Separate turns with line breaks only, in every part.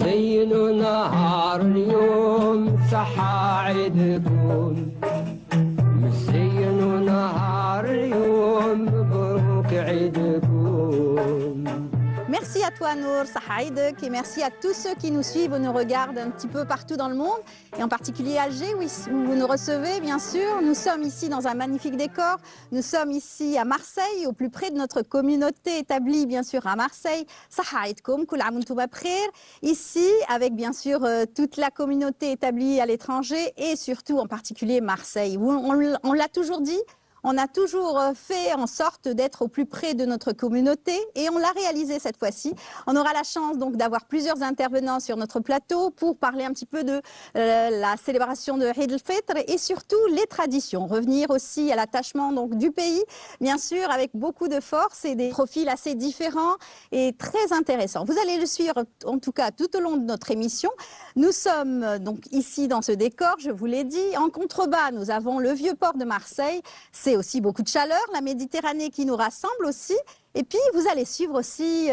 زينوا نهار اليوم صحة عيدكم زينوا نهار اليوم مبروك عيدكم.
Merci à toi Nour, Sahaïdek, et merci à tous ceux qui nous suivent ou nous regardent un petit peu partout dans le monde, et en particulier à Alger, où vous nous recevez bien sûr. Nous sommes ici dans un magnifique décor, nous sommes ici à Marseille, au plus près de notre communauté établie bien sûr à Marseille. Sahaïdkoum, Kul Aam Wantoum Bkhair, ici avec bien sûr toute la communauté établie à l'étranger, et surtout en particulier Marseille. On l'a toujours dit, on a toujours fait en sorte d'être au plus près de notre communauté et on l'a réalisé cette fois-ci. On aura la chance donc d'avoir plusieurs intervenants sur notre plateau pour parler un petit peu de la célébration de Eid al-Fitr et surtout les traditions. Revenir aussi à l'attachement donc du pays, bien sûr, avec beaucoup de force et des profils assez différents et très intéressants. Vous allez le suivre en tout cas tout au long de notre émission. Nous sommes donc ici dans ce décor, je vous l'ai dit. En contrebas, nous avons le vieux port de Marseille. C'est aussi beaucoup de chaleur, la Méditerranée qui nous rassemble aussi. Et puis, vous allez suivre aussi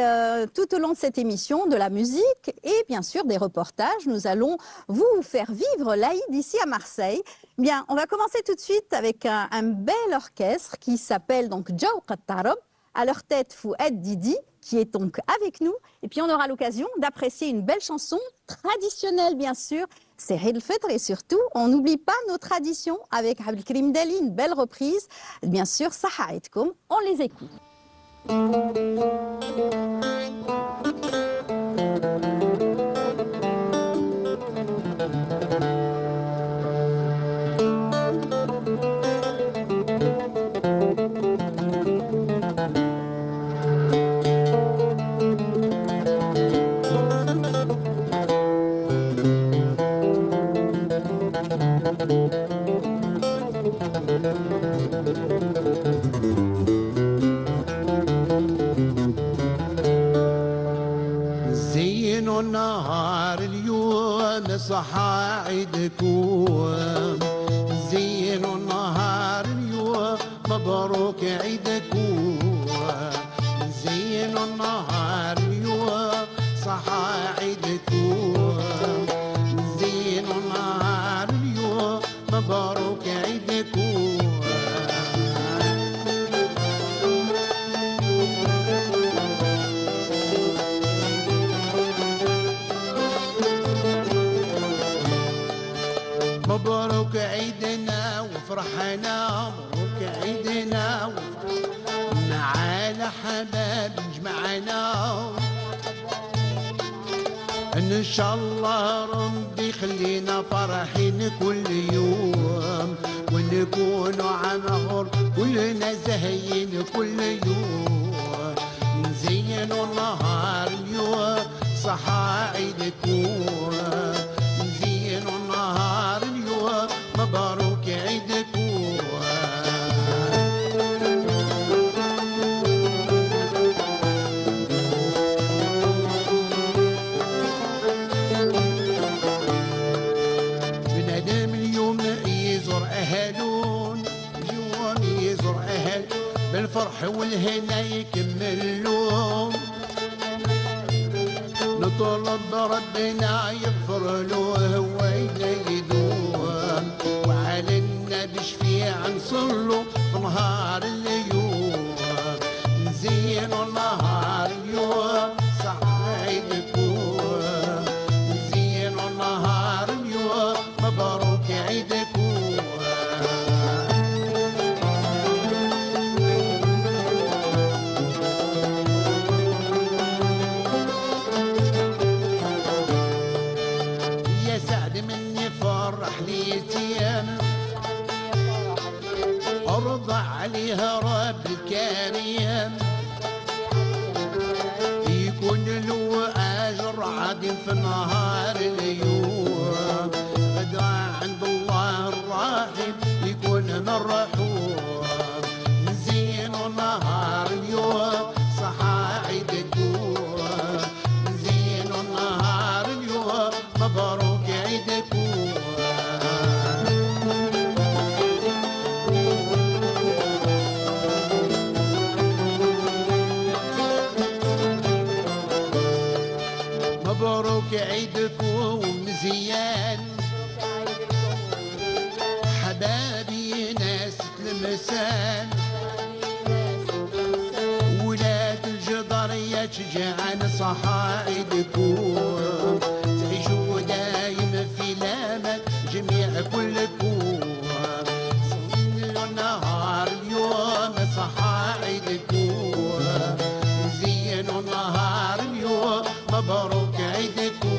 tout au long de cette émission de la musique et bien sûr des reportages. Nous allons vous faire vivre l'Aïd ici à Marseille. Bien, on va commencer tout de suite avec un bel orchestre qui s'appelle donc Jawq Tarab. À leur tête, Fouad Didi, qui est donc avec nous. Et puis, on aura l'occasion d'apprécier une belle chanson traditionnelle, bien sûr. C'est Eid al-Fitr et surtout, on n'oublie pas nos traditions avec Abdelkrim Dali, une belle reprise. Bien sûr, Sahaïdkoum, on les écoute.
زينوا النهار اليوم صحى عيدكم زينوا النهار اليوم مبروك عيدكم زينوا النهار اليوم صحى عيدكم زينوا النهار اليوم مبروك عيدكم مبروك عيدنا وفرحنا مبروك عيدنا مع الحباب جمعنا ان شاء الله ربي خلينا فرحين كل يوم ونكونوا عمغر كلنا زهين كل يوم نزينوا النهار اليوم صحى عيدكم نزينوا النهار اليوم مبروك عيدكم بنادم اليوم يزور أهلون اليوم يزور أهل بالفرح والهنا يكملون نطلب ربنا يغفر له ويديدون وعلى النبي شفيع نصلوا في نهار اليوم نزينوا النهار اليوم صح عيدكم نزينوا النهار اليوم مبروك عيدكم ارضى عليها رب الكريم يكون له اجر عظيم في نهار اليوم غدا عند الله الرحيم يكون مرحوم نزينوا نهار اليوم صحى عيدكم نزينوا نهار اليوم مبروك عيدكم مبروك عيدكم مزيان حبابي ناس تلمسان ولاد الجدر يا شجعان صحايدكم تعيشوا دايم في الامل جميع كلكم صنعوا النهار اليوم صحايدكم زينوا النهار اليوم مبروك عيدكم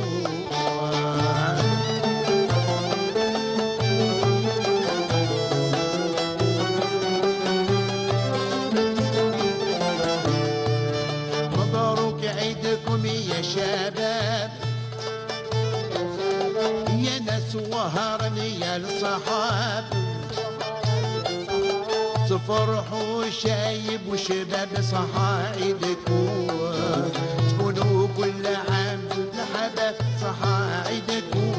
مبروك عيدكم يا شباب يا ناس وهرني يا الصحاب تفرحوا شايب وشباب صحايدكم تكونوا كل عام الحباب صحايدكم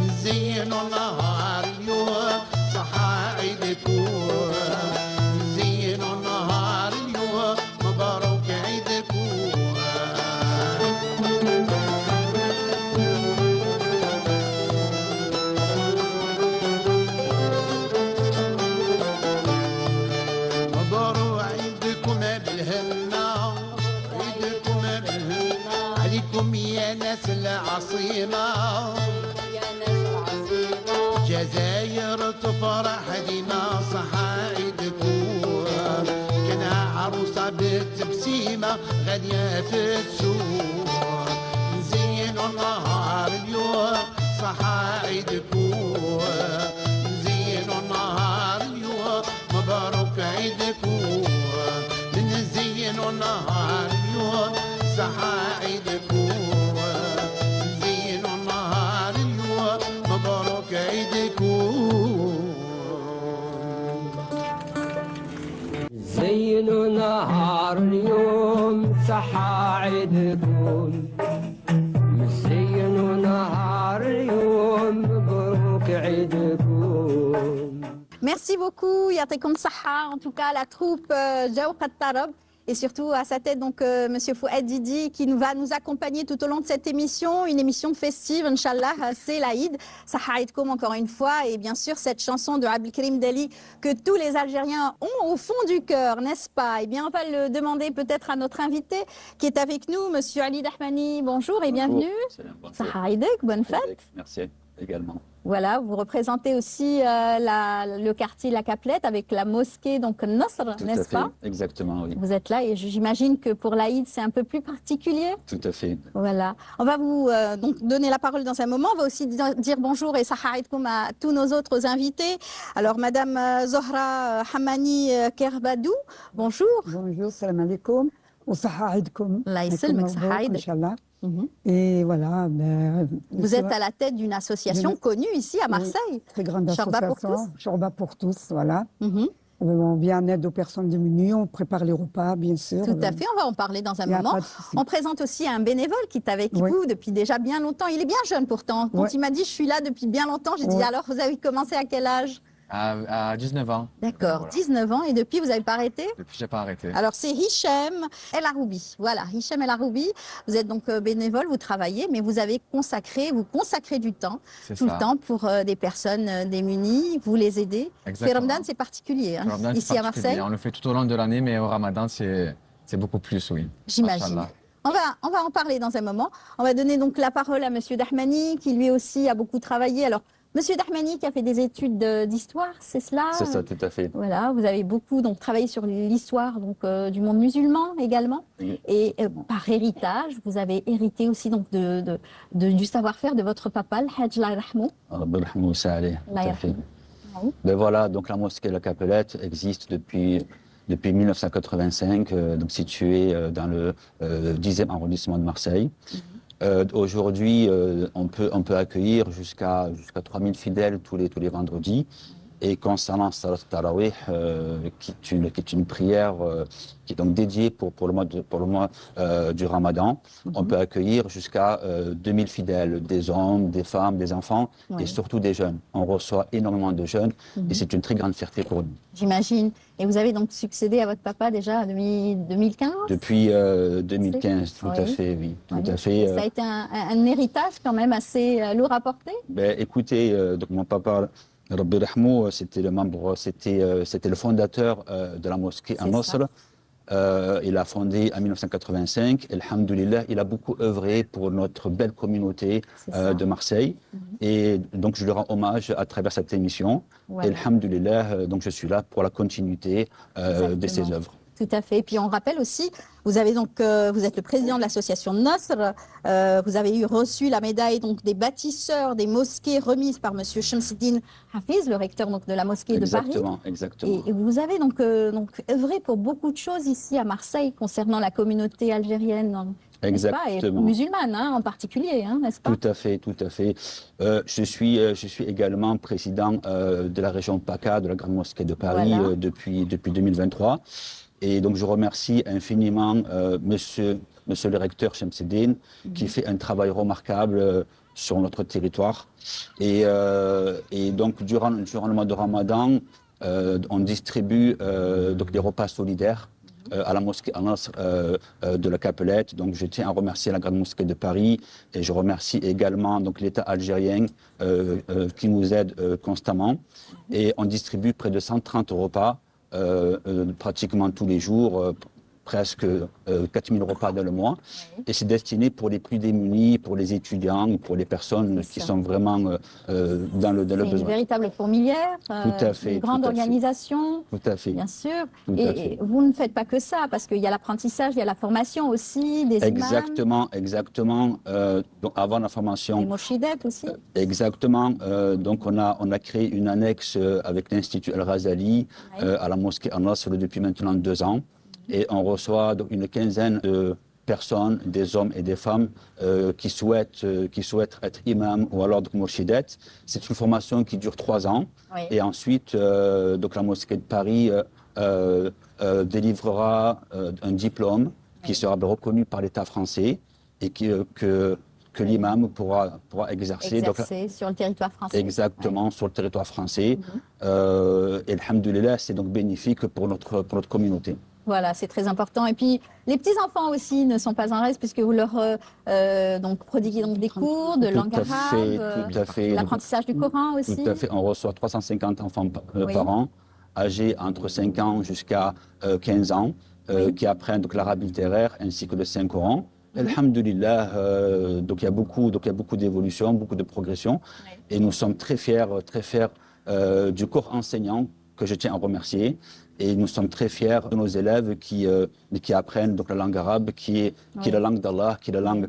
نزينوا نهار اليوم صحايدكم نزينوا نهار اليوم مبروك عيدكم مبروك عيدكم بالهنا عيدكم بالهنا عليكم يا ناس العصيمة جزاير تفرح ديما صحايدكم كان عروسة بتبسيمة غالية في السوق نزينوا النهار اليوم صحايدكم نزينوا النهار اليوم مبروك عيدكم نزينوا النهار اليوم صحايدكم نزينوا النهار اليوم مبروك عيدكم
زينوا نهار اليوم صحايدكم زينوا نهار اليوم مبروك عيدكم.
Merci beaucoup, Yatekom Saha, en tout cas la troupe Jawqat Tarab, et surtout à sa tête donc Monsieur Fouad Didi qui va nous accompagner tout au long de cette émission, une émission festive, Inch'Allah, c'est l'Aïd, Saha Aïdkoum encore une fois, et bien sûr cette chanson de Abdelkrim Dali que tous les Algériens ont au fond du cœur, n'est-ce pas? Eh bien on va le demander peut-être à notre invité qui est avec nous, Monsieur Ali Dahmani, bonjour et bienvenue. Saha Aïdek, bonne fête.
Merci également.
Voilà, vous représentez aussi le quartier La Caplette avec la mosquée donc Nasr, n'est-ce pas?
Exactement, oui.
Vous êtes là et j'imagine que pour l'Aïd, c'est un peu plus particulier.
Tout à fait.
Voilà. On va vous donc donner la parole dans un moment. On va aussi dire bonjour et Saha Aïdkoum à tous nos autres invités. Alors, Madame Zohra Hamani Kerbadou, bonjour.
Bonjour, salam alaikum. Saha Aïdkoum.
Allah yassalmek, Saha Aïd.
Inch'Allah.
Mhm.
Et voilà.
Vous êtes à la tête d'une association connue ici à Marseille.
Très grande
Chorba pour
association. Chorba pour tous, voilà.
Mhm.
On vient en aide aux personnes démunies, on prépare les repas, bien sûr.
Tout à fait, on va en parler dans un
Il y a
moment.
pas de souci.
On présente aussi un bénévole qui est avec
Oui.
vous depuis déjà bien longtemps. Il est bien jeune pourtant. Quand
Ouais.
il m'a dit je suis là depuis bien longtemps, j'ai dit
Ouais.
alors vous avez commencé à quel âge?
À 19 ans.
D'accord,
Voilà.
19 ans et depuis vous n'avez pas arrêté?
Depuis, j'ai pas arrêté.
Alors c'est Hichem El Aroubi. Voilà, Hichem El Aroubi. Vous êtes donc bénévole, vous travaillez, mais vous consacrez du temps,
C'est
tout
ça.
le temps pour des personnes démunies, vous les aidez. C'est
Exactement.
Ramadan, c'est particulier, hein,
Le Ramadan, c'est
ici à
particulier.
Marseille,
On le fait tout au long de l'année, mais au Ramadan, c'est beaucoup plus, oui.
j'imagine.
Machallah.
On va en parler dans un moment. On va donner donc la parole à Monsieur Dahmani, qui lui aussi a beaucoup travaillé. Alors, Monsieur Dahmani qui a fait des études d'histoire, c'est cela?
C'est ça, tout à fait.
Voilà, vous avez beaucoup donc travaillé sur l'histoire donc du monde musulman également,
Oui.
et par héritage, vous avez hérité aussi donc du savoir-faire de votre papa, le Hajj Allah yarhamou.
Rabbi yarhamou salih, tout
Allah
à fait.
yarhamou.
Ben voilà, donc la mosquée La Capelette existe depuis 1985, donc située dans le 10e arrondissement de Marseille. Aujourd'hui, on peut accueillir jusqu'à 3000 fidèles tous les vendredis. Et concernant Salat Tarawih, qui est une prière qui est donc dédiée pour le mois du Ramadan, on peut accueillir jusqu'à 2000 fidèles, des hommes, des femmes, des enfants
Oui.
et surtout des jeunes. On reçoit énormément de jeunes et c'est une très grande fierté pour nous.
J'imagine. Et vous avez donc succédé à votre papa déjà depuis 2015?
Depuis 2015, tout à
Oui.
fait, oui, tout
Oui.
à fait.
Ça a été un héritage quand même assez lourd à porter?
Ben, écoutez, donc mon papa, Rabbi Rahmou, c'était le fondateur de la mosquée à
C'est
Nasr. Il a fondé en 1985. Et alhamdoulilah, il a beaucoup œuvré pour notre belle communauté
C'est ça.
de Marseille. Et donc, je lui rends hommage à travers cette émission.
Voilà.
Et alhamdoulilah, donc je suis là pour la continuité de ses
Exactement.
œuvres.
Tout à fait. Et puis on rappelle aussi, vous êtes le président de l'association Nasr. Vous avez reçu la médaille donc des bâtisseurs des mosquées remise par Monsieur Shamsiddin Hafiz, le recteur donc de la mosquée de Paris.
Exactement.
Et vous avez donc œuvré pour beaucoup de choses ici à Marseille concernant la communauté algérienne. N'est-ce pas, et
Exactement.
musulmane en particulier, n'est-ce pas?
Tout à fait, tout à fait. Je suis également président de la région PACA, de la Grande Mosquée de Paris,
Voilà.
depuis 2023. Et donc, je remercie infiniment monsieur le recteur Shamsiddin, qui fait un travail remarquable sur notre territoire. Et donc, durant le mois de Ramadan, on distribue donc des repas solidaires à la mosquée Al-Nasr de la Capelette. Donc, je tiens à remercier la Grande Mosquée de Paris et je remercie également donc l'État algérien qui nous aide constamment. Et on distribue près de 130 repas pratiquement tous les jours, presque 4000 repas dans le mois. Et c'est destiné pour les plus démunis, pour les étudiants, pour les personnes qui sont vraiment dans le
C'est une
besoin.
véritable fourmilière,
Tout à fait,
une grande
tout à fait.
organisation.
Tout à fait.
Bien sûr.
Tout à fait.
Et vous ne faites pas que ça, parce qu'il y a l'apprentissage, il y a la formation aussi, des imams,
Exactement. Donc avant la formation,
des mochidettes aussi.
exactement. Donc on a créé une annexe avec l'Institut Al-Ghazali à la mosquée Al-Nasr depuis maintenant 2 ans. Et on reçoit donc une quinzaine de personnes, des hommes et des femmes qui souhaitent être imams ou alors donc morshidettes. C'est une formation qui dure 3 ans.
Oui.
Et ensuite, donc la mosquée de Paris délivrera un diplôme qui sera reconnu par l'État français et que l'imam pourra exercer.
Exercer sur le territoire français.
Exactement, sur le territoire français. Et alhamdoulilah, c'est donc bénéfique pour notre communauté.
Voilà, c'est très important. Et puis, les petits-enfants aussi ne sont pas en reste, puisque vous leur donc, prodiguez donc des cours de langue arabe,
Tout à fait.
l'apprentissage du Coran aussi.
Tout à fait. On reçoit 350 enfants
Oui.
par an, âgés entre 5 ans jusqu'à 15 ans, qui apprennent donc l'arabe littéraire ainsi que le Saint-Coran. Alhamdulillah, donc il y a beaucoup d'évolution, beaucoup de progression. Et nous sommes très fiers du corps enseignant que je tiens à remercier. Et nous sommes très fiers de nos élèves qui apprennent donc la langue arabe, qui est la langue d'Allah, qui est la langue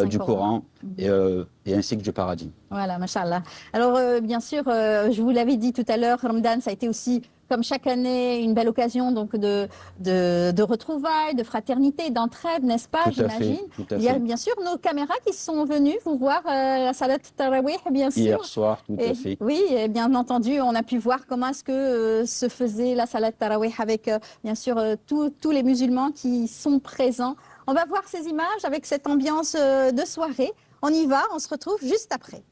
du Coran et ainsi que du paradis.
Voilà, mashallah. Alors, bien sûr, je vous l'avais dit tout à l'heure, Ramadan, ça a été aussi, comme chaque année, une belle occasion donc de retrouvailles, de fraternité, d'entraide, n'est-ce pas,
Tout à fait,
j'imagine.
tout à
Il y a
fait.
bien sûr nos caméras qui sont venues vous voir la Salat Tarawih, bien sûr.
Hier soir, tout
Et
à fait.
oui, et bien entendu, on a pu voir comment est-ce que se faisait la Salat Tarawih avec, bien sûr, tous les musulmans qui sont présents. On va voir ces images avec cette ambiance de soirée. On y va, on se retrouve juste après.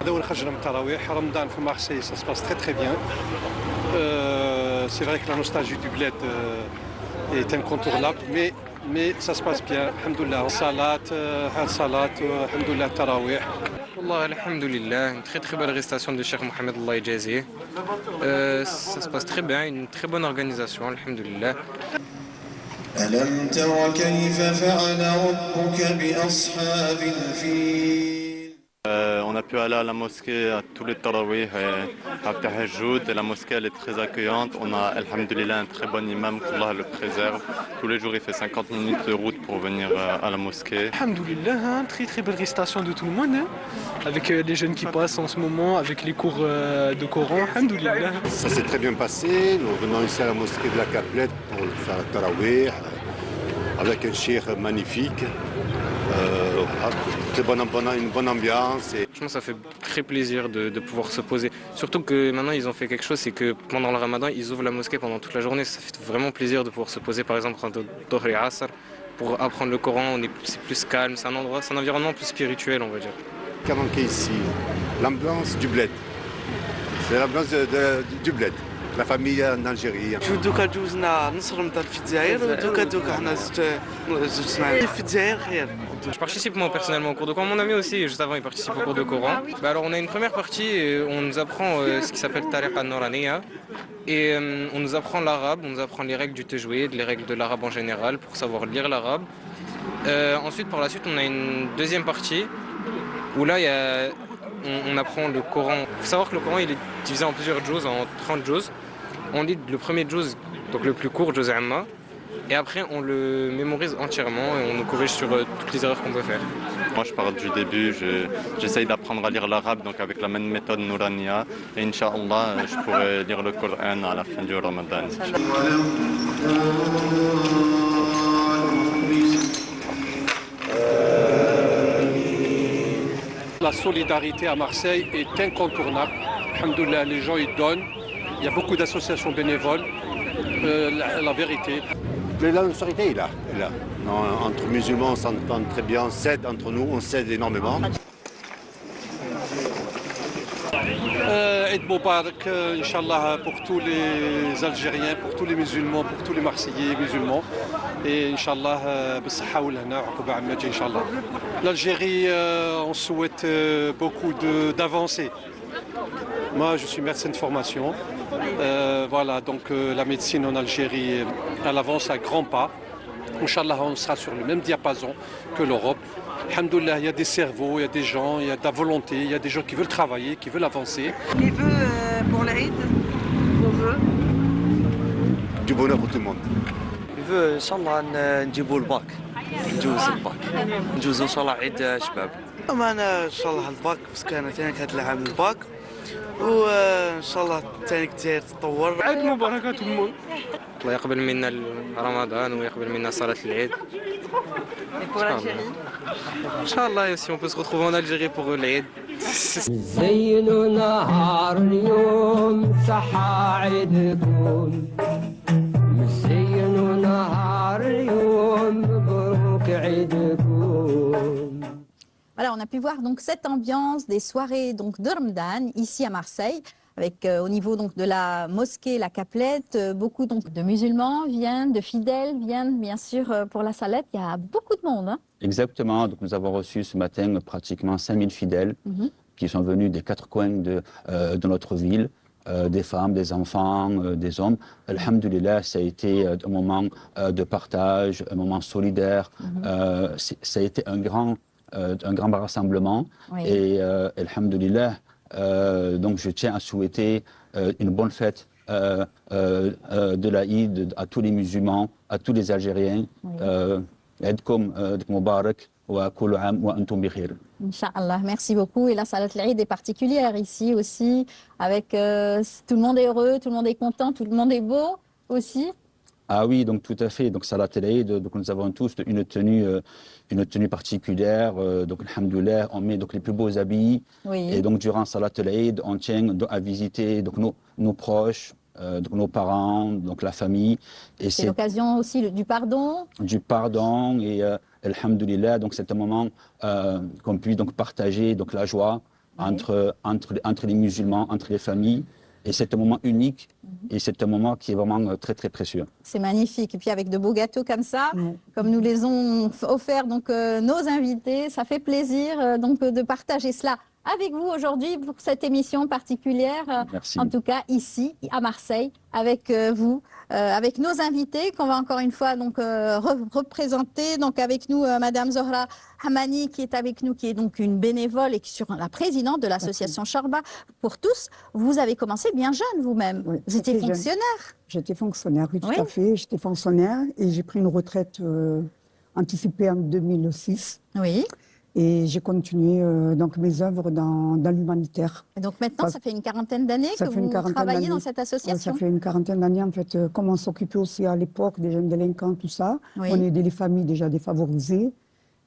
دور الحج التراويح رمضان في مارسيل ça se passe très très bien. C'est vrai que la nostalgie du bled est incontournable, mais ça se passe bien. Alhamdoulilah. Salat, alhamdoulilah, tarawih.
Wallah, alhamdoulilah, une très très belle récitation de Cheikh Mohamed Allah Yajazih. Ça se passe très bien, une très bonne organisation, alhamdoulilah.
ألم تر كيف فعل ربك بأصحاب الفيل
On a pu aller à la mosquée à tous les tarawih à Tahajjud. La mosquée elle est très accueillante. On a, alhamdoulilah, un très bon imam, qu'Allah le préserve. Tous les jours, il fait 50 minutes de route pour venir à la mosquée.
Alhamdoulilah, très très belle récitation de tout le monde, avec les jeunes qui passent en ce moment, avec les cours de Coran. Alhamdoulilah.
Ça s'est très bien passé. Nous venons ici à la mosquée de la Capelette pour faire le tarawih avec un cheikh magnifique. Très une bonne ambiance. Et...
Franchement, ça fait très plaisir de pouvoir se poser. Surtout que maintenant, ils ont fait quelque chose, c'est que pendant le ramadan, ils ouvrent la mosquée pendant toute la journée. Ça fait vraiment plaisir de pouvoir se poser, par exemple, entre Dohr et Asr, pour apprendre le Coran. C'est plus calme, c'est un environnement plus spirituel, on va dire.
Qu'à manquer ici, l'ambiance du bled. C'est l'ambiance du bled. La famille en Algérie.
دوكا جوزنا نص رمضان في الجزائر ودوكا حنا زوج سنين في الجزائر خير.
Je participe moi personnellement au cours de Coran. Mon ami aussi, juste avant, il participe au cours de Coran. Alors on a une première partie, on nous apprend ce qui s'appelle Tariq al-Nouraniya. Et on nous apprend l'arabe, on nous apprend les règles du tajwid, les règles de l'arabe en général, pour savoir lire l'arabe. Ensuite, par la suite, on a une deuxième partie, où là, on apprend le Coran. Il faut savoir que le Coran, il est divisé en plusieurs juz, en 30 juz. On lit le premier juz, donc le plus court, juz amma. Et après, on le mémorise entièrement et on nous corrige sur toutes les erreurs qu'on peut faire.
Moi, je pars du début, j'essaye d'apprendre à lire l'arabe, donc avec la même méthode Nouraniya. Et Inch'Allah, je pourrai lire le Coran à la fin du Ramadan.
La solidarité à Marseille est incontournable. Alhamdoulilah, les gens ils donnent. Il y a beaucoup d'associations bénévoles. La vérité.
Mais la solidarité est là. Non, entre musulmans, on s'entend très bien, on s'aide entre nous, on s'aide énormément.
Eid Moubarak, Inch'Allah, pour tous les Algériens, pour tous les musulmans, pour tous les Marseillais musulmans. Et Inch'Allah, Inch'Allah. L'Algérie, on souhaite beaucoup d'avancées. Moi, je suis médecin de formation. Voilà, donc la médecine en Algérie, elle avance à grands pas. Inch'Allah, on sera sur le même diapason que l'Europe. Alhamdoulilah, il y a des cerveaux, il y a des gens, il y a de la volonté, il y a des gens qui veulent travailler, qui veulent avancer.
Les vœux pour l'Aïd, vos vœux.
Du bonheur pour tout le monde.
Les vœux, Inch'Allah, نجيبوا الباك. نجوز الباك. نجوزوا إن شاء الله عيد شباب. أنا إن شاء الله الباك بس كانت هذا العام الباك. وإن شاء الله تاني الجزائر تتطور.
عيد مبارك à tout le monde.
الله يقبل منا رمضان ويقبل منا صلاة العيد.
Et pour l'Algérie?
Inch'Allah, si on peut se retrouver en Algérie pour l'Aïd.
زينوا نهار اليوم صحى عيدكم زينوا نهار اليوم مبروك عيدكم.
Voilà, on a pu voir donc cette ambiance des soirées donc de Ramadan ici à Marseille, avec au niveau donc de la mosquée, la Caplette, beaucoup donc de musulmans viennent, de fidèles viennent bien sûr pour la salette. Il y a beaucoup de monde. Hein.
Exactement. Donc nous avons reçu ce matin pratiquement 5000 fidèles qui sont venus des quatre coins de notre ville. Des femmes, des enfants, des hommes. Alhamdulillah, ça a été un moment de partage, un moment solidaire. Ça a été un grand rassemblement.
Oui.
Et alhamdulillah, donc je tiens à souhaiter une bonne fête de l'Aïd à tous les musulmans, à tous les Algériens. Aidkoum Mubarak wa kullu am wa antum bi khir.
Inch'Allah, merci beaucoup. Et la Salat al-Eid est particulière ici aussi, avec tout le monde est heureux, tout le monde est content, tout le monde est beau aussi.
Ah oui, donc tout à fait. Donc Salat al-Eid, donc nous avons tous une tenue particulière. Donc alhamdoulilah, on met donc les plus beaux habits.
Oui.
Et donc durant Salat al-Eid, on tient à visiter donc nos proches, donc nos parents, donc la famille. Et
c'est l'occasion aussi du pardon.
Du pardon et alhamdoulilah, donc c'est un moment qu'on puisse donc partager donc la joie entre les musulmans, entre les familles. Et c'est un moment unique et c'est un moment qui est vraiment très très précieux.
C'est magnifique. Et puis avec de beaux gâteaux comme ça, comme nous les ont offerts donc nos invités, ça fait plaisir donc de partager cela avec vous aujourd'hui pour cette émission particulière.
Merci.
En tout cas ici à Marseille avec vous. Avec nos invités qu'on va encore une fois donc représenter. Donc avec nous Madame Zohra Hamani qui est avec nous, qui est donc une bénévole et qui est la présidente de l'association Chorba pour tous. Vous avez commencé bien jeune vous-même.
Oui,
vous étiez fonctionnaire.
J'étais fonctionnaire, oui, tout à fait. J'étais fonctionnaire et j'ai pris une retraite anticipée en 2006.
Oui.
Et j'ai continué donc mes œuvres dans l'humanitaire.
Et donc maintenant, ça fait une quarantaine d'années que vous travaillez dans cette association.
Ça fait une quarantaine d'années en fait. Comme on s'occupait aussi à l'époque des jeunes délinquants, tout ça, on aidait les familles déjà défavorisées.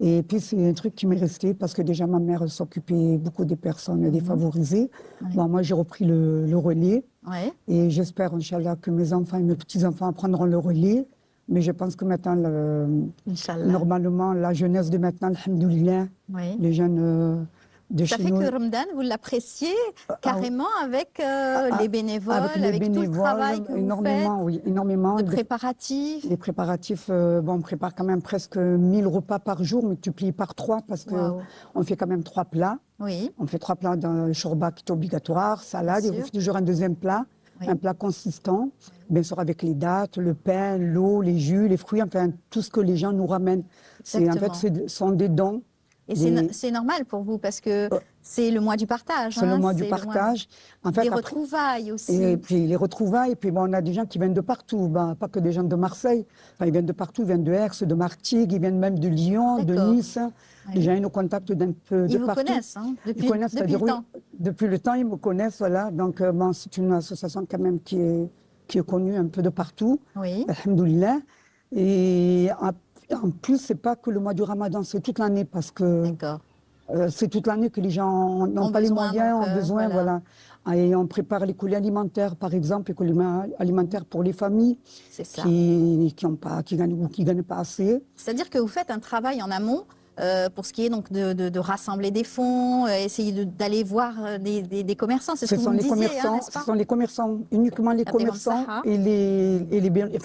Et puis, c'est un truc qui m'est resté parce que déjà, ma mère s'occupait beaucoup des personnes défavorisées.
Ouais.
Bon, moi, j'ai repris le relais.
Ouais.
Et j'espère, Inch'Allah, que mes enfants et mes petits-enfants prendront le relais. Mais je pense que maintenant,
Inch'Allah.
normalement, la jeunesse de maintenant, alhamdoulilah,
Oui.
les jeunes de
Ça
chez
fait
nous.
que Ramadan, vous l'appréciez carrément avec les bénévoles,
avec les
tout le
bénévoles,
travail que
énormément,
vous
oui, énormément.
faites, de préparatifs.
Les préparatifs, bon, on prépare quand même presque 1000 repas par jour, multipliés par 3 parce
Waouh.
qu'on fait quand même 3 plats.
Oui,
On fait 3 plats dans le shorba qui est obligatoire, salade,
Bien
et on
sûr.
fait toujours un deuxième plat,
Oui.
un plat consistant, bien sûr avec les dattes, le pain, l'eau, les jus, les fruits, enfin tout ce que les gens nous ramènent. En fait, ce sont des dons.
Et
des-
c'est normal pour vous parce que c'est le mois du partage.
C'est le mois du partage. En fait,
des
après-
retrouvailles aussi.
Et puis les retrouvailles, et puis bon, on a des gens qui viennent de partout, ben, pas que des gens de Marseille. Enfin, ils viennent de partout, ils viennent de Aix, de Martigues, ils viennent même de Lyon, de
D'accord.
Nice.
Oui.
Les gens, ils nous contactent d'un peu de
Ils vous
partout.
connaissent hein, depuis,
Ils connaissent,
depuis
c'est-à-dire,
le
oui,
temps.
depuis le temps, ils me connaissent, voilà. Donc, bon, c'est une association quand même qui est connue un peu de partout.
Oui.
Alhamdoulilah. Et en plus, c'est pas que le mois du Ramadan, c'est toute l'année parce que
D'accord.
c'est toute l'année que les gens n'ont
Ont
pas les
besoin,
moyens,
donc,
ont besoin,
voilà.
voilà. Et on prépare les colis alimentaires, par exemple, les colis alimentaires pour les familles
C'est ça.
qui gagnent pas assez.
C'est-à-dire que vous faites un travail en amont pour ce qui est donc de rassembler des fonds, essayer d'aller voir des commerçants. C'est ce
Ce
que
sont
vous me
les
disiez,
commerçants,
n'est-ce
ce
pas?
sont les commerçants, uniquement les
La Payment
commerçants
Sahara.
et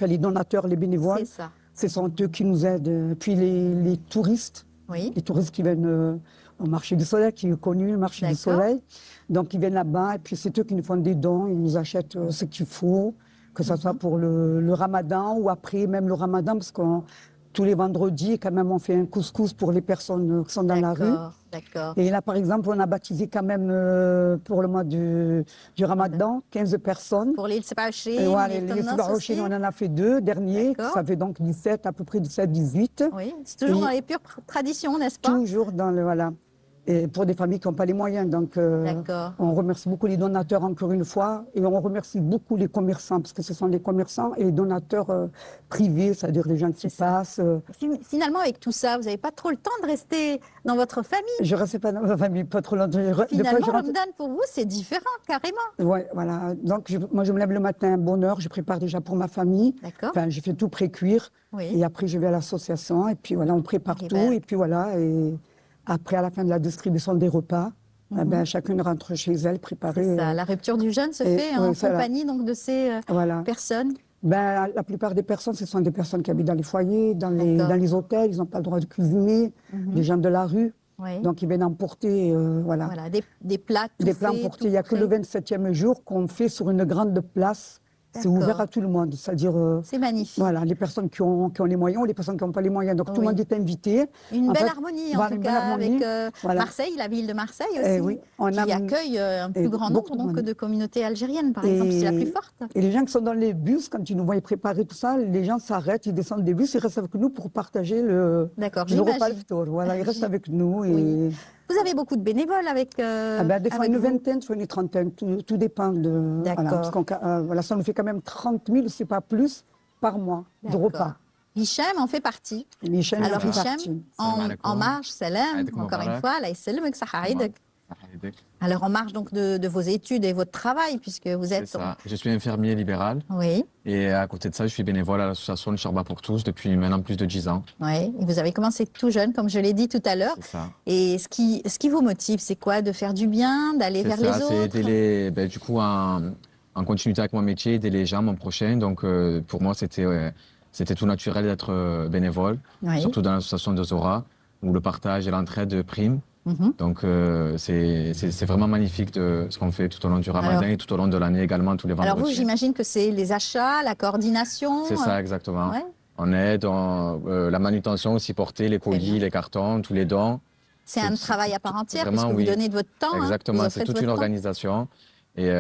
les donateurs, les bénévoles.
C'est ça.
Ce sont eux qui nous aident. Puis les touristes,
Oui.
les touristes qui viennent au marché du soleil, qui est connu, le marché du
D'accord.
soleil. Donc ils viennent là-bas et puis c'est eux qui nous font des dons, ils nous achètent ce qu'il faut, que ce soit pour le ramadan ou après même le ramadan, parce que tous les vendredis, quand même, on fait un couscous pour les personnes qui sont dans la rue.
D'accord, d'accord.
Et là, par exemple, on a baptisé quand même pour le mois du ramadan 15 personnes.
Pour les
Et
Sbachim,
voilà,
les
les
Tonnos
Sbachim,
aussi.
on en a fait 2 derniers,
D'accord.
ça fait donc 17, à peu près 17, 18.
Oui, c'est toujours
Et-
dans les pures traditions, n'est-ce pas?
Toujours dans le, voilà. Et pour des familles qui n'ont pas les moyens. Donc,
D'accord.
on remercie beaucoup les donateurs encore une fois. Et on remercie beaucoup les commerçants, parce que ce sont les commerçants et les donateurs privés, c'est-à-dire les gens qui
C'est ça.
passent.
Finalement, avec tout ça, vous n'avez pas trop le temps de rester dans votre famille.
Je ne restais pas dans ma famille, pas trop longtemps. Des fois,
Finalement,
je rentre-
Ramadan, pour vous, c'est différent, carrément.
Ouais, voilà. Donc, moi, je me lève le matin à bonne heure, je prépare déjà pour ma famille.
D'accord.
Enfin, je fais tout pré-cuire.
Oui.
Et après, je vais à l'association. Et puis, voilà, on prépare
Ok,
tout.
ben.
Et puis, voilà. Et après, à la fin de la distribution des repas, eh ben, chacune rentre chez elle, préparer.
C'est ça. La rupture du jeûne se
et-
fait
oui,
en
ça, là.
compagnie donc, de ces
Voilà.
personnes.
Ben, la plupart des personnes, ce sont des personnes qui habitent dans les foyers, dans
D'accord.
les hôtels. Ils n'ont pas le droit de cuisiner. Des gens de la rue.
Oui.
Donc, ils viennent emporter, voilà.
Voilà, des plats tout
Des plats
faits,
emportés.
tout
Il n'y a que le
prêts.
27e jour qu'on fait sur une grande place. C'est
D'accord.
ouvert à tout le monde. C'est-à-dire,
C'est magnifique.
voilà, les personnes qui ont les moyens ou les personnes qui n'ont pas les moyens. Donc, tout le
Oui.
monde est invité.
Une
En
belle
fait,
harmonie, en
voilà,
tout
une belle
cas,
harmonie.
avec
Voilà.
Marseille, la ville de Marseille aussi,
Oui, on
qui
a
accueille un plus grand
beaucoup
nombre
de
donc,
monde.
de communautés algériennes, par exemple, c'est la plus forte.
Et les gens qui sont dans les bus, quand ils nous voient préparer tout ça, les gens s'arrêtent, ils descendent des bus, ils restent avec nous pour partager
D'accord,
le repas
j'imagine.
iftar. Voilà, ils restent avec nous. Et...
Oui. Vous avez beaucoup de bénévoles avec,
Ah ben, des fois
avec
une
vous.
vingtaine, soit une trentaine, tout dépend de.
D'accord.
Voilà, parce voilà, ça nous fait quand même 30 000, c'est pas plus, par mois de
D'accord.
repas.
Hicham en fait partie.
Et Hicham
Alors
en fait
Hicham,
partie.
en marche, salam,
Aïdik
encore une
Moubarak.
fois, là, يسلمك, صحة عيدك. Alors en marge donc de vos études et votre travail, puisque vous
C'est
êtes...
ça. Je suis infirmier libéral
Oui,
et à côté de ça, je suis bénévole à l'association Le Sharba pour tous depuis maintenant plus de 10 ans.
oui. Et vous avez commencé tout jeune, comme je l'ai dit tout à l'heure.
C'est ça.
Et ce qui vous motive, c'est quoi? De faire du bien, d'aller
C'est
vers
ça,
les
c'est
autres?
aider du coup, en continuité avec mon métier, aider les gens, mon prochain. Donc, pour moi, c'était tout naturel d'être bénévole,
Oui.
surtout dans l'association de Zora, où le partage et l'entraide priment.
Mhm.
Donc, c'est vraiment magnifique de ce qu'on fait tout au long du Ramadan
Alors-
et tout au long de l'année également, tous les
Alors vous,
vendredis.
j'imagine que c'est les achats, la coordination.
C'est ça, exactement.
Ouais.
On aide, la manutention aussi, porter les
bien.
colis, les cartons, tous les dons.
C'est un travail à part entière,
vraiment,
puisque
oui.
vous donnez de votre temps. hein.
Exactement,
Vous
c'est
offrez de
toute
votre
une
temps.
organisation et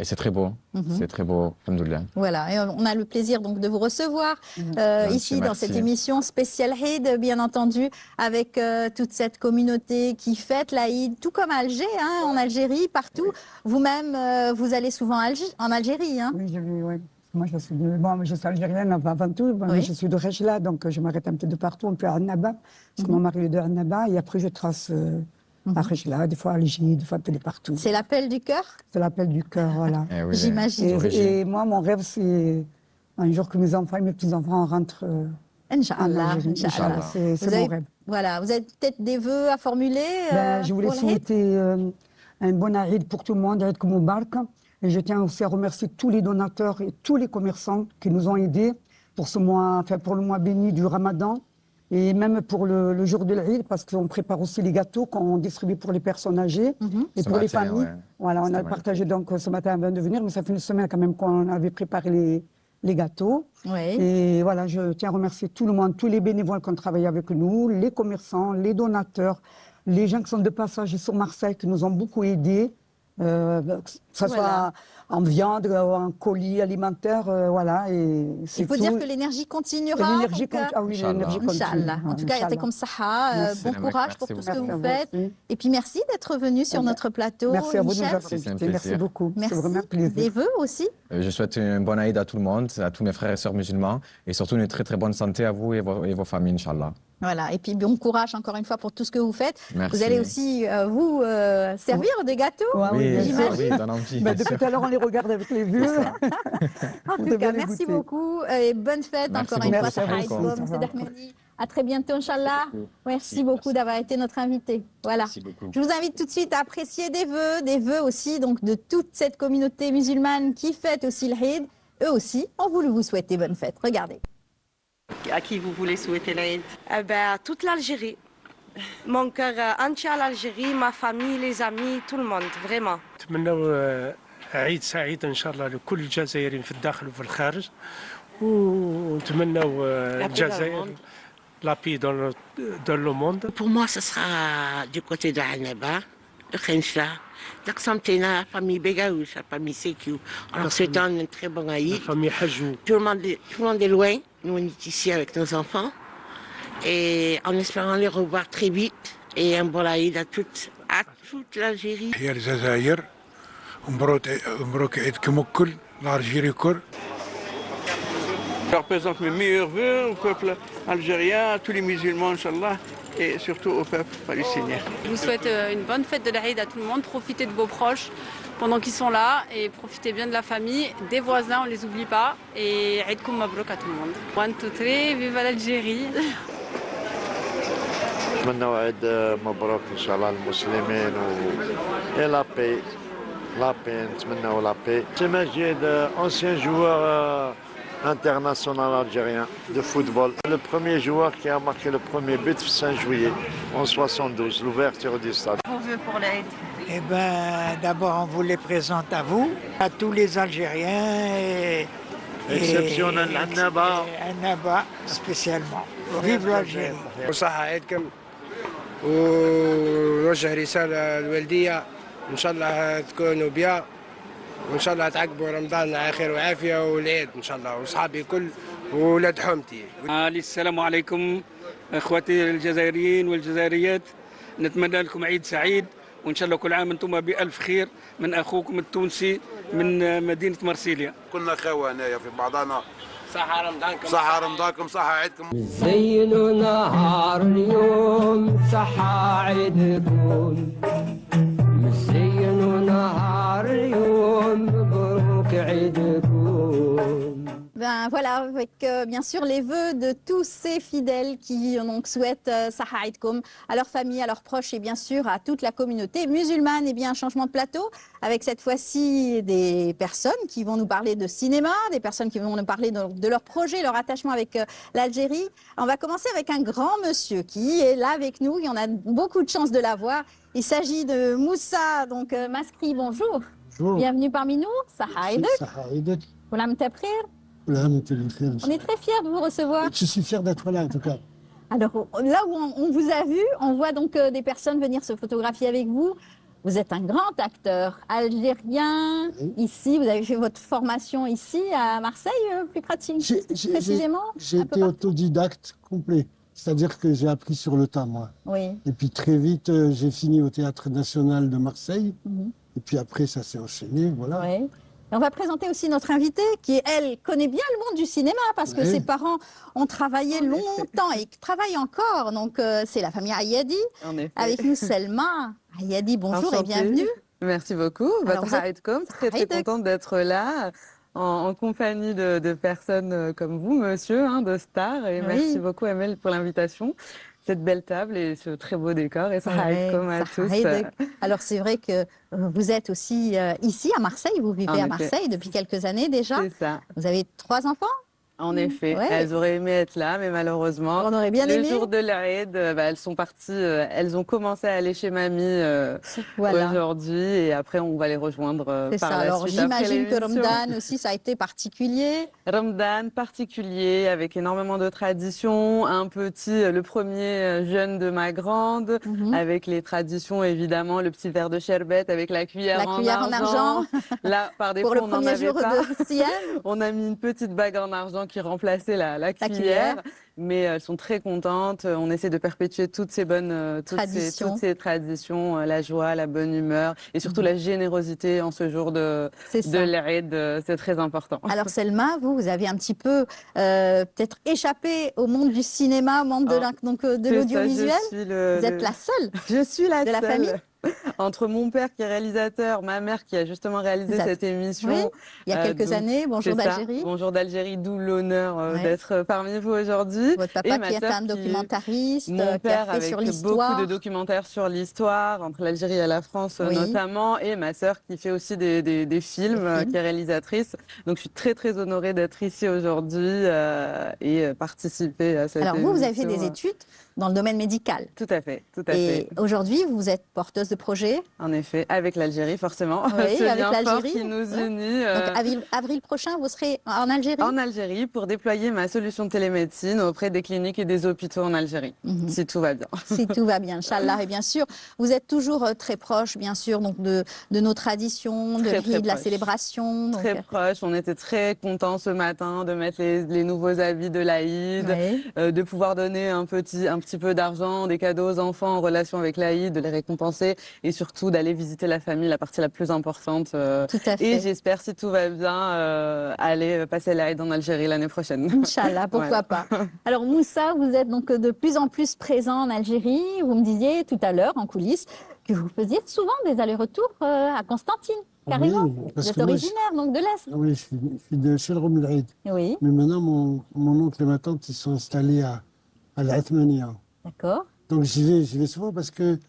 c'est très beau.
Mhm.
C'est très beau, alhamdoulilah.
Voilà, et on a le plaisir donc de vous recevoir
Merci,
ici dans cette
merci.
émission spéciale Eid, bien entendu, avec toute cette communauté qui fête l'Aïd, tout comme à Alger, hein, en Algérie, partout. Vous-même, vous allez souvent en Algérie. Hein.
Oui, j'ai vu, ouais. Moi, je suis algérienne avant tout. Bon,
Oui.
je suis de Rejla, donc je m'arrête un peu de partout, un peu à Annaba, parce que mon mari est de Annaba, et après je trace à Rejla, des fois à Alger, des fois un peu de partout.
C'est l'appel du cœur,
C'est l'appel du cœur, voilà.
Eh oui,
j'imagine.
Et moi, mon rêve, c'est un jour que mes enfants et mes petits-enfants rentrent en
Inch'Allah,
Algérie.
Inch'Allah.
C'est
Vous
mon
avez,
rêve.
voilà, vous avez peut-être des vœux à formuler
Je voulais
pour l'Aïd?
souhaiter un bon Aïd pour tout le monde, Aïd Moubarak. Et je tiens aussi à remercier tous les donateurs et tous les commerçants qui nous ont aidés pour ce mois, enfin pour le mois béni du Ramadan et même pour le jour de l'Aïd, parce qu'on prépare aussi les gâteaux qu'on distribue pour les personnes âgées et
Ce
pour les
matin,
familles.
ouais.
Voilà, on
C'était
a partagé donc ce matin avant de venir, mais ça fait une semaine quand même qu'on avait préparé les gâteaux.
Oui.
Et voilà, je tiens à remercier tout le monde, tous les bénévoles qui ont travaillé avec nous, les commerçants, les donateurs, les gens qui sont de passage sur Marseille qui nous ont beaucoup aidés, que ce soit en viande, en colis alimentaires, voilà. Et c'est
Il faut
tout.
dire que l'énergie continuera.
Et l'énergie
donc,
ah oui, l'énergie continue.
Inch'Allah. En tout cas,
Inch'Allah.
comme Saha,
Merci.
bon courage pour tout ce que
Merci à
vous
vous
faites.
aussi.
Et puis merci d'être venu sur notre plateau.
Merci à vous de nous
Hichem.
avoir
C'est un
invités. Merci
plaisir.
beaucoup. C'est
Merci.
vraiment un plaisir.
Des vœux aussi.
Je souhaite un bon Aïd à tout le monde, à tous mes frères et sœurs musulmans, et surtout une très très bonne santé à vous et vos familles, Inch'Allah.
Voilà. Et puis bon courage encore une fois pour tout ce que vous faites.
Merci.
Vous allez aussi vous servir des gâteaux.
Ouais,
Oui,
bien
j'imagine.
sûr.
oui, donne envie.
Bah,
bien
depuis
sûr.
tout à l'heure, on les regarde avec les vues.
En
Vous
tout
devez
cas,
les
merci
goûter.
beaucoup et bonne fête
Merci
encore une
beaucoup.
fois.
Merci
Saha
beaucoup.
Aïdkom, Seyed Ahmedi. À très bientôt, Inch'Allah. Merci beaucoup d'avoir été notre invité. Voilà.
Merci beaucoup.
Je vous invite tout de suite à apprécier des vœux aussi donc de toute cette communauté musulmane qui fête aussi l'Aïd. Eux aussi ont voulu vous souhaiter bonne fête. Regardez.
À qui vous voulez souhaiter l'Aïd?
À toute l'Algérie. Mon cœur entier à l'Algérie, ma famille, les amis, tout le monde, vraiment.
نتمنوا عيد سعيد ان شاء الله لكل الجزائريين في الداخل وفي الخارج ونتمنوا الجزائر la paix dans le monde.
Pour moi, ce sera du côté de Annaba, de Khenchla, d'Aksamtena, la famille Begaouch, la famille Sekiou. Alors c'est un très bon Aïd.
La famille Hajou.
Tout le monde est loin. Nous, on est ici avec nos enfants. Et en espérant les revoir très vite. Et un bon Aïd à toute l'Algérie.
هي الجزائر ومبروك عيدكم الكل الجزائري الكل.
Je représente mes meilleurs vœux au peuple algérien, à tous les musulmans, Inch'Allah, et surtout au peuple palestinien.
Je vous souhaite une bonne fête de l'Aïd à tout le monde. Profitez de vos proches pendant qu'ils sont là et profitez bien de la famille, des voisins, on ne les oublie pas. Et Aïd Koum Mabrouk à tout le monde. 1, 2, 3, vive l'Algérie.
نتمنوا عيد مبروك ان شاء الله للمسلمين et la paix. La paix, نتمنوا la paix. C'est Majid, ancien joueur international algérien de football. Le premier joueur qui a marqué le premier but le 5 juillet en 72, l'ouverture du stade.
Vos vœux pour l'Aïd?
Eh bien, d'abord, on vous les présente à vous, à tous les Algériens
Exceptionnel Annaba.
Annaba spécialement. Vive l'Algérie.
وصحة عيدكم ونوجه رسالة الوالدية إن شاء الله تكونوا بيا وإن شاء الله تعقبوا رمضان على خير وعافية والعيد إن شاء الله وصحابي كل وولاد حومتي.
السلام عليكم إخوتي الجزائريين والجزائريات، نتمنى لكم عيد سعيد وإن شاء الله كل عام أنتم بألف خير من أخوكم التونسي من مدينة مرسيليا.
كلنا خوا هنايا في بعضنا.
صحة رمضانكم.
صحة رمضانكم، صحة عيدكم.
زينوا نهار اليوم صحة عيدكم، زينوا نهار اليوم مبروك عيدكم.
Ben voilà, avec bien sûr les vœux de tous ces fidèles qui donc souhaitent Saha Aïdkom à leur famille, à leurs proches et bien sûr à toute la communauté musulmane. Et bien un changement de plateau avec cette fois-ci des personnes qui vont nous parler de cinéma, des personnes qui vont nous parler de leur projet, leur attachement avec l'Algérie. On va commencer avec un grand monsieur qui est là avec nous et on a beaucoup de chance de l'avoir. Il s'agit de Moussa, donc Maskri, bonjour.
Bonjour.
Bienvenue parmi nous, Saha Aïdek.
Saha Aïdek.
Voilà, Mtaprir. On est très fiers de vous recevoir.
Je suis fier d'être là en tout cas.
Alors là où on vous a vu, on voit donc des personnes venir se photographier avec vous. Vous êtes un grand acteur algérien. Oui. Ici, vous avez fait votre formation ici à Marseille, plus précisément.
J'ai été autodidacte complet. C'est-à-dire que j'ai appris sur le tas, moi.
Oui.
Et puis très vite, j'ai fini au Théâtre National de Marseille. Et puis après, ça s'est enchaîné, voilà.
Oui. Et on va présenter aussi notre invitée qui, elle, connaît bien le monde du cinéma parce que
Oui.
ses parents ont travaillé longtemps et travaillent encore. Donc, c'est la famille Ayadi.
En effet.
Avec nous, Selma Ayadi. Bonjour et
Enchantée.
bienvenue.
Merci beaucoup.
Alors, vous êtes-
Haïdkom, très contente d'être là en compagnie de personnes comme vous, monsieur, de stars. Et
Oui.
merci beaucoup, Amel, pour l'invitation. Cette belle table et ce très beau décor. Et ça Haïdkom à tous.
Alors, c'est vrai que vous êtes aussi ici à Marseille. Vous vivez
En
à
effet.
Marseille depuis quelques années déjà.
C'est ça.
Vous avez 3 enfants?
En effet,
Ouais.
elles auraient aimé être là, mais malheureusement,
On aurait bien
le
aimé.
jour de l'Aïd, elles sont parties, elles ont commencé à aller chez mamie
Voilà.
aujourd'hui, et après on va les rejoindre
C'est
par
ça.
la
Alors,
suite. après
j'imagine que
l'émission.
Ramadan aussi, ça a été particulier.
Ramadan particulier, avec énormément de traditions. Un petit, le premier jeune de ma grande,
Mhm.
avec les traditions évidemment, le petit verre de sherbet avec la cuillère,
La cuillère en argent.
Là, par défaut,
Pour le
on n'en
premier
avait
jour
pas.
de Siam.
On a mis une petite bague en argent qui remplaçait la
cuillère.
cuillère. Mais elles sont très contentes. On essaie de perpétuer toutes ces bonnes
Traditions.
toutes ces traditions, la joie, la bonne humeur et surtout la générosité en ce jour de
ça.
l'Aïd. C'est très important.
Alors Selma, vous avez un petit peu peut-être échappé au monde du cinéma, au monde de
C'est ça,
l'audiovisuel.
je suis
Vous êtes la seule
Je suis la
de la
seule.
famille.
Entre mon père qui est réalisateur, ma mère qui a justement réalisé
Vous êtes-
cette émission.
Oui, il y a quelques
donc,
années, Bonjour
c'est ça,
d'Algérie.
Bonjour d'Algérie, d'où l'honneur
Ouais.
d'être parmi vous aujourd'hui.
Votre papa
Et ma
qui est
sœur
un documentariste,
Mon
qui
père
a fait
avec
sur
beaucoup
l'histoire.
de documentaires sur l'histoire, entre l'Algérie et la France
Oui.
notamment, et ma sœur qui fait aussi des films, qui est réalisatrice. Donc je suis très très honorée d'être ici aujourd'hui et participer à cette
Alors vous avez fait des
émission.
études dans le domaine médical.
Tout à fait, tout à
Et
fait.
aujourd'hui, vous êtes porteuse de projet.
En effet, avec l'Algérie forcément.
Oui,
Ce
avec
lien fort
l'Algérie.
qui nous
Ouais.
unit.
Donc avril prochain, vous serez en Algérie.
En Algérie pour déployer ma solution de télémédecine auprès des cliniques et des hôpitaux en Algérie, si tout va bien.
Si tout va bien, Inch'Allah. Et bien sûr, vous êtes toujours très proche, bien sûr, donc de nos traditions,
Très,
de la
proche.
célébration. Donc,
Très proche. On était très contents ce matin de mettre les nouveaux habits de l'Aïd,
Oui.
de pouvoir donner un petit peu d'argent, des cadeaux aux enfants en relation avec l'Aïd, de les récompenser et surtout d'aller visiter la famille, la partie la plus importante.
Tout à fait.
Et j'espère, si tout va bien, aller passer l'Aïd en Algérie l'année prochaine.
Inch'Allah, pourquoi pas. Alors Moussa, vous êtes donc de plus en plus présent en Algérie. Vous me disiez tout à l'heure en coulisses que vous faisiez souvent des allers-retours à Constantine, carrément.
Oui,
Vous
parce
êtes
que moi,
originaire donc de l'Est.
Oui, je suis de chez le Romelhaïd.
Oui,
Mais maintenant, mon oncle et ma tante, ils sont installés à l'Athmania.
d'accord.
Donc j'y vais souvent parce que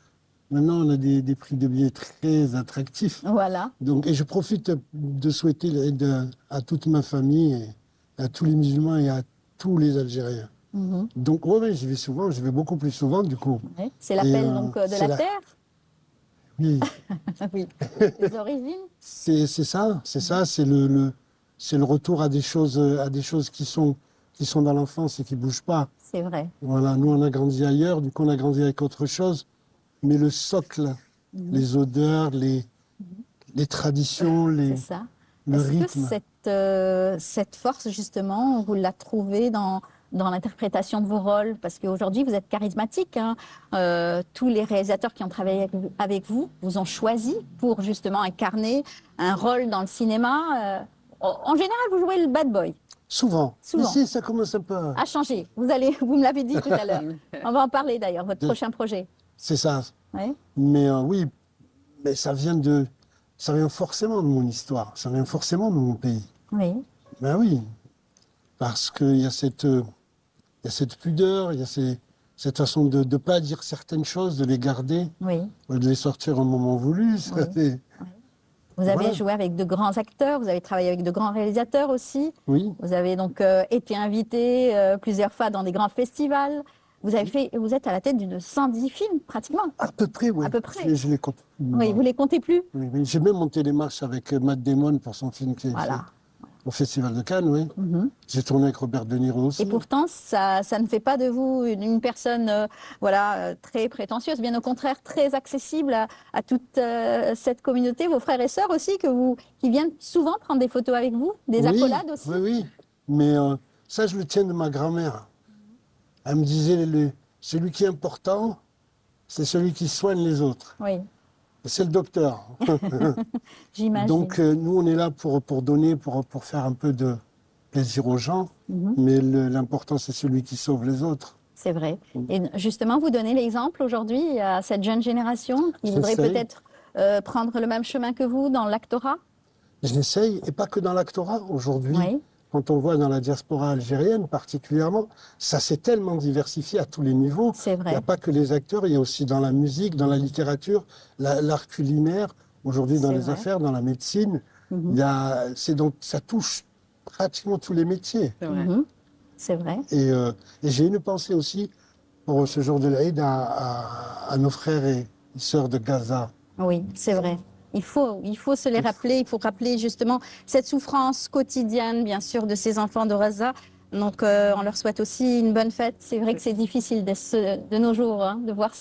maintenant, on a des prix de billets très attractifs.
Voilà.
Donc, et je profite de souhaiter l'Aïd à toute ma famille, et à tous les musulmans et à tous les Algériens.
Mhm.
Donc, oui, j'y vais souvent, j'y vais beaucoup plus souvent du coup.
Ouais. C'est l'appel
Et,
donc de
c'est
la terre.
Oui,
Oui. Les origines.
c'est ça, c'est le retour à des choses qui sont dans l'enfance et qui bougent pas.
C'est vrai.
Voilà, nous on a grandi ailleurs, du coup on a grandi avec autre chose, mais le socle, les odeurs, les traditions,
C'est ça.
le
Est-ce
rythme.
que cette force, justement, vous la trouvez dans l'interprétation de vos rôles? Parce qu'aujourd'hui, vous êtes charismatique. Hein. Tous les réalisateurs qui ont travaillé avec vous vous ont choisi pour justement incarner un rôle dans le cinéma. En général, vous jouez le bad boy.
Souvent.
Souvent.
Ici, ça commence un peu.
À changer. Vous me l'avez dit tout à l'heure. On va en parler d'ailleurs, votre prochain projet.
C'est ça.
Ouais.
Mais oui, mais ça vient forcément de mon histoire, ça vient forcément de mon pays.
Oui.
Ben oui, parce qu'il y a cette pudeur, il y a cette façon de ne pas dire certaines choses, de les garder,
Oui.
de les sortir au moment voulu. Ça,
Oui. Vous avez
Voilà.
joué avec de grands acteurs, vous avez travaillé avec de grands réalisateurs aussi.
Oui.
Vous avez donc été invité plusieurs fois dans des grands festivals. Vous êtes à la tête d'une 110 films pratiquement.
À peu près, oui.
À peu près.
Je les compte.
Oui, vous les comptez plus.
Oui, oui. J'ai même monté les marches avec Matt Damon pour son film qui est
Voilà.
fait au Festival de Cannes, oui.
Mhm.
J'ai tourné avec Robert De Niro aussi.
Et pourtant, ça ne fait pas de vous une personne très prétentieuse, bien au contraire, très accessible à toute cette communauté, vos frères et sœurs aussi, qui viennent souvent prendre des photos avec vous, des
Oui,
accolades aussi.
Oui, oui. Mais ça, je le tiens de ma grand-mère. Elle me disait, celui qui est important, c'est celui qui soigne les autres.
Oui.
C'est le docteur.
J'imagine.
Donc nous, on est là pour donner, pour faire un peu de plaisir aux gens,
Mhm.
mais l'important, c'est celui qui sauve les autres.
C'est vrai. Et justement, vous donnez l'exemple aujourd'hui à cette jeune génération qui voudrait
J'essaye.
peut-être prendre le même chemin que vous dans l'actorat.
J'essaye, et pas que dans l'actorat. Aujourd'hui,
Oui.
quand on voit dans la diaspora algérienne particulièrement, ça s'est tellement diversifié à tous les niveaux.
C'est vrai.
Il n'y a pas que les acteurs, il y a aussi dans la musique, dans la littérature, l'art culinaire, aujourd'hui dans
C'est
les
vrai.
affaires, dans la médecine.
Mhm.
Donc, ça touche pratiquement tous les métiers.
Mhm. C'est vrai.
Et j'ai une pensée aussi pour ce jour de l'Aïd à nos frères et sœurs de Gaza.
Oui, c'est vrai. Il faut se les rappeler. Il faut rappeler justement cette souffrance quotidienne, bien sûr, de ces enfants de Gaza. Donc, on leur souhaite aussi une bonne fête. C'est vrai que c'est difficile de nos jours hein, de voir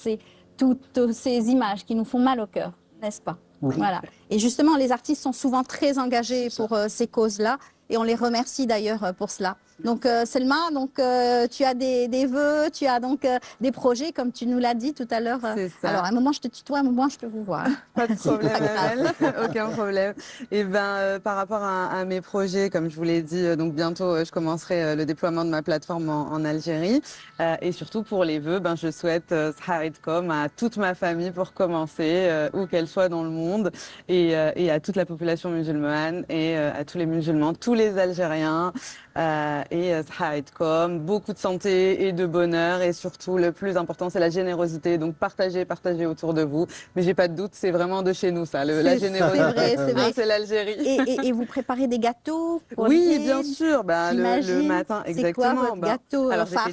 toutes ces images qui nous font mal au cœur, n'est-ce pas?
Oui.
Voilà. Et justement, les artistes sont souvent très engagés pour ces causes-là. Et on les remercie d'ailleurs pour cela. Donc Selma, tu as des vœux, tu as donc des projets comme tu nous l'as dit tout à l'heure.
C'est ça.
Alors à un moment je te tutoie, à un moment je te vous vois.
Pas de problème,
pas grave.
Amel. Aucun problème. Et par rapport à mes projets, comme je vous l'ai dit, donc bientôt je commencerai le déploiement de ma plateforme en Algérie. Et surtout pour les vœux, je souhaite Saharidkom à toute ma famille pour commencer, où qu'elle soit dans le monde, et à toute la population musulmane et à tous les musulmans, tous les Algériens. Et Saharidkom, beaucoup de santé et de bonheur, et surtout le plus important c'est la générosité, donc partagez autour de vous, mais j'ai pas de doute, c'est vraiment de chez nous ça, la générosité.
C'est vrai.
C'est l'Algérie.
Et vous préparez des gâteaux pour
Oui,
l'Eid,
bien sûr, le
j'imagine.
matin,
C'est
exactement.
quoi votre gâteau
Alors
phare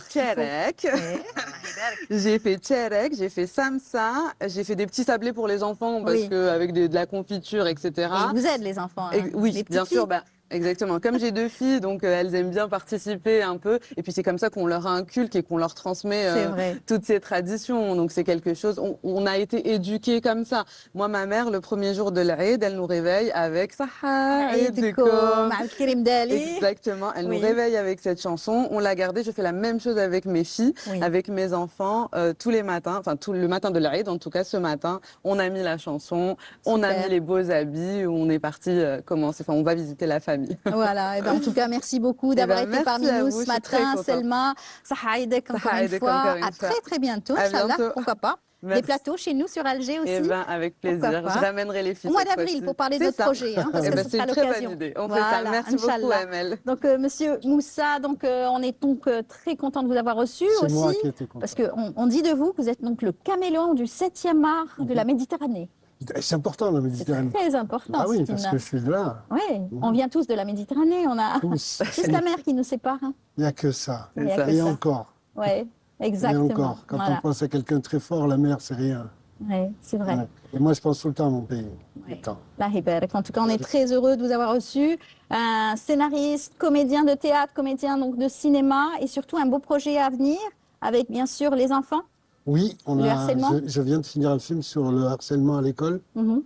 j'ai fait tcherek, j'ai fait samsa, j'ai fait des petits sablés pour les enfants parce
Oui.
que avec de la confiture, etc.
Et ils vous aident les enfants. hein,
Oui,
les
bien
petites
sûr.
filles.
Exactement. Comme j'ai 2 filles, donc elles aiment bien participer un peu. Et puis c'est comme ça qu'on leur inculque et qu'on leur transmet
C'est vrai.
toutes ces traditions. Donc c'est quelque chose. On a été éduqués comme ça. Moi, ma mère, le premier jour de l'Aïd, elle nous réveille avec
عيدكم مع الكريم دالي.
Exactement. Elle
Oui.
nous réveille avec cette chanson. On l'a gardée. Je fais la même chose avec mes filles,
Oui.
avec mes enfants, tous les matins. Enfin, tout le matin de l'Aïd, en tout cas ce matin, on a mis la chanson, on a
Super.
mis les beaux habits, on est parti commencer. Enfin, on va visiter la famille.
Voilà, et ben, en tout cas, merci beaucoup d'avoir été
merci
parmi
à
nous
vous, je
ce
suis très
matin.
contente.
Selma, Sahaïdek encore une
Sahaïdek
fois.
encore une
À
fois.
très très bientôt,
À
Inch'Allah,
bientôt.
pourquoi pas.
Merci.
Des plateaux chez nous sur Alger aussi.
Eh ben, avec
Pourquoi
plaisir.
pas.
Je ramènerai les filles.
Au mois
cette
d'avril
fois-ci.
pour parler de
C'est
notre
ça.
projet, hein, parce
Eh
que
ben,
ce
c'est
sera
une très bonne
l'occasion.
idée. On fait ça.
Voilà,
Merci beaucoup,
Inch'Allah.
Amel.
Donc, Monsieur Moussa, on est très content de vous avoir reçu
C'est
aussi,
moi qui étais content.
parce qu'on dit de vous que vous êtes donc le caméléon du 7e art de la Méditerranée.
C'est important la
C'est
Méditerranée.
très important.
Ah oui,
c'est
parce
une-
que je suis de là.
Ouais, on vient tous de la Méditerranée, on a
Tous.
juste la mer qui nous sépare. hein.
Il n'y a que ça.
Il y a que
Et
ça.
encore.
Ouais,
Et
exactement.
encore. Quand
Voilà.
on pense à quelqu'un de très fort, la mer, c'est rien.
Ouais, c'est vrai.
Ouais. Et moi, je pense tout le temps à mon pays. Tout le temps.
La Hiberk. En tout cas, on est très heureux de vous avoir reçu. Un scénariste, comédien de théâtre, comédien donc de cinéma, et surtout un beau projet à venir avec bien sûr les enfants.
Oui,
Le harcèlement.
je viens de finir un film sur le harcèlement à l'école.
Mhm.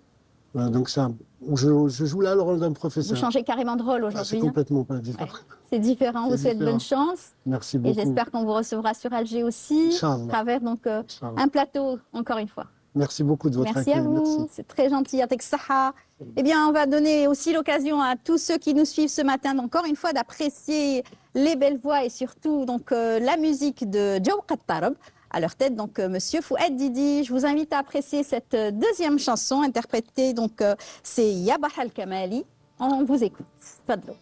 Donc ça, où je joue là le rôle d'un
Vous
professeur.
changez carrément de rôle
Ah,
aujourd'hui.
c'est
hein.
complètement pas différent.
C'est différent.
C'est
Vous souhaite
différent.
bonne chance.
Merci
Et
beaucoup.
j'espère qu'on vous recevra sur Alger aussi,
Inch'Allah.
à travers donc
Inch'Allah.
un plateau, encore une fois.
Merci beaucoup de votre
Merci
accueil.
à vous,
Merci.
c'est très gentil. Yatek Saha. Eh bien, on va donner aussi l'occasion à tous ceux qui nous suivent ce matin, encore une fois, d'apprécier les belles voix et surtout donc la musique de Jawqat Tarab. À leur tête, donc, Monsieur Fouad Didi. Je vous invite à apprécier cette deuxième chanson interprétée, donc, c'est Yabah Al-Kamali. On vous écoute. Fadlo.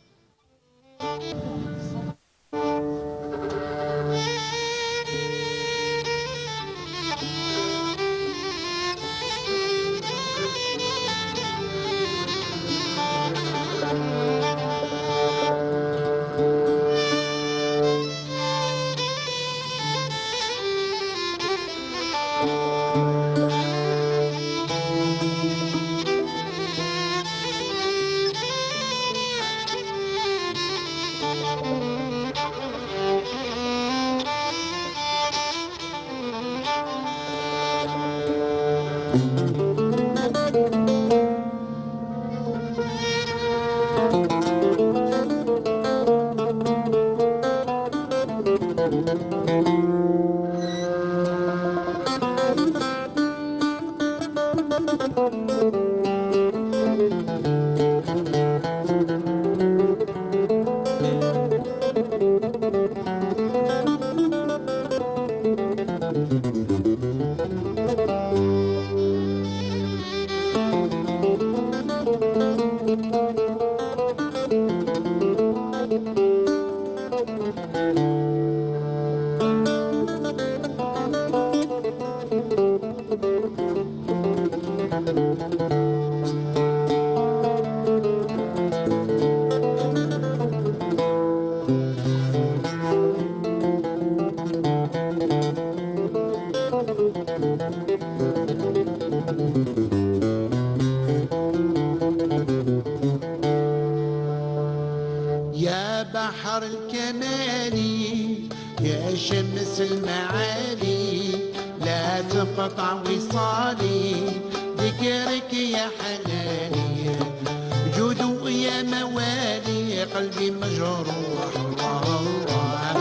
المعالي لا تنقطع وصالي ذكرك يا حلالي جود يا موالي قلبي مجروح الله الله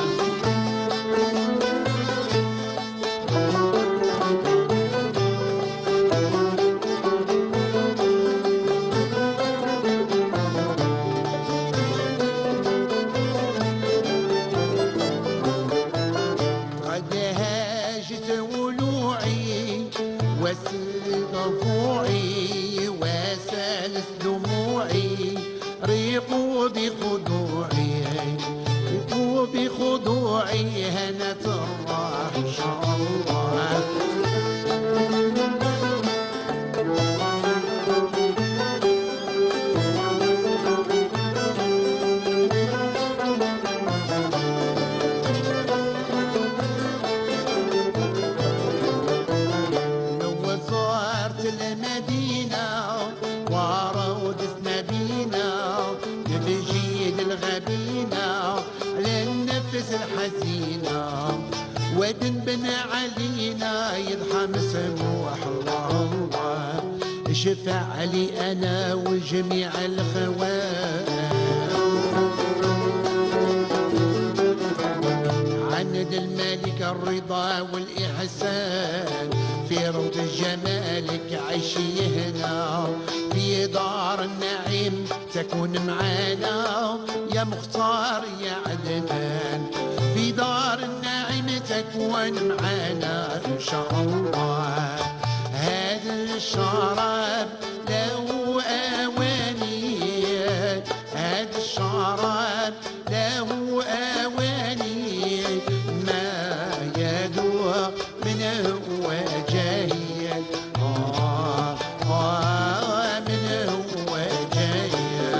قد هاجت ولوعي وسل ضفوعي وسالت دموعي ريقوا بخضوعي ريقوا بخضوعي هنت الراح ان شاء الله وزارت المدينة وراودتنا بينا نفجيد الغبينة للنفس الحزينة ودن بن علينا يضحى مسموح الله الله شفع لي أنا وجميع الخوان عند الملك الرضا والإحسان في روض جمالك عيشي هنا في دار النعيم تكون معانا يا مختار يا عدنان في دار النعيم تكون معانا إن شاء الله هذا الشراب له أواني هذا الشراب له أواني ما يدوى منه وجاهيا منه وجاهيا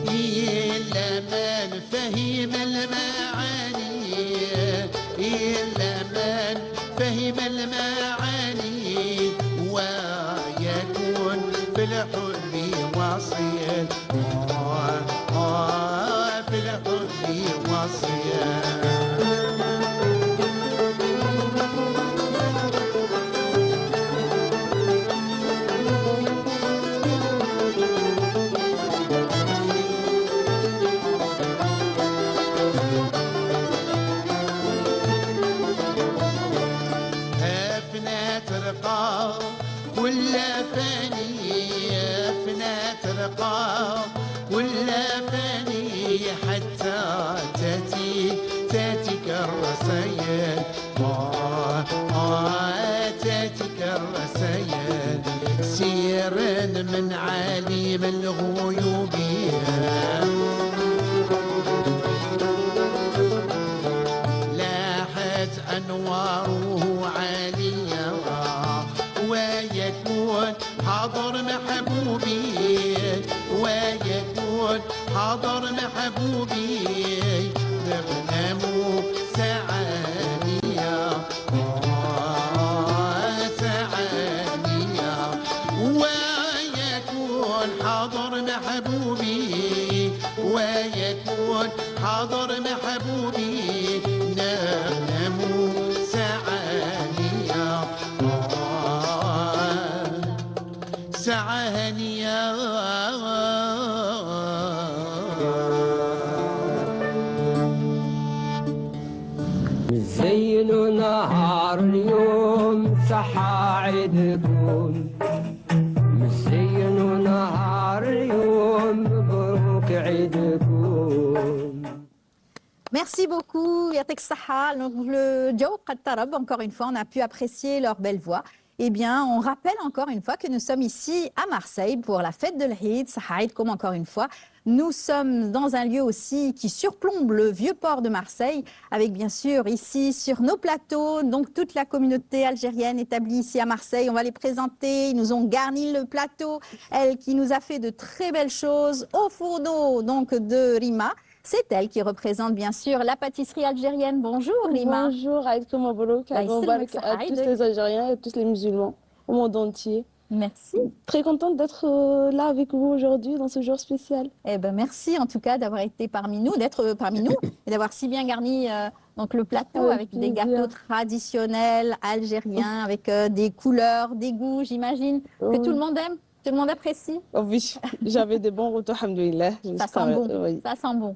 إلا من فهم المعاني إلا من فهم المعاني ويكون في الحب وصيا في الحب وصيا أفنى ترقى كل فاني أفنى ترقى كل فاني حتى تاتيك الرسائل تاتيك الرسائل سيرا من عالم الغيوب لاحت أنواره عالية ويكون حاضر محبوبي ويكون حاضر محبوبي نغنم سعانية سعانية ويكون حاضر محبوبي ويكون حاضر محبوبي نغنم سعانية سعانية
زين نهار اليوم صحى عيدكم مزين نهار اليوم مبروك عيدكم.
Merci beaucoup, Yatek Sahal. Donc, le Djao Tarab, encore une fois, on a pu apprécier leur belle voix. Eh bien, on rappelle encore une fois que nous sommes ici à Marseille pour la fête de l'Eid, Sahaïd, comme encore une fois. Nous sommes dans un lieu aussi qui surplombe le vieux port de Marseille, avec bien sûr ici sur nos plateaux, donc toute la communauté algérienne établie ici à Marseille. On va les présenter, ils nous ont garni le plateau, elle qui nous a fait de très belles choses au fourneau donc de Rima. C'est elle qui représente bien sûr la pâtisserie algérienne. Bonjour Rima.
Bonjour, Aïdkoum Mabrouk, à tous les Algériens et à tous les musulmans au monde entier.
Merci.
Très contente d'être là avec vous aujourd'hui dans ce jour spécial.
Eh ben merci en tout cas d'avoir été parmi nous, d'être parmi nous et d'avoir si bien garni donc le plateau avec des gâteaux traditionnels algériens avec des couleurs, des goûts, j'imagine que tout le monde aime. Tout le monde apprécie?
Oh oui, j'avais des bons retours, alhamdoulilah.
Ça sent bon, oui. Ça sent bon.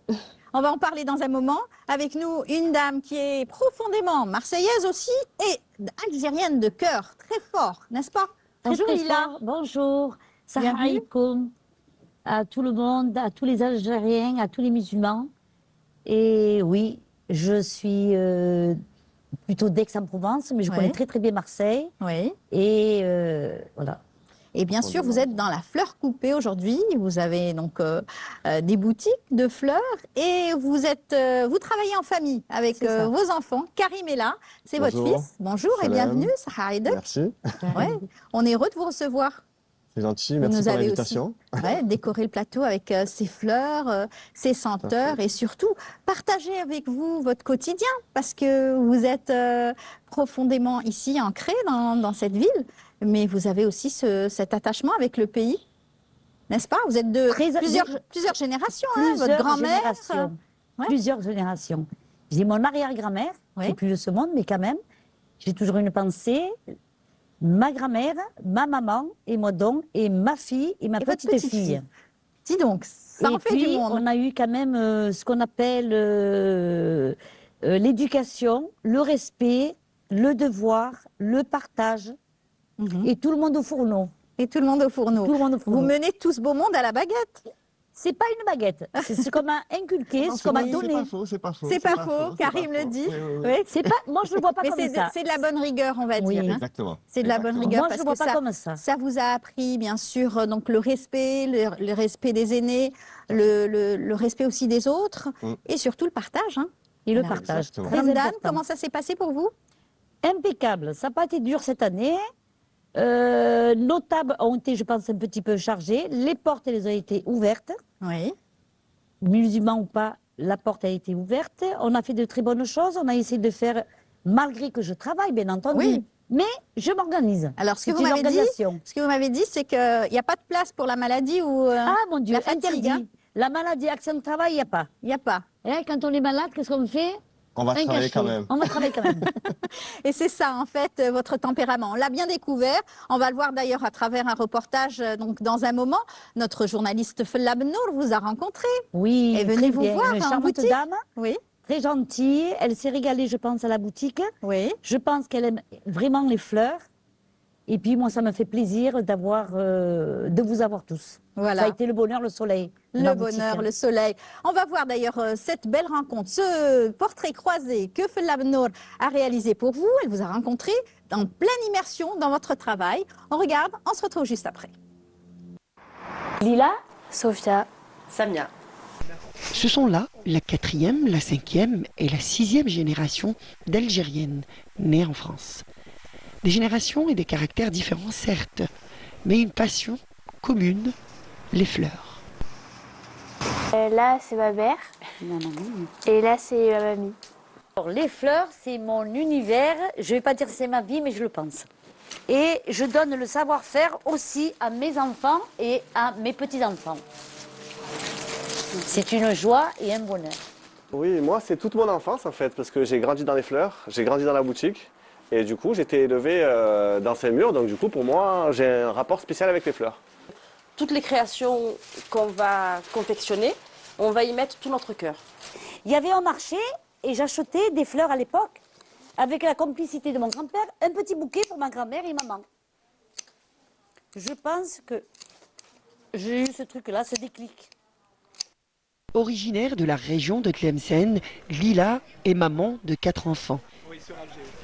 On va en parler dans un moment. Avec nous, une dame qui est profondément marseillaise aussi et algérienne de cœur, très fort, n'est-ce pas? Bonjour Lila.
Bonjour. Salam alaikum à tout le monde, à tous les Algériens, à tous les musulmans. Et oui, je suis plutôt d'Aix-en-Provence, mais je connais très très bien Marseille.
Oui.
Et voilà.
Et bien sûr, vous êtes dans la fleur coupée aujourd'hui. Vous avez donc des boutiques de fleurs et vous travaillez en famille avec vos enfants. Karim est là, c'est votre fils. Bonjour et bienvenue, Sahaïdek.
Merci.
Ouais, on est heureux de vous recevoir.
C'est gentil, merci pour l'invitation.
Décorer le plateau avec ces fleurs, ces senteurs et surtout partager avec vous votre quotidien parce que vous êtes profondément ici ancré dans cette ville. Mais vous avez aussi cet attachement avec le pays, n'est-ce pas? Vous êtes de plusieurs générations, votre grand-mère.
Plusieurs générations. J'ai mon arrière-grand-mère, qui est plus de ce monde, mais quand même, j'ai toujours une pensée. Ma grand-mère, ma maman, et moi donc, et ma fille, et ma petite fille.
Dis donc, ça en fait du monde.
On a eu quand même ce qu'on appelle l'éducation, le respect, le devoir, le partage. Et tout le monde au fourneau.
Et tout le monde au fourneau.
Tout le monde au fourneau.
Vous menez tout ce beau monde à la baguette.
C'est pas une baguette. C'est ce qu'on m'a inculqué, ce qu'on m'a donné.
C'est pas faux.
C'est pas faux. Karim le dit.
Oui. C'est pas. Moi, je le vois pas comme ça.
C'est de la bonne rigueur, on va dire.
Exactement.
C'est de la bonne rigueur.
Moi, je le vois pas comme ça.
Ça vous a appris, bien sûr, donc le respect, le respect des aînés, le respect aussi des autres, et surtout le partage.
Et le partage.
Ramdan, comment ça s'est passé pour vous?
Impeccable. Ça n'a pas été dur cette année. Nos tables ont été, je pense, un petit peu chargées. Les portes, elles ont été ouvertes.
Oui.
Musulmans ou pas, la porte a été ouverte. On a fait de très bonnes choses. On a essayé de faire, malgré que je travaille, bien entendu.
Oui.
Mais je m'organise.
Alors, ce que vous m'avez dit, c'est qu'il n'y a pas de place pour la maladie ou
ah, mon Dieu,
la fatigue.
Interdit. La maladie, action de travail, il n'y a pas.
Il n'y a pas.
Et là, quand on est malade, qu'est-ce qu'on fait?
On va travailler quand même.
On va travailler quand même.
Et c'est ça, en fait, votre tempérament. On l'a bien découvert. On va le voir d'ailleurs à travers un reportage donc, dans un moment. Notre journaliste Fella Benour vous a rencontré.
Oui,
et venez vous voir
une
en
charmante
boutique.
dame.
Oui.
Très gentille. Elle s'est régalée, je pense, à la boutique.
Oui.
Je pense qu'elle aime vraiment les fleurs. Et puis, moi, ça me fait plaisir de vous avoir tous.
Voilà.
Ça a été le bonheur, le soleil.
Le bonheur, le soleil. On va voir d'ailleurs cette belle rencontre, ce portrait croisé que Fella Benour a réalisé pour vous. Elle vous a rencontré en pleine immersion dans votre travail. On regarde, on se retrouve juste après.
Lila,
Sofia, Samia.
Ce sont là la 4e, la 5e et la 6e génération d'Algériennes nées en France. Des générations et des caractères différents, certes, mais une passion commune, les fleurs.
Là, c'est ma mère. Et là, c'est ma mamie.
Alors, les fleurs, c'est mon univers. Je ne vais pas dire que c'est ma vie, mais je le pense. Et je donne le savoir-faire aussi à mes enfants et à mes petits-enfants. C'est une joie et un bonheur.
Oui, moi, c'est toute mon enfance, en fait, parce que j'ai grandi dans les fleurs, j'ai grandi dans la boutique. Et du coup, j'étais élevé dans ces murs, donc du coup, pour moi, j'ai un rapport spécial avec les fleurs.
Toutes les créations qu'on va confectionner, on va y mettre tout notre cœur.
Il y avait un marché et j'achetais des fleurs à l'époque, avec la complicité de mon grand-père, un petit bouquet pour ma grand-mère et maman. Je pense que j'ai eu ce truc-là, ce déclic.
Originaire de la région de Tlemcen, Lila est maman de 4 enfants.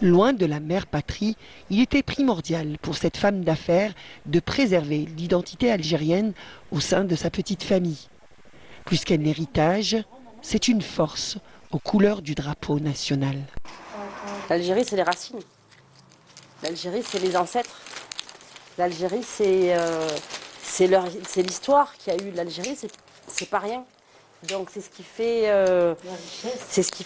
Loin de la mère patrie, il était primordial pour cette femme d'affaires de préserver l'identité algérienne au sein de sa petite famille. Plus qu'un héritage, c'est une force aux couleurs du drapeau national.
L'Algérie, c'est les racines. L'Algérie, c'est les ancêtres. L'Algérie, c'est l'histoire qu'il y a eu. L'Algérie, c'est pas rien. Donc c'est ce qui fait,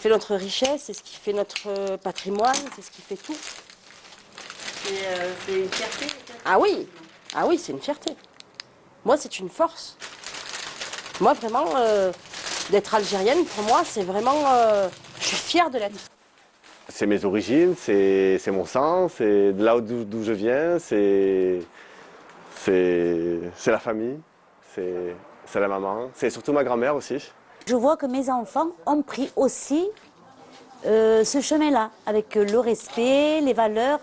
notre richesse, c'est ce qui fait notre patrimoine, c'est ce qui fait tout. C'est une fierté. Ah oui, c'est une fierté. Moi, c'est une force. Moi, vraiment, d'être algérienne, pour moi, c'est vraiment, je suis fière de l'être.
C'est mes origines, c'est mon sang, c'est de là d'où je viens, c'est la famille, c'est la maman, c'est surtout ma grand-mère aussi.
Je vois que mes enfants ont pris aussi ce chemin-là, avec le respect, les valeurs.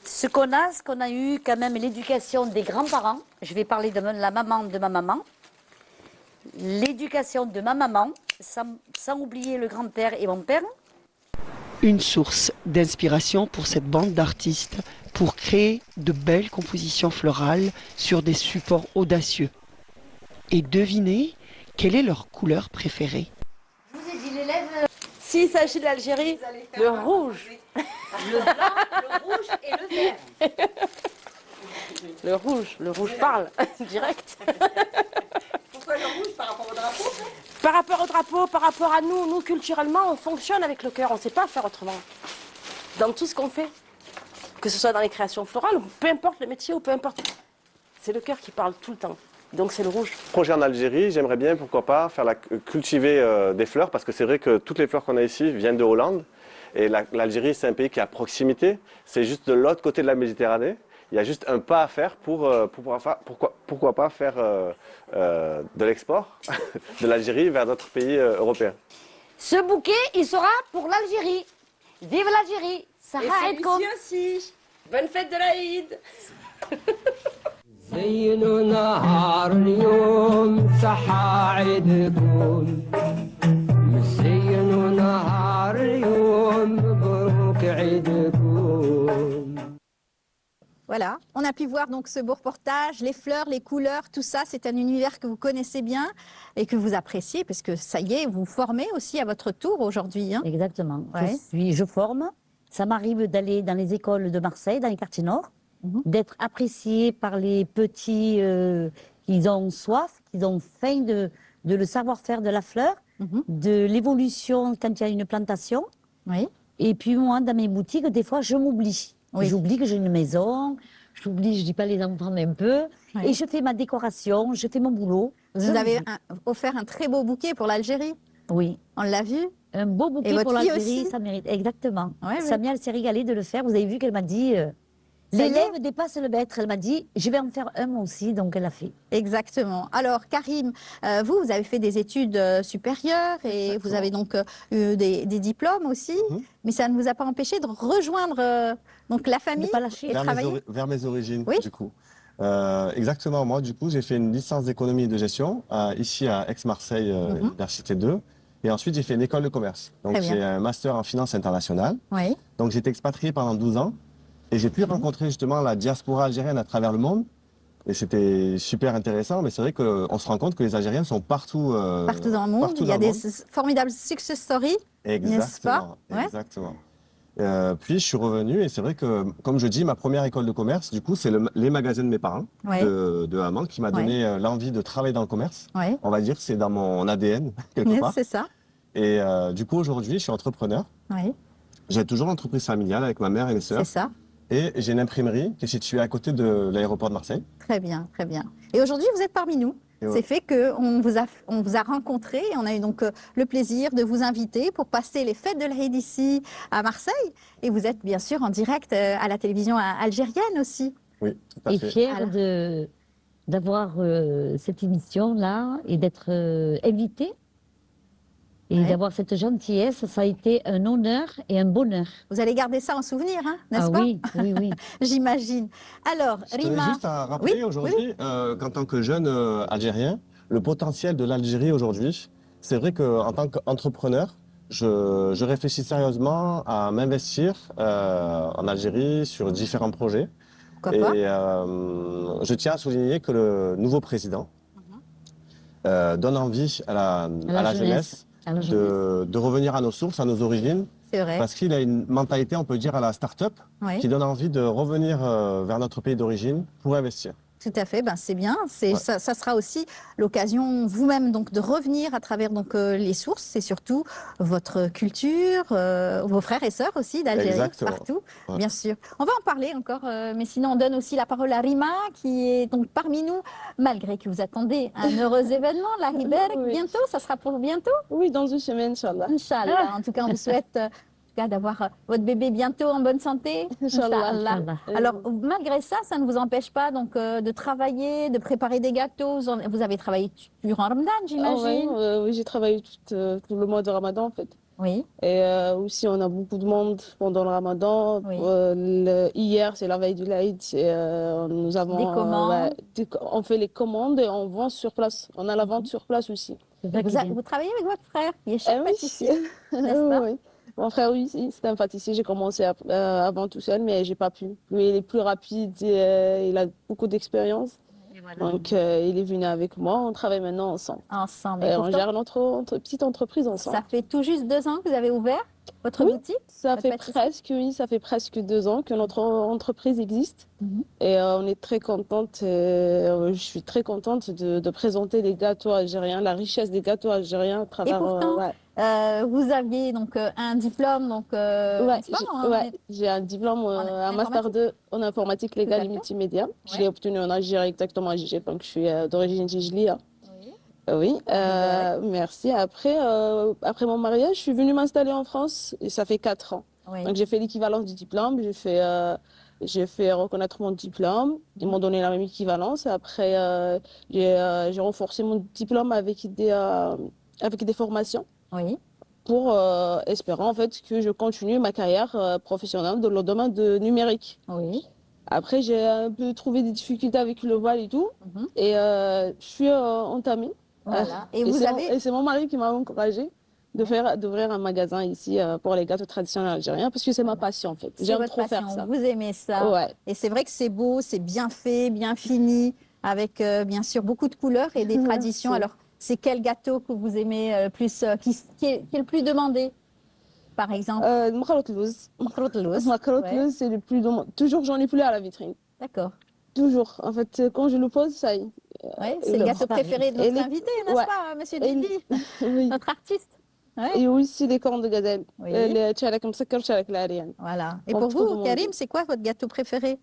Ce qu'on a eu quand même l'éducation des grands-parents. Je vais parler de la maman de ma maman. L'éducation de ma maman, sans oublier le grand-père et mon père.
Une source d'inspiration pour cette bande d'artistes pour créer de belles compositions florales sur des supports audacieux. Et devinez quelle est leur couleur préférée.
Je vous ai dit l'élève.
S'il s'agit de l'Algérie, le rouge.
Le blanc, le rouge et le vert.
Le rouge parle, direct.
Pourquoi le rouge par rapport au drapeau?
Par rapport au drapeau, par rapport à nous culturellement, on fonctionne avec le cœur, on ne sait pas faire autrement. Dans tout ce qu'on fait, que ce soit dans les créations florales, peu importe le métier ou peu importe, c'est le cœur qui parle tout le temps. Donc c'est le rouge.
Projet en Algérie, j'aimerais bien, pourquoi pas, cultiver des fleurs, parce que c'est vrai que toutes les fleurs qu'on a ici viennent de Hollande. Et l'Algérie, c'est un pays qui est à proximité, c'est juste de l'autre côté de la Méditerranée. Il y a juste un pas à faire pourquoi pas faire de l'export de l'Algérie vers d'autres pays européens.
Ce bouquet, il sera pour l'Algérie. Vive l'Algérie.
Et celui-ci aussi. Bonne fête de l'Aïd.
زينوا نهار اليوم صحة عيدكم زينوا نهار اليوم مبروك عيدكم.
Voilà, on a pu voir donc ce beau reportage, les fleurs, les couleurs, tout ça, c'est un univers que vous connaissez bien et que vous appréciez parce que ça y est, vous formez aussi à votre tour aujourd'hui. Hein.
Exactement.
Ouais.
Je forme. Ça m'arrive d'aller dans les écoles de Marseille, dans les quartiers nord, d'être appréciée par les petits qui ont soif, qui ont faim de le savoir-faire de la fleur, de l'évolution quand il y a une plantation.
Oui.
Et puis moi, dans mes boutiques, des fois, je m'oublie.
Oui.
J'oublie que j'ai une maison, j'oublie, je dis pas les enfants un peu,
Oui.
et je fais ma décoration, je fais mon boulot.
Vous avez offert un très beau bouquet pour l'Algérie.
Oui.
On l'a vu.
Un beau
Et
bouquet
votre
pour
fille
l'Algérie,
aussi.
ça mérite. Exactement.
Ouais,
Samia, elle s'est régalée de le faire. Vous avez vu qu'elle m'a dit,
Ça y est.
l'élève dépasse le maître. Elle m'a dit, je vais en faire un moi aussi, donc elle a fait.
Exactement. Alors, Karim, vous avez fait des études supérieures et vous avez donc eu des diplômes aussi, mais ça ne vous a pas empêché de rejoindre donc la famille et de travailler.
Vers mes origines,
Oui.
du coup. Exactement, moi, du coup, j'ai fait une licence d'économie et de gestion ici à Aix-Marseille, Université 2. Et ensuite, j'ai fait une école de commerce. Donc,
Très bien.
j'ai un master en finance internationale.
Oui.
Donc, j'ai été expatrié pendant 12 ans. Et j'ai pu rencontrer justement la diaspora algérienne à travers le monde. Et c'était super intéressant. Mais c'est vrai qu'on se rend compte que les Algériens sont partout.
Partout dans le monde,
partout
il y a
dans le
des
monde.
formidables success stories, n'est-ce pas?
Exactement.
Ouais.
Exactement. Puis je suis revenu et c'est vrai que, comme je dis, ma première école de commerce, du coup, c'est les magasins de mes parents,
Ouais.
de Haman, qui m'a donné l'envie de travailler dans le commerce.
Ouais.
On va dire que c'est dans mon ADN, quelque
Oui,
part.
c'est ça.
Et du coup, aujourd'hui, je suis entrepreneur.
Oui,
J'ai toujours l'entreprise familiale avec ma mère et mes sœurs.
c'est ça.
Et j'ai une imprimerie qui est située à côté de l'aéroport de Marseille.
Très bien, très bien. Et aujourd'hui, vous êtes parmi nous.
Et ouais.
C'est fait qu'on vous a rencontré et on a eu donc le plaisir de vous inviter pour passer les fêtes de l'Aïd ici à Marseille. Et vous êtes bien sûr en direct à la télévision algérienne aussi.
Oui, tout à
Et
fait.
fière
Alors.
d'avoir cette émission-là et d'être invitée. Et
Ouais.
d'avoir cette gentillesse, ça a été un honneur et un bonheur.
Vous allez garder ça en souvenir, hein, n'est-ce
Ah
pas?
oui, oui, oui.
J'imagine. Alors,
Je tenais
Rima.
juste à rappeler
Oui,
aujourd'hui qu'en tant que jeune Algérien, le potentiel de l'Algérie aujourd'hui, c'est vrai qu'en tant qu'entrepreneur, je réfléchis sérieusement à m'investir en Algérie sur différents projets.
Pourquoi pas?
Et je tiens à souligner que le nouveau président donne envie à la jeunesse de revenir à nos sources, à nos origines.
C'est vrai.
Parce qu'il a une mentalité, on peut dire, à la start-up,
Oui.
qui donne envie de revenir vers notre pays d'origine pour investir.
Tout à fait, ben c'est bien. Ça sera aussi l'occasion vous-même donc de revenir à travers donc les sources et surtout votre culture, vos frères et sœurs aussi d'Algérie, partout, bien sûr. On va en parler encore, mais sinon on donne aussi la parole à Rima qui est donc parmi nous, malgré que vous attendez un heureux événement, la Riberk, bientôt. Ça sera pour bientôt?
Oui, dans une semaine, Inch'Allah.
Inch'Allah. En tout cas, on vous souhaite d'avoir votre bébé bientôt en bonne santé.
Inch'Allah.
Alors, malgré ça, ça ne vous empêche pas donc de travailler, de préparer des gâteaux. Vous avez travaillé durant Ramadan, j'imagine.
Oui, j'ai travaillé tout le mois de Ramadan, en fait.
Oui.
Et aussi, on a beaucoup de monde pendant le Ramadan.
Oui.
Hier, c'est la veille du Laïd. Nous avons
des commandes.
On fait les commandes et on vend sur place. On a la vente sur place aussi.
Vous travaillez avec votre frère, il est chef pâtissier, n'est-ce pas?
Oui. Mon frère, oui, c'est un pâtissier. J'ai commencé avant tout seul, mais j'ai pas pu. Lui, il est plus rapide, et, il a beaucoup d'expérience. Voilà. Donc, il est venu avec moi. On travaille maintenant ensemble.
Ensemble.
Et on gère notre petite entreprise ensemble.
Ça fait tout juste 2 ans que vous avez ouvert votre boutique?
Ça fait presque 2 ans que notre entreprise existe. Et on est très contente. Je suis très contente de présenter les gâteaux algériens, la richesse des gâteaux algériens à travers.
Et pourtant, vous aviez donc un diplôme, donc.
J'ai un diplôme, un master 2 en informatique légale et multimédia. Je l'ai obtenu en Algérie, exactement à Gigé, donc je suis d'origine Tijlia. Oui, merci. Après mon mariage, je suis venue m'installer en France et ça fait 4 ans. Oui. Donc j'ai fait l'équivalence du diplôme, j'ai fait reconnaître mon diplôme, ils m'ont donné la même équivalence. Après, j'ai renforcé mon diplôme avec des formations.
Oui.
Pour espérer en fait que je continue ma carrière professionnelle dans le domaine de numérique.
Oui.
Après, j'ai un peu trouvé des difficultés avec le voile et tout, et je suis entamée.
Voilà.
Et c'est mon mari qui m'a encouragée d'ouvrir un magasin ici pour les gâteaux traditionnels algériens, parce que c'est ma passion en fait. J'aime trop faire ça.
Vous aimez ça.
Ouais.
Et c'est vrai que c'est beau, c'est bien fait, bien fini, avec bien sûr beaucoup de couleurs et des traditions. Alors, c'est quel gâteau que vous aimez plus, qui est le plus demandé, par exemple?
Makhrout louz. C'est le plus demandé. Toujours, j'en ai plus à la vitrine.
D'accord.
Toujours. En fait, quand je le pose, ça y est.
Ouais, c'est le gâteau préféré de notre invité, n'est-ce pas, monsieur Didi, notre artiste?
Et aussi les cornes de gazelle. Les tchalak msakkar, tchalak l'ariane.
Voilà. Et pour vous, Karim, c'est quoi votre gâteau préféré?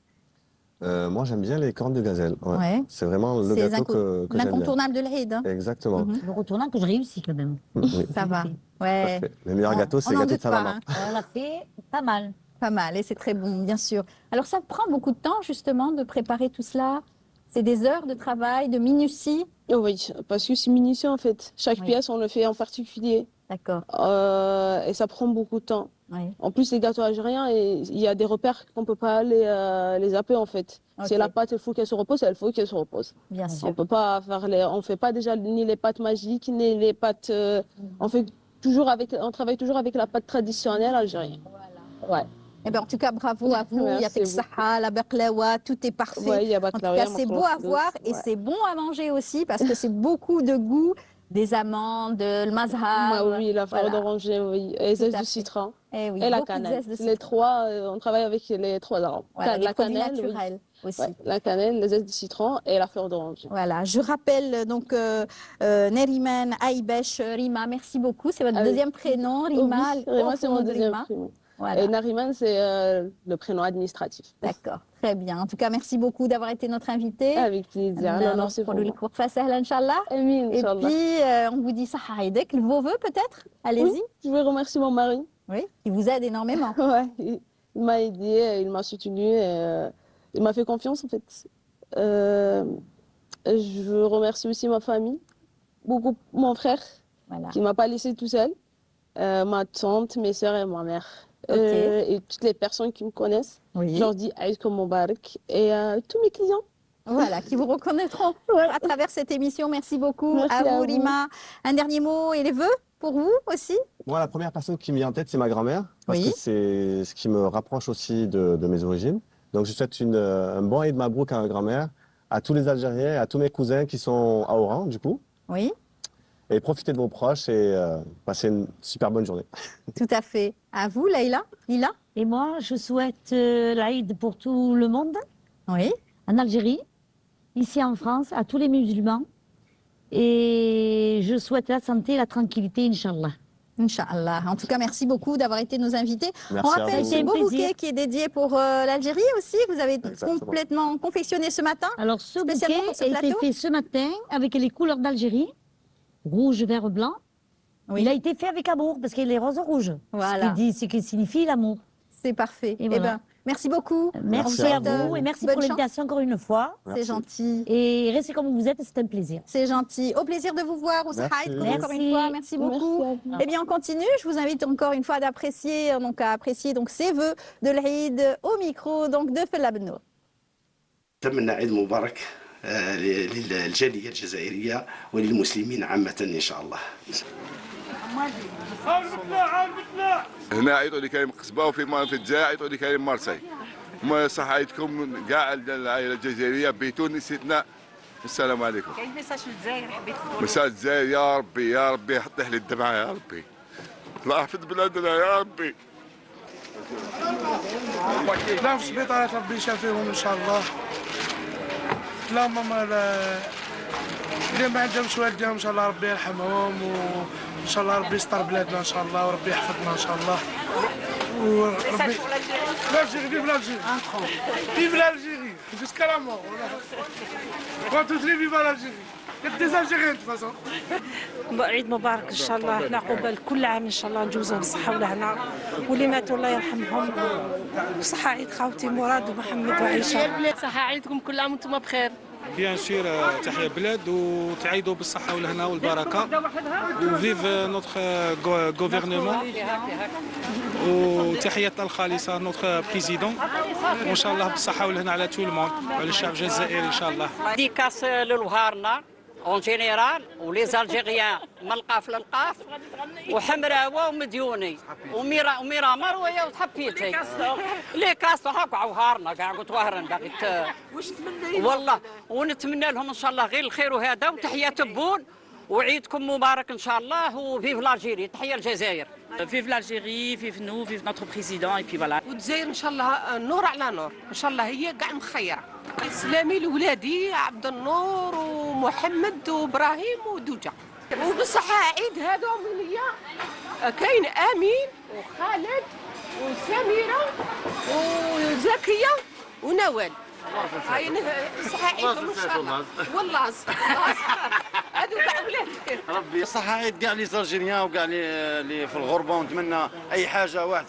Moi, j'aime bien les cornes de gazelle. Ouais. C'est vraiment le gâteau que j'aime bien.
L'incontournable de l'Aïd. Hein.
Exactement.
Le retournant que je réussis quand même.
Oui.
Ça va. Ouais.
Le meilleur gâteau, c'est le gâteau de sa maman.
On l'a fait pas mal.
Pas mal, et c'est très bon, bien sûr. Alors, ça prend beaucoup de temps, justement, de préparer tout cela? C'est des heures de travail, de minutie?
Oui, parce que c'est minutieux, en fait. Chaque pièce, on le fait en particulier.
D'accord.
Et ça prend beaucoup de temps.
Oui.
En plus, les gâteaux algériens, il y a des repères qu'on ne peut pas les zapper, en fait.
Okay.
C'est la pâte, il faut qu'elle se repose, il faut qu'elle se repose.
Bien sûr.
On peut pas faire on fait pas déjà ni les pâtes magiques, ni les pâtes... on travaille toujours avec la pâte traditionnelle algérienne.
Voilà. Ouais. Eh bien, en tout cas, bravo à vous. Il y a Teksaha, la baklawa, tout est parfait.
Ouais, il y a
en tout cas, c'est beau à voir et c'est bon à manger aussi parce que c'est beaucoup de goût. Des amandes, le mazhar.
Oui, la fleur d'oranger, oui. Et les zestes de citron.
Et
la cannelle. Les trois, on travaille avec les 3 arômes.
Voilà, la cannelle naturelle aussi.
Ouais, la cannelle, les zestes de citron et la fleur d'oranger.
Voilà, je rappelle donc Neriman, Aïbesh, Rima, merci beaucoup. C'est votre deuxième prénom, Rima.
Oui, Rima, c'est mon deuxième prénom. Voilà. Et Nariman, c'est le prénom administratif.
D'accord, très bien. En tout cas, merci beaucoup d'avoir été notre invité.
Avec plaisir.
Merci pour le cours Fassahla, Inch'Allah. Et puis, on vous dit Sahaïdek, vos voeux peut-être? Allez-y.
Oui, je veux remercier mon mari.
Oui, qui vous aide énormément.
Ouais, il m'a aidé, il m'a soutenu, il m'a fait confiance en fait. Je veux remercier aussi ma famille, beaucoup mon frère, qui ne m'a pas laissé tout seul, ma tante, mes soeurs et ma mère. Et toutes les personnes qui me connaissent, je leur dis Aïd comme Moubarak et tous mes clients.
Voilà, qui vous reconnaîtront à travers cette émission. Merci beaucoup.
Merci à vous,
Rima. Un dernier mot et les vœux pour vous aussi?
Moi, la première personne qui me vient en tête, c'est ma grand-mère, parce que c'est ce qui me rapproche aussi de mes origines. Donc, je souhaite un bon Eid Mabrouk à ma grand-mère, à tous les Algériens, à tous mes cousins qui sont à Oran, du coup.
Oui,
Et profitez de vos proches et passez une super bonne journée.
tout à fait. À vous, Leïla. Lila.
Et moi, je souhaite l'Aïd pour tout le monde.
Oui.
En Algérie, ici en France, à tous les musulmans. Et je souhaite la santé et la tranquillité, Inch'Allah.
Inch'Allah. En tout cas, merci beaucoup d'avoir été nos invités.
Merci
On
à
rappelle
vous.
ce beau
Plaisir.
bouquet qui est dédié pour l'Algérie aussi, que vous avez
Exactement.
complètement confectionné ce matin.
Alors, ce bouquet
Spécialement pour ce
a été
plateau.
fait ce matin avec les couleurs d'Algérie, rouge, vert, blanc.
Oui.
Il a été fait avec amour parce qu'il est rose-rouge.
Voilà.
Ce qui signifie l'amour.
C'est parfait.
Et
Eh
voilà.
ben, merci beaucoup.
Merci
On vous
à
souhaite,
vous et merci
bonne
pour
chance.
l'invitation encore une fois.
C'est gentil.
Et restez comme vous êtes, c'est un plaisir.
C'est gentil. Au plaisir de vous voir, Oussaïd,
Merci.
encore une fois. Merci beaucoup.
Merci à vous.
Eh bien, on continue. Je vous invite encore une fois d'apprécier, à apprécier ces vœux de l'Aïd au micro donc de Fella Benour.
أتمنى عيد مبارك للجالية الجزائرية وللمسلمين عامة إن شاء الله.
هنا عيطوا لي كريم قصبة وفي الجزائر عيطوا لي كريم مرسي. ما صحايتكم كاع العائلة الجزائرية بيتون نسيتنا. السلام عليكم.
كاين ميساج للجزائر حبيت تقول.
مساء الجزائر يا ربي يا ربي حط لي الدمعة يا ربي. الله يحفظ بلادنا يا ربي.
لا في السبيطارات ربي يشافيهم ان شاء الله. لا ماما اللي ما عندهمش والديهم ان شاء الله ربي يرحمهم وان شاء الله ربي يستر بلادنا ان شاء الله وربي يحفظنا ان شاء الله. وربي l'Algérie, vive l'Algérie. Vive l'Algérie jusqu'à la mort. Quand tu dis vive l'Algérie. Il y a des Algériens de toute façon.
عيد مبارك ان شاء الله احنا عقبال كل عام ان شاء الله نجوزهم بالصحه والهنا واللي ماتوا الله يرحمهم صحه عيد خاوتي مراد ومحمد وعيشه صحه عيدكم كل عام وانتم بخير.
بيان سور تحيا بلاد وتعيدوا بالصحة والهنا والبركة وفيف نوتخ غوفرنمون وتحياتنا الخالصة نوتخ بريزيدون وإن شاء الله بالصحة والهنا على تو الموند وعلى الشعب الجزائري إن شاء الله.
ديكاس للوهارنا اون جينيرال ولي زالجيريان من القاف للقاف وحمراوه ومديوني وميرامر ويا وتحبيتي لي كاس هاك عوهارنا كاع قلت وهرن باغي والله ونتمنى لهم ان شاء الله غير الخير وهذا وتحيه تبون وعيدكم مبارك ان شاء الله وفيف لالجيري تحيه الجزائر.
فيف l'Algérie, vive nous, vive notre président et puis voilà. والجزائر ان شاء الله نور على نور ان شاء الله هي كاع مخيره. سلامي لولادي عبد النور ومحمد وابراهيم ودوجه. وبصحة عيد هذوم ليا كاين امين وخالد وسميره وزكيه ونوال. هاي صحة عيدكم ان شاء الله. والله هذو كاع ولادي.
ربي صحة عيد كاع لي زالجيريان وكاع لي في الغربة ونتمنى أي حاجة واحد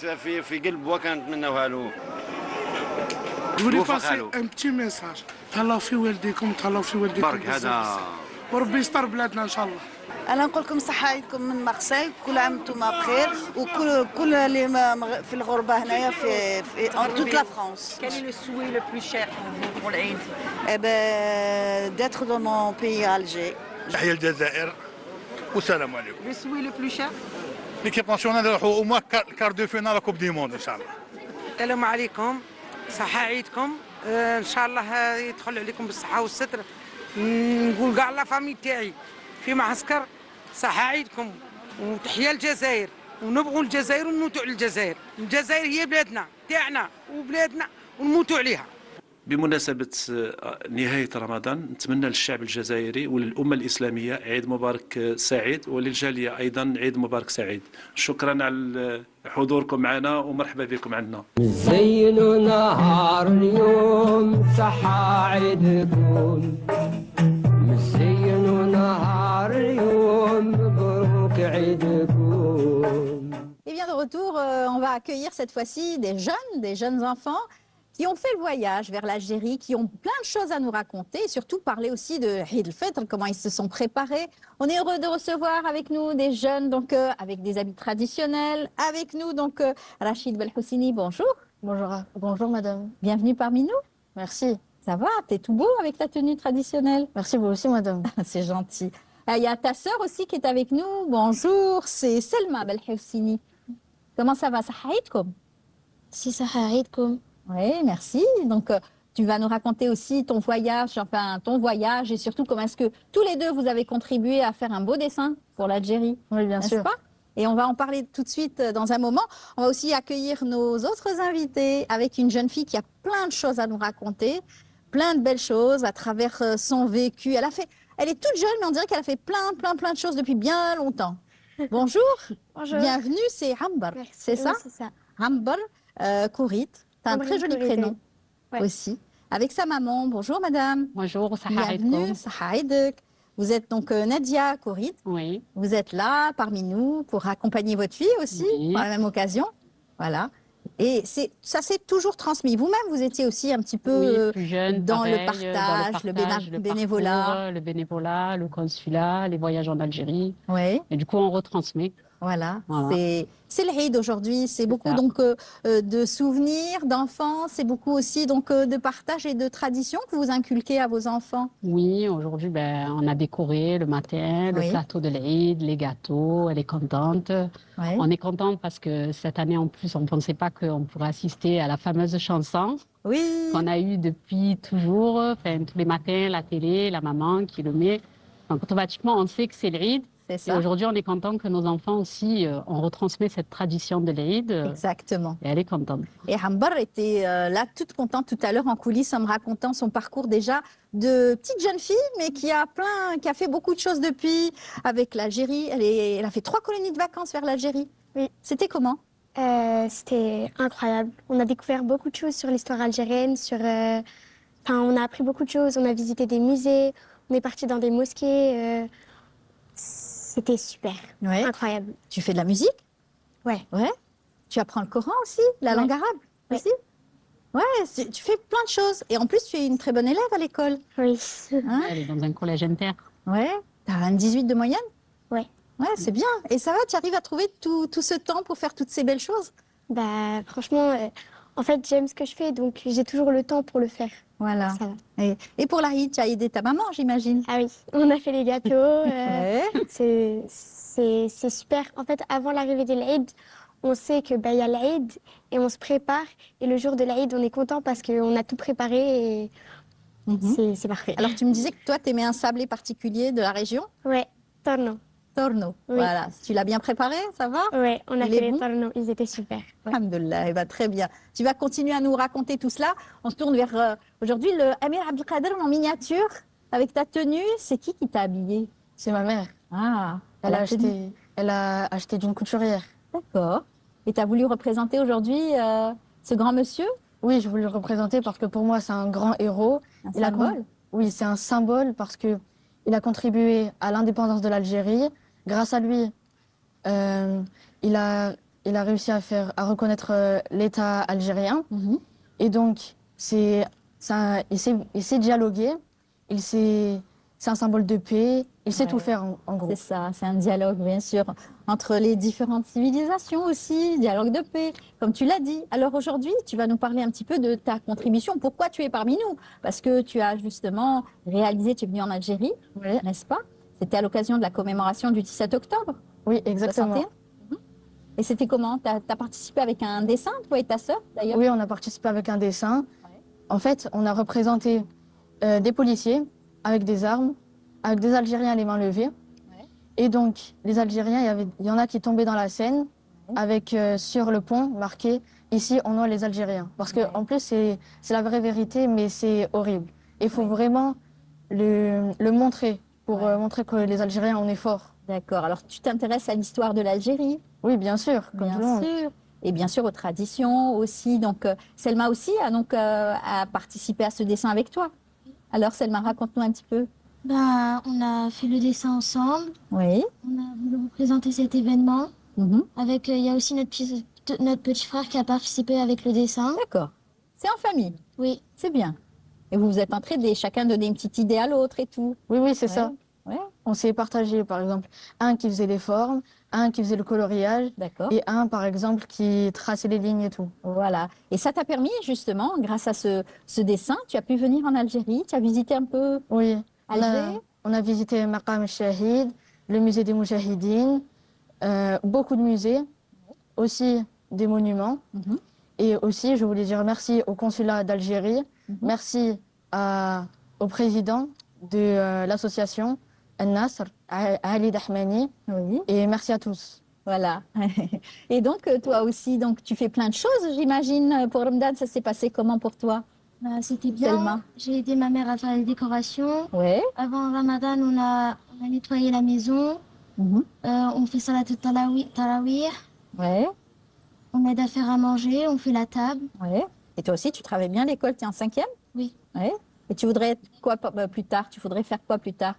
في قلب وكان نتمناوها له.
Je voulais passer un petit message. تهلاو في والديكم تهلاو في والديكم
بارك هذا
وربي يستر بلادنا ان شاء الله.
انا نقول لكم صحه عيدكم من مارسيل كل عام وانتم بخير وكل اللي في الغربه هنايا في toute la France.
Quel est le souhait le plus cher pour l'Aïd?
Eh ben d'être dans mon pays Alger.
تحية الجزائر والسلام عليكم.
Le souhait le plus cher?
ليكيب ناسيونال نروحوا او موان كار دو فينال كوب دي موند ان شاء الله.
السلام عليكم صحة عيدكم ان شاء الله يدخل عليكم بالصحة والستر نقول كاع لا فامي تاعي في معسكر صحة عيدكم وتحية الجزائر ونبغوا الجزائر ونموتوا على الجزائر. الجزائر هي بلادنا تاعنا وبلادنا ونموتوا عليها.
بمناسبة نهاية رمضان نتمنى للشعب الجزائري وللأمة الإسلامية عيد مبارك سعيد وللجالية أيضا عيد مبارك سعيد. شكرا على حضوركم معنا ومرحبا بكم عندنا.
زينوا نهار اليوم صحة عيدكم زينوا نهار اليوم مبروك عيدكم.
Et bien de retour, on va accueillir cette fois-ci des jeunes enfants qui ont fait le voyage vers l'Algérie, qui ont plein de choses à nous raconter et surtout parler aussi de Eid al-Fitr, comment ils se sont préparés. On est heureux de recevoir avec nous des jeunes donc avec des habits traditionnels. Avec nous donc Rachid Belhoussini, bonjour.
Bonjour madame.
Bienvenue parmi nous.
Merci.
Ça va, t'es tout beau avec ta tenue traditionnelle.
Merci vous aussi madame.
C'est gentil. Il y a ta sœur aussi qui est avec nous. Bonjour, c'est Selma Belhoussini. Comment ça va? Ça haïdkoum?
Si ça haïdkoum.
Oui, merci. Donc, Tu vas nous raconter aussi ton voyage et surtout comment est-ce que tous les deux vous avez contribué à faire un beau dessin pour l'Algérie.
Oui, bien sûr.
Pas? Et on va en parler tout de suite dans un moment. On va aussi accueillir nos autres invités avec une jeune fille qui a plein de choses à nous raconter, plein de belles choses à travers son vécu. Elle est toute jeune, mais on dirait qu'elle a fait plein de choses depuis bien longtemps. Bonjour.
Bonjour.
Bienvenue, c'est Hambar. C'est ça?
Oui, c'est ça.
Hambar Kourit. Tu as un très joli prénom
Ouais.
aussi. Avec sa maman. Bonjour madame.
Bonjour,
Bienvenue. Sahaïdek. Vous êtes donc Nadia Kourit.
Oui.
Vous êtes là parmi nous pour accompagner votre fille aussi, par la même occasion. Voilà. Et ça s'est toujours transmis. Vous-même, vous étiez aussi un petit peu
plus jeune,
dans
pareil,
le partage, le bénévolat.
parcours, le bénévolat, le consulat, les voyages en Algérie.
Oui.
Et du coup, on retransmet.
Voilà.
Voilà.
C'est l'Eid aujourd'hui. C'est beaucoup donc de souvenirs d'enfance. C'est beaucoup aussi donc de partage et de tradition que vous inculquez à vos enfants.
Oui, aujourd'hui, on a décoré le matin, le plateau de l'Eid, les gâteaux. Elle est contente.
Ouais.
On est contente parce que cette année, en plus, on ne pensait pas qu'on pourrait assister à la fameuse chanson qu'on a eue depuis toujours. Enfin, tous les matins, la télé, la maman qui le met. Donc, automatiquement, on sait que c'est l'Eid. Et aujourd'hui, on est content que nos enfants aussi, on retransmet cette tradition de l'Eid.
Exactement.
Et elle est contente.
Et Hambar était là toute contente tout à l'heure en coulisses en me racontant son parcours déjà de petite jeune fille, mais qui a fait beaucoup de choses depuis avec l'Algérie. Elle a fait 3 colonies de vacances vers l'Algérie.
Oui.
C'était comment?
C'était incroyable. On a découvert beaucoup de choses sur l'histoire algérienne, on a appris beaucoup de choses, on a visité des musées, on est parti dans des mosquées. C'était super, incroyable.
Tu fais de la musique?
Ouais.
Tu apprends le Coran aussi, la langue arabe aussi? Ouais, tu fais plein de choses. Et en plus, tu es une très bonne élève à l'école.
Oui.
Elle est dans un collège inter.
Ouais. Tu as un 18 de moyenne?
Ouais.
Ouais, c'est bien. Et ça va, tu arrives à trouver tout ce temps pour faire toutes ces belles choses?
Franchement, en fait, j'aime ce que je fais, donc j'ai toujours le temps pour le faire.
Voilà.
Ça va.
Et pour la Eid, tu as aidé ta maman, j'imagine?
Ah oui, on a fait les gâteaux. C'est super. En fait, avant l'arrivée de l'Eid, on sait que y a l'Eid et on se prépare. Et le jour de l'Eid, on est content parce qu'on a tout préparé et c'est parfait.
Alors, tu me disais que toi, tu aimais un sablé particulier de la région?
Ouais, torno.
Torno,
Oui.
voilà. Tu l'as bien préparé, ça va?
Ouais, on a
Il
fait
est
les
bon
tornos, ils étaient super. Ouais.
Alhamdoulilah, très bien. Tu vas continuer à nous raconter tout cela. On se tourne vers aujourd'hui le Amir Abdelkader en miniature avec ta tenue. C'est qui t'a habillé?
C'est ma mère.
Ah,
Elle a acheté d'une couturière.
D'accord. Et tu as voulu représenter aujourd'hui ce grand monsieur?
Oui, je voulais le représenter parce que pour moi, c'est un grand héros.
Un symbole?
Oui, c'est un symbole parce qu'il a contribué à l'indépendance de l'Algérie. Grâce à lui, il a réussi à reconnaître l'État algérien. Et donc, il sait dialoguer, c'est un symbole de paix, il sait tout faire en gros.
C'est ça, c'est un dialogue bien sûr entre les différentes civilisations aussi, dialogue de paix, comme tu l'as dit. Alors aujourd'hui, tu vas nous parler un petit peu de ta contribution. Pourquoi tu es parmi nous? Parce que tu as justement réalisé, tu es venu en Algérie, n'est-ce pas? C'était à l'occasion de la commémoration du 17 octobre.
Oui, exactement.
61. Et c'était comment? Tu as participé avec un dessin, toi et ta sœur d'ailleurs?
Oui, on a participé avec un dessin. En fait, on a représenté des policiers avec des armes, avec des Algériens les mains levées. Et donc, les Algériens, il y en a qui tombaient dans la Seine avec sur le pont marqué « Ici, on noie les Algériens ». Parce qu'en plus, c'est la vraie vérité, mais c'est horrible. Il faut vraiment le montrer pour montrer que les Algériens, on est forts.
D'accord. Alors, tu t'intéresses à l'histoire de l'Algérie?
Oui, bien sûr. Comme tout le monde.
Sûr. Et bien sûr aux traditions aussi. Donc, Selma aussi a participé à ce dessin avec toi. Alors, Selma, raconte-nous un petit peu.
On a fait le dessin ensemble.
Oui.
On a voulu représenter cet événement. Avec, il y a aussi notre petit frère qui a participé avec le dessin.
D'accord. C'est en famille?
Oui.
C'est bien. Et vous vous êtes entraînés, chacun donnait une petite idée à l'autre et tout?
Oui, c'est ça.
Ouais.
On s'est partagé, par exemple, un qui faisait les formes, un qui faisait le coloriage, et un, par exemple, qui traçait les lignes et tout.
Voilà. Et ça t'a permis, justement, grâce à ce dessin, tu as pu venir en Algérie, tu as visité un peu Alger?
On a visité Maqam al-Shahid, le musée des Moujahidines, beaucoup de musées, aussi des monuments. Et aussi, je voulais dire merci au consulat d'Algérie Merci au président de l'association Al-Nasr, Ali Dahmani, et merci à tous.
Voilà. Et donc, toi aussi, donc, tu fais plein de choses, j'imagine. Pour Ramadan, ça s'est passé comment pour toi?
C'était bien.
Selma.
J'ai aidé ma mère à faire les décorations.
Ouais.
Avant Ramadan, on a nettoyé la maison. On fait salat tarawih.
Ouais.
On aide à faire à manger, on fait la table.
Ouais. Et toi aussi, tu travailles bien à l'école, tu es en 5e?
Oui.
Ouais. Et tu voudrais être quoi plus tard? Tu voudrais faire quoi plus tard?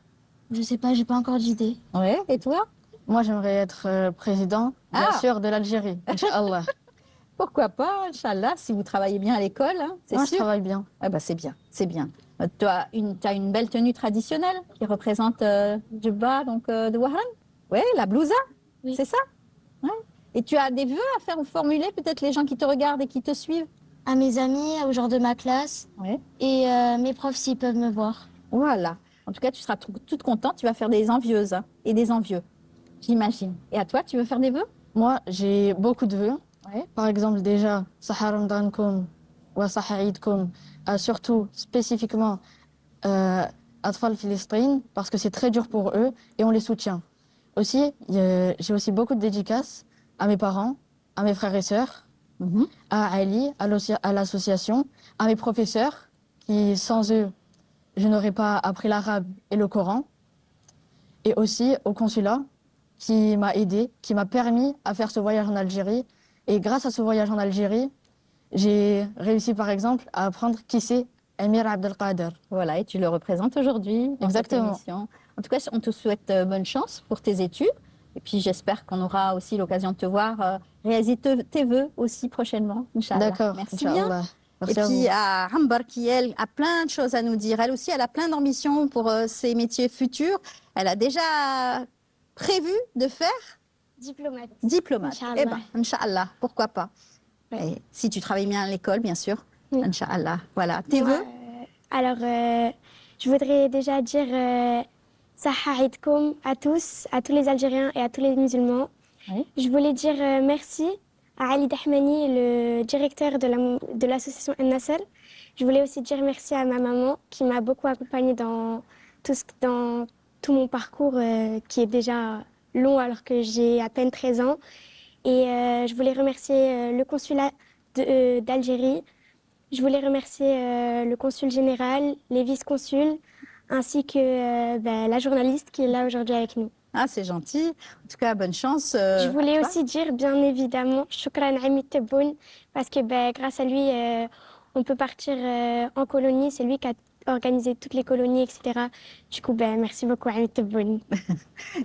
Je sais pas, j'ai pas encore d'idée.
Ouais. Et toi?
Moi, j'aimerais être président, bien sûr, de l'Algérie, Inch'Allah.
Pourquoi pas, Inch'Allah, si vous travaillez bien à l'école, hein, c'est sûr.
Moi, je travaille bien.
Ah bah, c'est bien, c'est bien. Tu as une belle tenue traditionnelle qui représente Djebba, donc de Wahran. Oui, la blousa, c'est ça. Ouais. Et tu as des vœux à faire ou formuler, peut-être les gens qui te regardent et qui te suivent?
À mes amis, aux gens de ma classe. Et mes profs s'ils peuvent me voir.
Voilà. En tout cas, tu seras toute contente. Tu vas faire des envieuses et des envieux, j'imagine. Et à toi, tu veux faire des vœux?
Moi, j'ai beaucoup de vœux. Par exemple, déjà, Sahar Ramadankoum wa Sahar Eidkoum, surtout spécifiquement Atfal Philistine, parce que c'est très dur pour eux et on les soutient. Aussi, j'ai aussi beaucoup de dédicaces à mes parents, à mes frères et sœurs, à Ali, à l'association, à mes professeurs, qui sans eux, je n'aurais pas appris l'arabe et le Coran, et aussi au consulat, qui m'a aidé, qui m'a permis à faire ce voyage en Algérie. Et grâce à ce voyage en Algérie, j'ai réussi par exemple à apprendre qui c'est Amir Abdelkader.
Voilà, et tu le représentes aujourd'hui dans cette émission. En tout cas, on te souhaite bonne chance pour tes études. Et puis j'espère qu'on aura aussi l'occasion de te voir réaliser tes vœux aussi prochainement, Inch'Allah.
D'accord,
merci
Inch'Allah.
bien.
Merci
et
à
puis
vous.
à Hambar qui, elle, a plein de choses à nous dire. Elle aussi, elle a plein d'ambitions pour ses métiers futurs. Elle a déjà prévu de faire
diplomate.
Diplomate. Eh bien, Inch'Allah, pourquoi pas. Et si tu travailles bien à l'école, bien sûr. Inch'Allah. Voilà, tes vœux.
Alors, je voudrais déjà dire Saha Eidkoum à tous les Algériens et à tous les musulmans. Je voulais dire merci à Ali Dahmani, le directeur de l'association Al-Nasr. Je voulais aussi dire merci à ma maman qui m'a beaucoup accompagnée dans tout mon parcours qui est déjà long alors que j'ai à peine 13 ans. Et je voulais remercier le consulat d'Algérie. Je voulais remercier le consul général, les vice-consuls, ainsi que la journaliste qui est là aujourd'hui avec nous.
Ah, c'est gentil. En tout cas, bonne chance.
Je voulais aussi dire, bien évidemment, Shukran Amit Tebboune, parce que grâce à lui, on peut partir en colonie. C'est lui qui a organisé toutes les colonies, etc. Du coup, merci beaucoup, Amit Tebboune.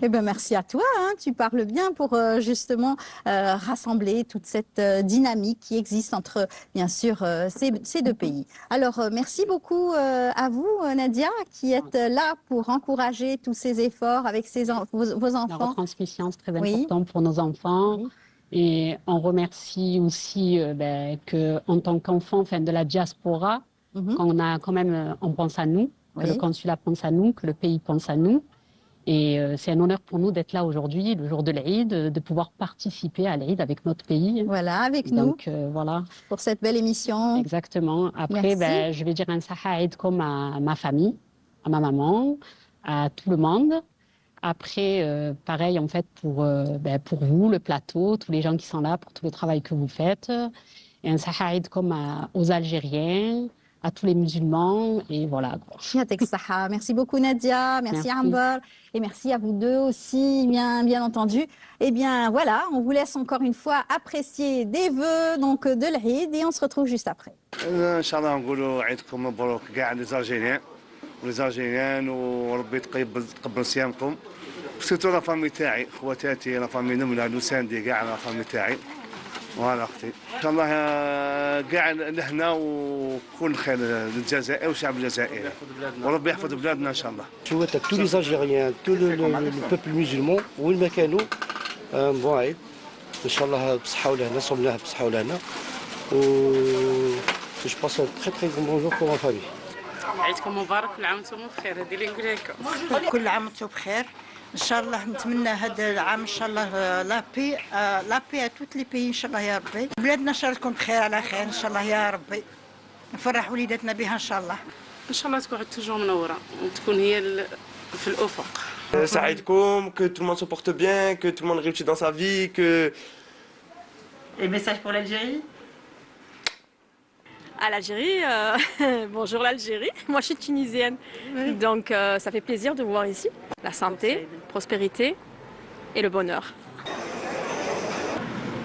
Eh ben, merci à toi. Hein. Tu parles bien pour justement rassembler toute cette dynamique qui existe entre, bien sûr, ces deux pays. Alors, merci beaucoup à vous, Nadia, qui êtes là pour encourager tous ces efforts avec vos enfants.
La retransmission, c'est très important pour nos enfants. Oui. Et on remercie aussi qu'en tant qu'enfant de la diaspora, on pense à nous, que le consulat pense à nous, que le pays pense à nous. Et c'est un honneur pour nous d'être là aujourd'hui, le jour de l'Aïd, de pouvoir participer à l'Aïd avec notre pays.
Voilà, avec
Donc,
nous.
voilà.
Pour cette belle émission.
Exactement. Après, je vais dire un Saha Eid comme à ma famille, à ma maman, à tout le monde. Après, pareil, en fait, pour vous, le plateau, tous les gens qui sont là, pour tout le travail que vous faites. Et un Saha Eid comme aux Algériens, à tous les musulmans, et voilà.
Merci beaucoup Nadia, merci Amber, et merci à vous deux aussi, bien entendu. Et bien voilà, on vous laisse encore une fois apprécier des vœux donc de l'Aïd, et on se retrouve juste après.
Inch'Allah, نقولوا عيدكم مبروك كاع les Algériens, les Algériennes, وربي يتقبل صيامكم. سيرتو لا فامي تاعي، خواتاتي، لا فامي نمله، لوساندي كاع لا فامي تاعي. وهلا اختي ان شاء الله كاع لهنا وكل خير للجزائر والشعب الجزائري وربي يحفظ بلادنا ان شاء الله.
Je souhaite à tous les Algériens, tout le peuple musulman, وين ما كانوا بون عيد ان شاء الله بصحه ولهنا، صمناه بصحه ولهنا و je passe un très très bon jour pour ma famille.
عيدكم مبارك، كل عام وانتم بخير. هذه اللي نقول لكم
كل عام وانتم بخير. ان شاء الله نتمنى هذا العام ان شاء الله لا بي توت لي بي ان شاء الله يا ربي. بلادنا ان شاء الله تكون بخير على خير ان شاء الله يا ربي. نفرح وليداتنا بها ان شاء الله.
ان شاء الله تكون توجور منوره وتكون هي في الافق.
سعيدكم que tout le monde se porte bien, que tout le monde réussit dans sa vie, que...
Et message pour l'Algérie?
À l'Algérie, bonjour l'Algérie. Moi je suis tunisienne, donc ça fait plaisir de vous voir ici. La santé, prospérité et le bonheur.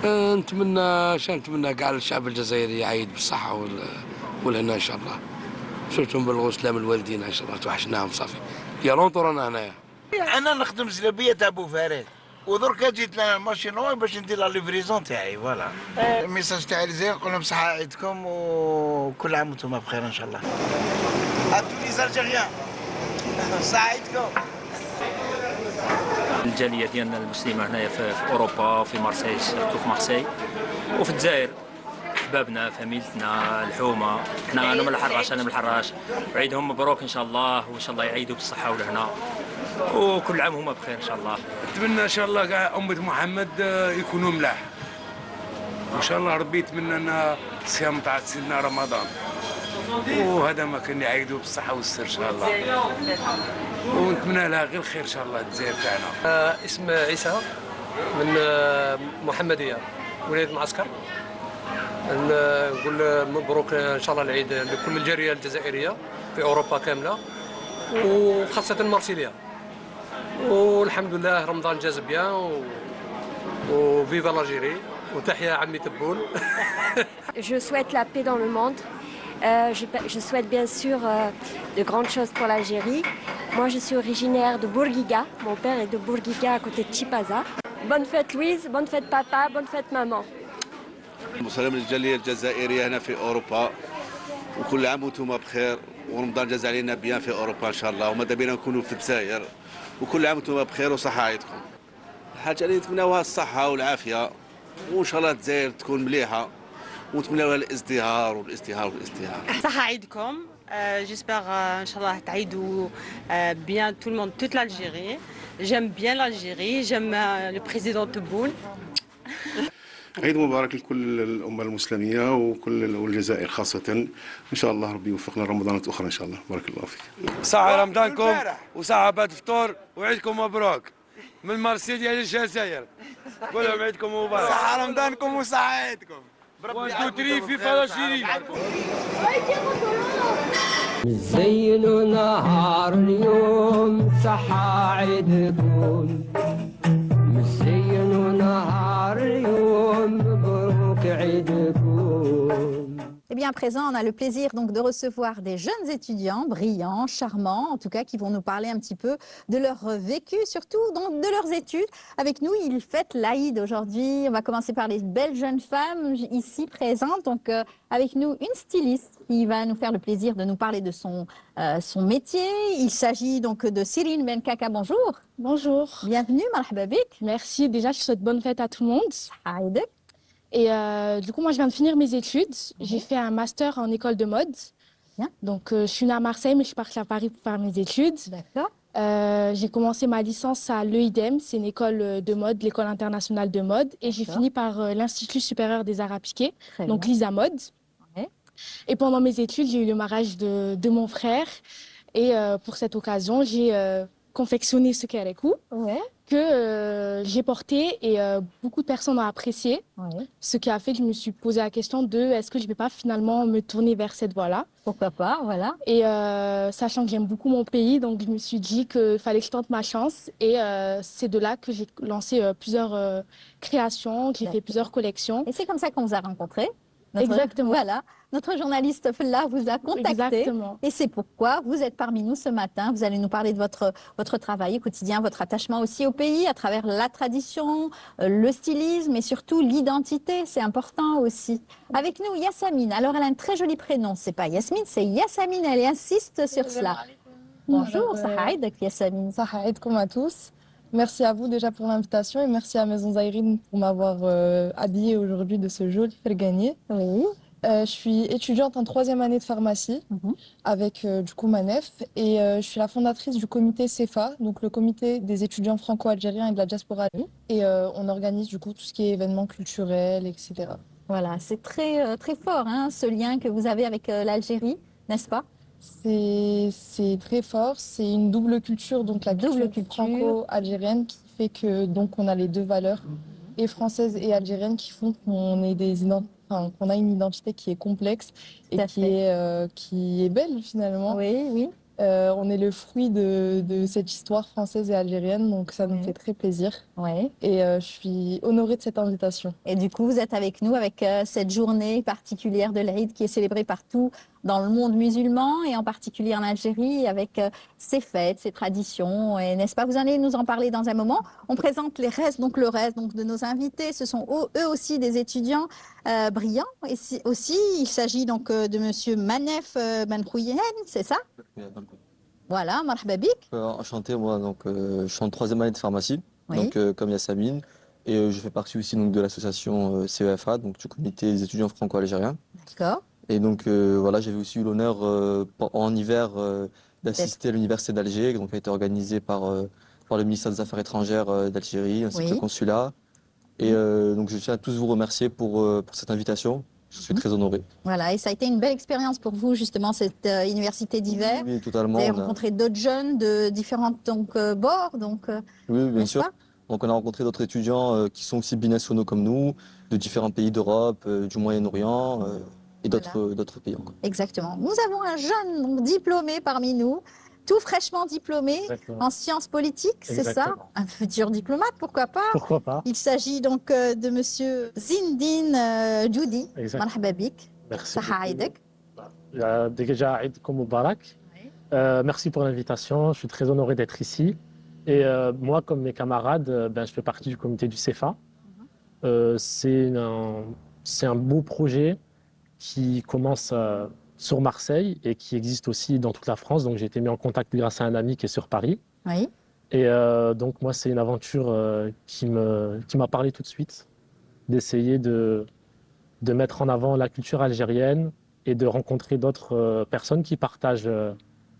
نتمنى كاع الشعب الجزائري يعيد بالصحة والهنا إن شاء الله. شفتهم بالغ سلام الوالدين إن شاء الله توحشناهم صافي. يا لونطو رانا هنايا.
أنا نخدم زلابية تاع بوفارات ودركا جيت لنا الماشينو باش ندير لا ليفريزون تاعي فوالا. الميساج تاعي لزين نقول لهم صحة عيدكم وكل عام وانتم بخير إن شاء الله. أتوني زالجيريان صحة عيدكم.
الجاليه ديالنا المسلمه هنايا في اوروبا في مارسيل سيرتو في مارسيل وفي الجزائر احبابنا فاميلتنا الحومه حنا انا من الحراش انا من الحراش وعيدهم مبروك ان شاء الله وان شاء الله يعيدوا بالصحه والهنا وكل عام هما بخير ان شاء الله.
نتمنى ان شاء الله كاع امه محمد يكونوا ملاح وان شاء الله ربي يتمنى لنا الصيام تاع سيدنا رمضان وهذا ما كان يعيدوا بالصحه والسر ان شاء الله ونتمنى لها غير خير ان شاء الله الجزائر تاعنا.
اسم عيسى من محمديه ولايه المعسكر. نقول مبروك ان شاء الله العيد لكل الجاليه الجزائريه في اوروبا كامله وخاصه مارسيليا والحمد لله رمضان جاز بيان وفيفا l'Algérie وتحيا عمي تبون.
Je souhaite la paix dans le monde. Je souhaite bien sûr de grandes choses pour l'Algérie. Moi, je suis originaire de Bourguiga. Mon père est de Bourguiga, à côté de Tipaza. Bonne fête Louise, bonne fête papa, bonne fête maman.
سلام للجاليه الجزائريه هنا في اوروبا وكل عام وانتم بخير ورمضان جاز علينا بيان في اوروبا ان شاء الله وماذا بينا نكونوا في الجزائر وكل عام وانتم بخير وصحه عيدكم. الحاجه اللي نتمناوها الصحه والعافيه وان شاء الله الجزائر تكون مليحه ونتمنى لها الازدهار والازدهار والازدهار.
صحة عيدكم. J'espère Inch'Allah تعيدوا bien tout le monde, toute l'Algérie. J'aime bien l'Algérie, j'aime le président Tebboune.
عيد مبارك لكل الأمة المسلمية وكل والجزائر خاصة إن شاء الله ربي يوفقنا رمضانات أخرى إن شاء الله. بارك الله فيك.
صحة رمضانكم وصحة بعد فطور وعيدكم مبروك من مارسيل ديال الجزائر. قول لهم عيدكم مبارك. صحة رمضانكم وصحة عيدكم. بربي يعاونكم في فلسطين.
زينوا نهار اليوم صحة عيدكم. زينوا نهار اليوم مبروك عيدكم.
Eh bien, à présent, on a le plaisir donc de recevoir des jeunes étudiants brillants, charmants, en tout cas, qui vont nous parler un petit peu de leur vécu, surtout donc de leurs études. Avec nous, ils fêtent l'Aïd aujourd'hui. On va commencer par les belles jeunes femmes ici présentes. Donc, avec nous, une styliste qui va nous faire le plaisir de nous parler de son métier. Il s'agit donc de Cyrine Benkaka. Bonjour.
Bonjour.
Bienvenue, marhaba bik.
Merci. Déjà, je souhaite bonne fête à tout le monde.
Aïdek.
Et du coup, moi, je viens de finir mes études. J'ai fait un master en école de mode.
Bien.
Donc, je suis née à Marseille, mais je suis partie à Paris pour faire mes études.
D'accord.
J'ai commencé ma licence à l'EIDEM, c'est une école de mode, l'école internationale de mode. Et j'ai fini par l'Institut supérieur des arts appliqués, donc l'ISA Mode.
Ouais.
Et pendant mes études, j'ai eu le mariage de mon frère. Et pour cette occasion, j'ai confectionné ce kérékou que j'ai porté et beaucoup de personnes ont apprécié. Ce qui a fait que je me suis posé la question de est-ce que je ne vais pas finalement me tourner vers cette voie-là.
Pourquoi pas, voilà.
Et sachant que j'aime beaucoup mon pays, donc je me suis dit qu'il fallait que je tente ma chance. Et c'est de là que j'ai lancé plusieurs créations, que j'ai fait plusieurs collections.
Et c'est comme ça qu'on vous a rencontrés.
Exactement.
Voilà, notre journaliste Fella vous a contacté.
Exactement.
Et c'est pourquoi vous êtes parmi nous ce matin. Vous allez nous parler de votre travail au quotidien, votre attachement aussi au pays à travers la tradition, le stylisme et surtout l'identité. C'est important aussi. Avec nous, Yassamine. Alors, elle a un très joli prénom. C'est pas Yasmine, c'est Yassamine. Elle insiste sur cela. Bonjour, Sahaïd, Yassamine.
Sahaïd, comme à tous. Merci à vous déjà pour l'invitation et merci à Maison Zaïrine pour m'avoir habillée aujourd'hui de ce joli ferganier.
Oui.
Je suis étudiante en 3e année de pharmacie avec du coup Manef et je suis la fondatrice du comité CEFA, donc le comité des étudiants franco-algériens et de la diaspora. Et on organise du coup tout ce qui est événements culturels, etc.
Voilà, c'est très, très fort, hein, ce lien que vous avez avec l'Algérie, n'est-ce pas?
C'est très fort, c'est une double culture, donc la culture franco-algérienne qui fait que donc on a les deux valeurs, et françaises et algériennes, qui font qu'on est qu'on a une identité qui est complexe et qui est belle finalement.
Oui, oui.
On est le fruit de cette histoire française et algérienne, donc ça nous fait très plaisir.
Ouais.
Et je suis honorée de cette invitation.
Et du coup, vous êtes avec nous avec cette journée particulière de l'Aïd qui est célébrée partout dans le monde musulman et en particulier en Algérie avec ses fêtes, ses traditions. Et n'est-ce pas? Vous allez nous en parler dans un moment. On présente le reste donc, de nos invités. Ce sont eux aussi des étudiants brillants. Et aussi, il s'agit donc de monsieur Manef Benkhouyen, c'est ça? Voilà, marhaba bik.
Enchanté, moi, donc, je suis en 3e année de pharmacie, donc, comme Yassamine, et je fais partie aussi donc, de l'association CEFA, donc du comité des étudiants franco-algériens.
D'accord.
Et donc voilà, j'avais aussi eu l'honneur en hiver d'assister à l'université d'Alger, donc qui a été organisée par le ministère des Affaires étrangères d'Algérie, ainsi que le consulat. Et donc je tiens à tous vous remercier pour cette invitation. Je suis très honoré.
Voilà, et ça a été une belle expérience pour vous, justement, cette université d'hiver.
Oui, totalement.
Vous avez rencontré d'autres jeunes de différents bords, donc.
Oui, bien sûr. Donc on a rencontré d'autres étudiants qui sont aussi binationaux comme nous, de différents pays d'Europe, du Moyen-Orient et d'autres pays encore.
Exactement. Nous avons un jeune donc, diplômé parmi nous, tout fraîchement diplômé en sciences politiques, c'est ça? Un futur diplomate, pourquoi pas?
Pourquoi pas?
Il s'agit donc de monsieur Zindine Djoudi. Marhaba bik.
Merci.
Saha Aïdek.
Déjà, Aïdkoum Moubarak. Merci pour l'invitation. Je suis très honoré d'être ici. Et moi, comme mes camarades, je fais partie du comité du CEFA. C'est un beau projet qui commence sur Marseille et qui existe aussi dans toute la France. Donc j'ai été mis en contact grâce à un ami qui est sur Paris.
Oui.
Et donc moi, c'est une aventure qui m'a parlé tout de suite, d'essayer de mettre en avant la culture algérienne et de rencontrer d'autres personnes qui partagent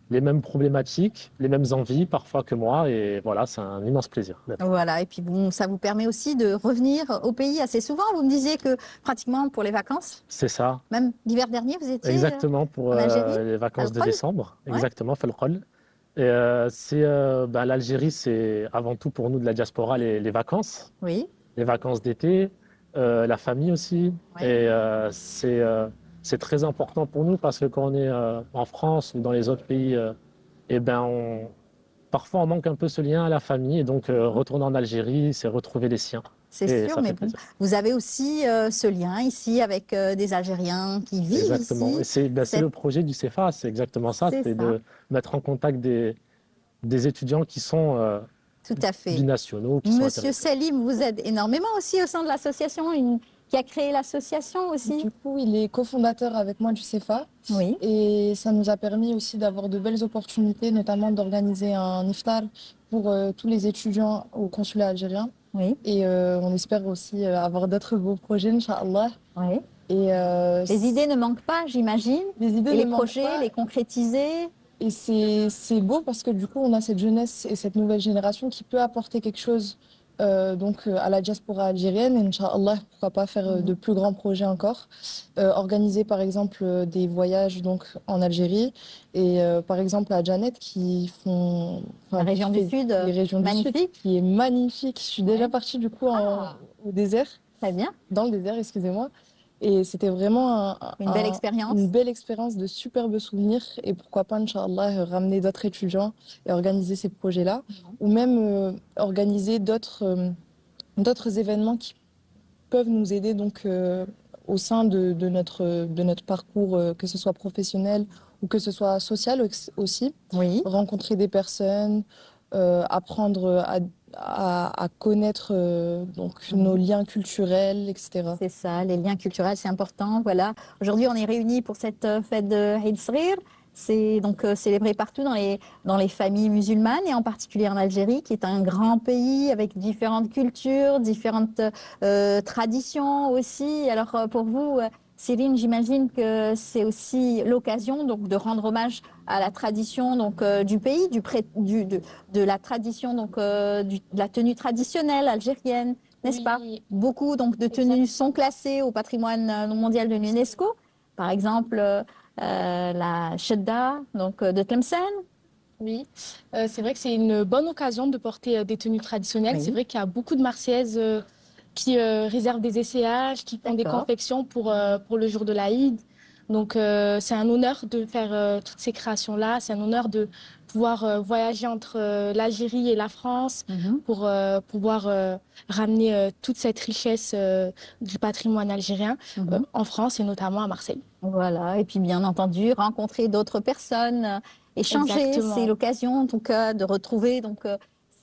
les mêmes problématiques, les mêmes envies parfois que moi. Et voilà, c'est un immense plaisir.
Voilà, et puis bon, ça vous permet aussi de revenir au pays assez souvent. Vous me disiez que pratiquement pour les vacances.
C'est ça.
Même l'hiver dernier, vous étiez
exactement pour les vacances de décembre. Exactement, Felkhol. Et l'Algérie, c'est avant tout pour nous de la diaspora les vacances.
Oui.
Les vacances d'été, la famille aussi. Oui. Et c'est très important pour nous parce que quand on est en France ou dans les autres pays, parfois on manque un peu ce lien à la famille. Et donc retourner en Algérie, c'est retrouver les siens.
C'est sûr, mais bon, vous avez aussi ce lien ici avec des Algériens qui vivent
exactement.
ici.
Exactement. C'est le projet du CEFA, c'est exactement ça. C'est de mettre en contact des étudiants qui sont
tout à fait
binationaux.
Monsieur Selim vous aide énormément aussi au sein de l'association, qui a créé l'association aussi.
Du coup, il est cofondateur avec moi du CEFA.
Oui.
Et ça nous a permis aussi d'avoir de belles opportunités, notamment d'organiser un iftar pour tous les étudiants au consulat algérien.
Oui.
Et on espère aussi avoir d'autres beaux projets, Inch'Allah.
Oui.
Et
les idées ne manquent pas, j'imagine.
Les idées
et les projets, les concrétiser.
Et c'est beau parce que du coup, on a cette jeunesse et cette nouvelle génération qui peut apporter quelque chose à la diaspora algérienne. Et Inch'Allah, pourquoi pas faire de plus grands projets encore. Organiser par exemple des voyages donc, en Algérie. Et par exemple à Janet qui font...
La région du Sud,
les régions
magnifique.
Du Sud, qui est magnifique. Je suis déjà partie du coup au désert.
Très bien.
Dans le désert, excusez-moi. Et c'était vraiment
une belle expérience.
Une belle expérience, de superbes souvenirs. Et pourquoi pas, Inch'Allah, ramener d'autres étudiants et organiser ces projets-là. Ou même organiser d'autres événements qui peuvent nous aider donc, au sein de notre parcours, que ce soit professionnel ou que ce soit social aussi.
Oui.
Rencontrer des personnes, apprendre à connaître nos liens culturels, etc.
C'est ça, les liens culturels, c'est important. Voilà. Aujourd'hui, on est réunis pour cette fête de Eid Sghir. C'est donc célébré partout dans les familles musulmanes et en particulier en Algérie, qui est un grand pays avec différentes cultures, différentes traditions aussi. Alors pour vous, Céline, j'imagine que c'est aussi l'occasion donc de rendre hommage à la tradition donc du pays, de la tradition donc de la tenue traditionnelle algérienne, n'est-ce pas? Beaucoup donc, de tenues sont classées au patrimoine mondial de l'UNESCO. Par exemple, la Shedda de Tlemcen.
Oui, c'est vrai que c'est une bonne occasion de porter des tenues traditionnelles.
Oui.
C'est vrai qu'il y a beaucoup de Marseillaises qui réservent des essayages, qui font des confections pour le jour de l'Aïd. Donc c'est un honneur de faire toutes ces créations-là. C'est un honneur de pouvoir voyager entre l'Algérie et la France pour pouvoir ramener toute cette richesse du patrimoine algérien en France et notamment à Marseille.
Voilà, et puis bien entendu, rencontrer d'autres personnes, échanger.
Exactement.
C'est l'occasion en tout cas de retrouver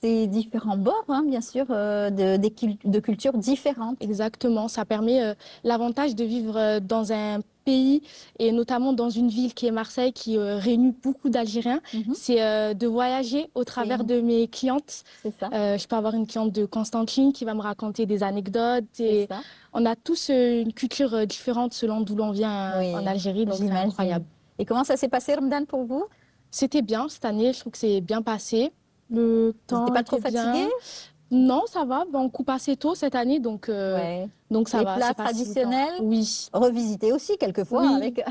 ces différents bords, bien sûr, de cultures différentes.
Exactement, ça permet l'avantage de vivre dans un pays et notamment dans une ville qui est Marseille, qui réunit beaucoup d'Algériens. C'est de voyager au travers de mes clientes.
C'est ça.
Je peux avoir une cliente de Constantine qui va me raconter des anecdotes. Et on a tous une culture différente selon d'où l'on vient en Algérie, donc c'est incroyable.
Et comment ça s'est passé, Ramadan, pour vous?
C'était bien cette année, je trouve que c'est bien passé. Le temps
n'étiez pas trop
était bien.
fatigué?
Non, ça va. On coupe assez tôt cette année, donc ça
Les
va.
plats
c'est pas si
traditionnels,
oui.
Revisiter aussi quelquefois.
Oui.
Avec...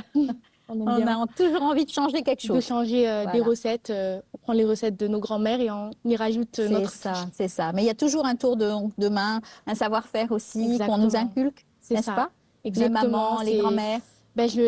On
on a toujours envie de changer quelque chose.
De changer des recettes. On prend les recettes de nos grands-mères et on y rajoute notre touche.
C'est ça. Mais il y a toujours un tour de main, un savoir-faire aussi qu'on nous inculque, n'est-ce pas?
Exactement.
Les mamans, les grands-mères.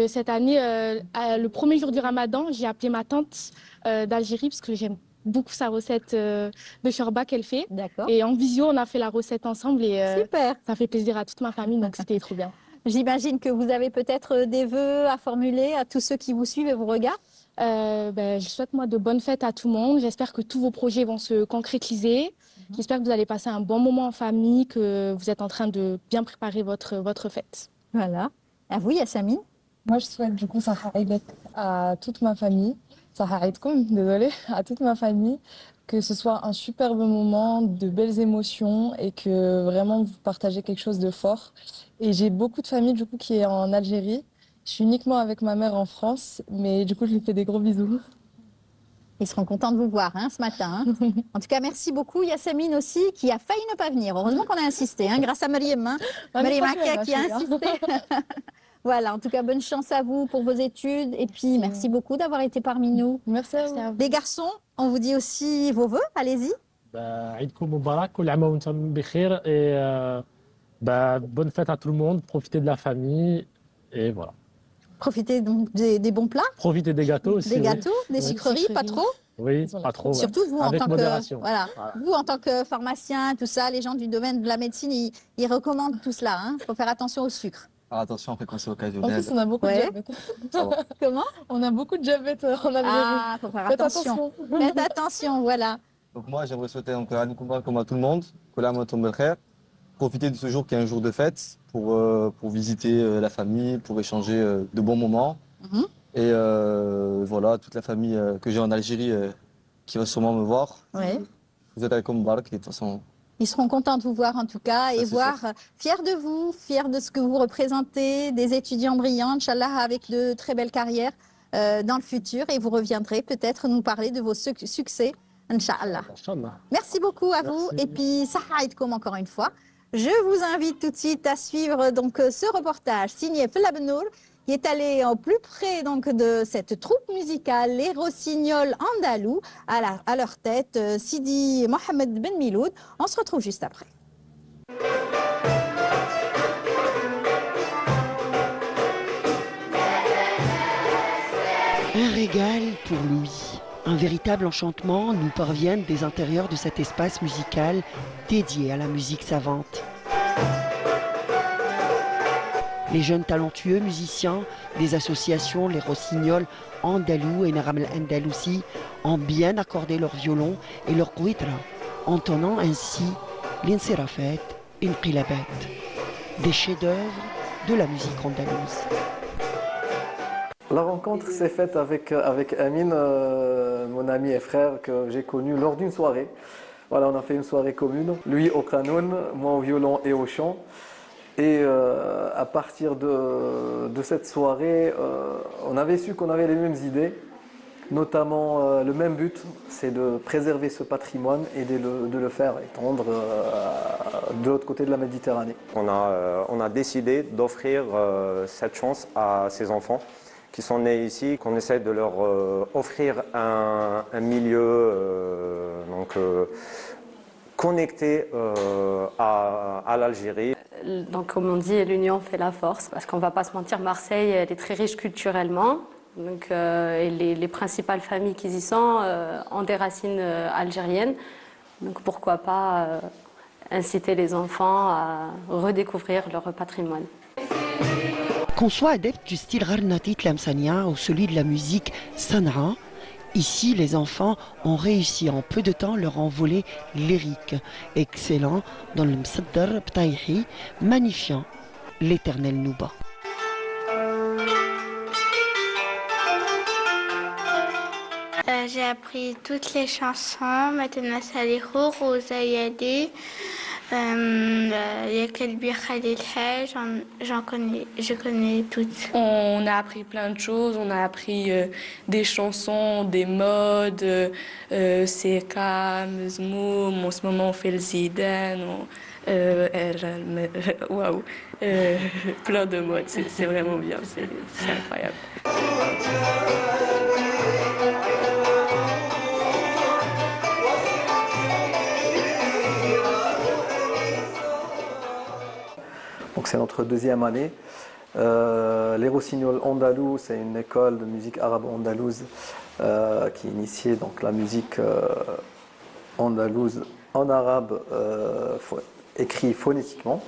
Cette année, le premier jour du Ramadan, j'ai appelé ma tante d'Algérie parce que j'aime beaucoup sa recette de shorba qu'elle fait. Et en visio, on a fait la recette ensemble et
super.
Ça fait plaisir à toute ma famille, donc c'était trop bien.
J'imagine que vous avez peut-être des vœux à formuler à tous ceux qui vous suivent et vous regardent.
Je souhaite moi de bonnes fêtes à tout le monde. J'espère que tous vos projets vont se concrétiser. J'espère que vous allez passer un bon moment en famille, que vous êtes en train de bien préparer votre fête.
Voilà. À vous, Yassamine.
Moi, je souhaite du coup Saha Aïd à toute ma famille. Saha Aïdkoum, désolée, à toute ma famille. Que ce soit un superbe moment, de belles émotions et que vraiment vous partagez quelque chose de fort. Et j'ai beaucoup de famille du coup qui est en Algérie. Je suis uniquement avec ma mère en France, mais du coup je lui fais des gros bisous.
Ils seront contents de vous voir ce matin. En tout cas, merci beaucoup Yassamine aussi, qui a failli ne pas venir. Heureusement qu'on a insisté, grâce à Mariam. Mariam Akia qui a insisté. Voilà, en tout cas, bonne chance à vous pour vos études. Et puis, merci beaucoup d'avoir été parmi nous.
Merci à vous.
Les garçons, on vous dit aussi vos vœux. Allez-y.
Aïdkoum Moubarak, kol aam wa antum bikhir et bonne fête à tout le monde. Profitez de la famille et voilà.
Profitez donc des bons plats.
Profitez des gâteaux aussi.
Des gâteaux, des sucreries, pas trop.
Oui, pas trop.
Surtout vous
avec
en tant
modération.
Vous en tant que pharmacien, tout ça, les gens du domaine de la médecine, ils recommandent tout cela. Il faut faire attention au sucre.
Alors attention, après quand c'est
En
occasionnel.
plus, on a beaucoup de diabète.
Comment?
On a beaucoup de diabète en Algérie.
Faut faire
Faites
attention. Faites attention, voilà.
Donc moi, j'aimerais souhaiter un Aïd Moubarak comme à tout le monde. Kol aam wa antum bikhair. Profitez de ce jour qui est un jour de fête pour visiter la famille, pour échanger de bons moments. Et voilà, toute la famille que j'ai en Algérie qui va sûrement me voir. Vous êtes avec Moubarak et de toute façon...
Ils seront contents de vous voir en tout cas et
c'est
voir, fiers de vous, fiers de ce que vous représentez, des étudiants brillants, Inch'Allah, avec de très belles carrières dans le futur. Et vous reviendrez peut-être nous parler de vos succès, Inch'Allah. Merci beaucoup à vous. Et puis, Saha Aïdkoum encore une fois. Je vous invite tout de suite à suivre donc, ce reportage signé Fella Benour, qui est allé au plus près donc, de cette troupe musicale, les Rossignols andalous, à leur tête, Sidi Mohamed Ben Miloud. On se retrouve juste après.
Un régal pour Louis. Un véritable enchantement nous parvient des intérieurs de cet espace musical dédié à la musique savante. Les jeunes talentueux musiciens des associations Les Rossignols Andalous et Naram al-Andalousi ont bien accordé leur violon et leur guitra, entonnant ainsi l'Insirafet, Inqilabat, des chefs-d'œuvre de la musique andalouse.
La rencontre s'est faite avec Amine, mon ami et frère que j'ai connu lors d'une soirée. Voilà, on a fait une soirée commune, lui au qanoun, moi au violon et au chant. Et à partir de cette soirée, on avait su qu'on avait les mêmes idées. notamment le même but, c'est de préserver ce patrimoine et de le faire étendre de l'autre côté de la Méditerranée.
On a décidé d'offrir cette chance à ces enfants qui sont nés ici, qu'on essaie de leur offrir un milieu connecté à l'Algérie.
Donc comme on dit, l'union fait la force, parce qu'on ne va pas se mentir, Marseille elle est très riche culturellement. Donc, et les principales familles qui y sont ont des racines algériennes. Donc pourquoi pas inciter les enfants à redécouvrir leur patrimoine.
Qu'on soit adepte du style Rarnati Tlemcenia ou celui de la musique Sanaa, ici les enfants ont réussi en peu de temps leur envolée lyrique, excellent dans le Msaddar Btaïhi, magnifiant l'éternel Nouba.
J'ai appris toutes les chansons, maintenant Salihu, Rosaïadi, Yakelbi Khalil Haj, je connais toutes.
On a appris plein de choses, on a appris des chansons, des modes, Seka, Mezmoum, en ce moment on fait le Zidane, waouh, plein de modes, c'est vraiment bien, c'est incroyable.
Donc c'est notre deuxième année. Les Rossignols Andalous, c'est une école de musique arabe andalouse qui initiait donc la musique andalouse en arabe écrit phonétiquement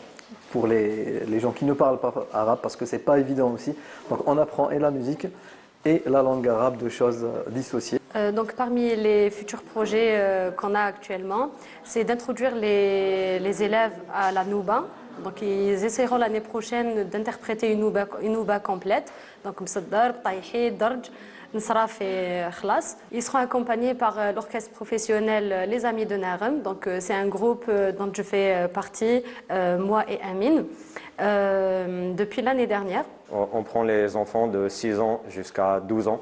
pour les gens qui ne parlent pas arabe parce que c'est pas évident aussi. Donc on apprend et la musique et la langue arabe, de choses dissociées.
Donc parmi les futurs projets qu'on a actuellement, c'est d'introduire les élèves à la Nouba. Donc ils essaieront l'année prochaine d'interpréter une nouba complète, donc Msaddar, Taïhi, Darj, Nsraf et Khlas. Ils seront accompagnés par l'orchestre professionnel Les Amis de Narem, donc c'est un groupe dont je fais partie, moi et Amine, depuis l'année dernière.
On prend les enfants de 6 ans jusqu'à 12 ans.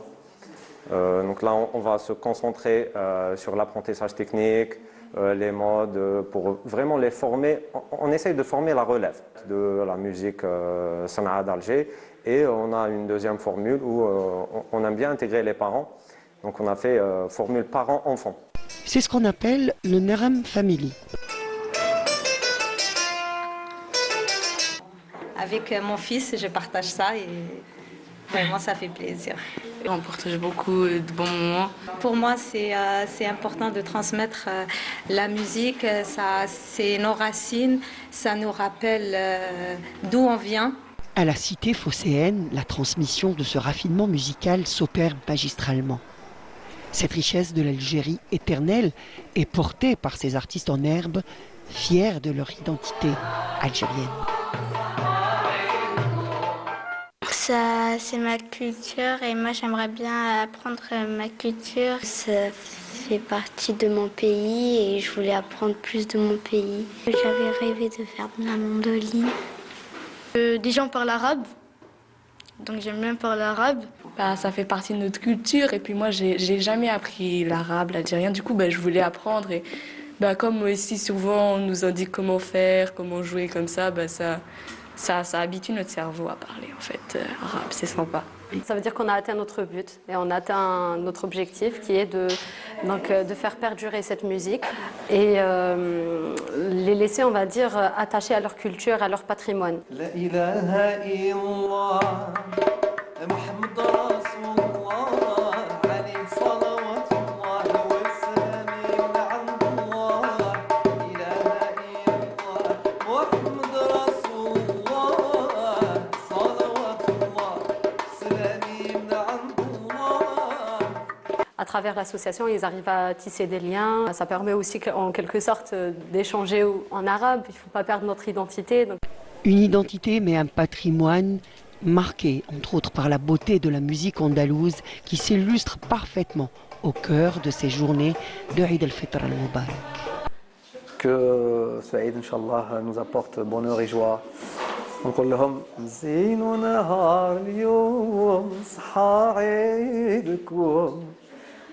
Donc là, on va se concentrer sur l'apprentissage technique, les modes, pour vraiment les former. On essaye de former la relève de la musique Sanaa d'Alger. Et on a une deuxième formule où on aime bien intégrer les parents. Donc on a fait formule parents-enfants.
C'est ce qu'on appelle le Narem Family.
Avec mon fils, je partage ça et vraiment ça fait plaisir.
On partage beaucoup de bons moments.
Pour moi, c'est important de transmettre la musique, c'est nos racines, ça nous rappelle d'où on vient.
À la cité phocéenne, la transmission de ce raffinement musical s'opère magistralement. Cette richesse de l'Algérie éternelle est portée par ces artistes en herbe, fiers de leur identité algérienne.
Ça, c'est ma culture et moi j'aimerais bien apprendre ma culture. Ça fait partie de mon pays et je voulais apprendre plus de mon pays. J'avais rêvé de faire de la mandoline. Déjà on parle arabe, donc j'aime bien parler arabe.
Ça fait partie de notre culture et puis moi j'ai jamais appris l'arabe, l'algérien, du coup je voulais apprendre et comme ici souvent on nous indique comment faire, comment jouer comme ça, ça habitue notre cerveau à parler en fait arabe, c'est sympa.
Ça veut dire qu'on a atteint notre but et on a atteint notre objectif qui est de faire perdurer cette musique et les laisser, on va dire, attachés à leur culture, à leur patrimoine. À travers l'association, ils arrivent à tisser des liens. Ça permet aussi en quelque sorte d'échanger en arabe. Il ne faut pas perdre notre identité. Donc.
Une identité mais un patrimoine marqué entre autres par la beauté de la musique andalouse qui s'illustre parfaitement au cœur de ces journées de Eid al-Fitr al-Mubarak.
Que ce Eid, Inch'Allah, nous apporte bonheur et joie. نقول لهم زين نهار اليوم صحى عيدكم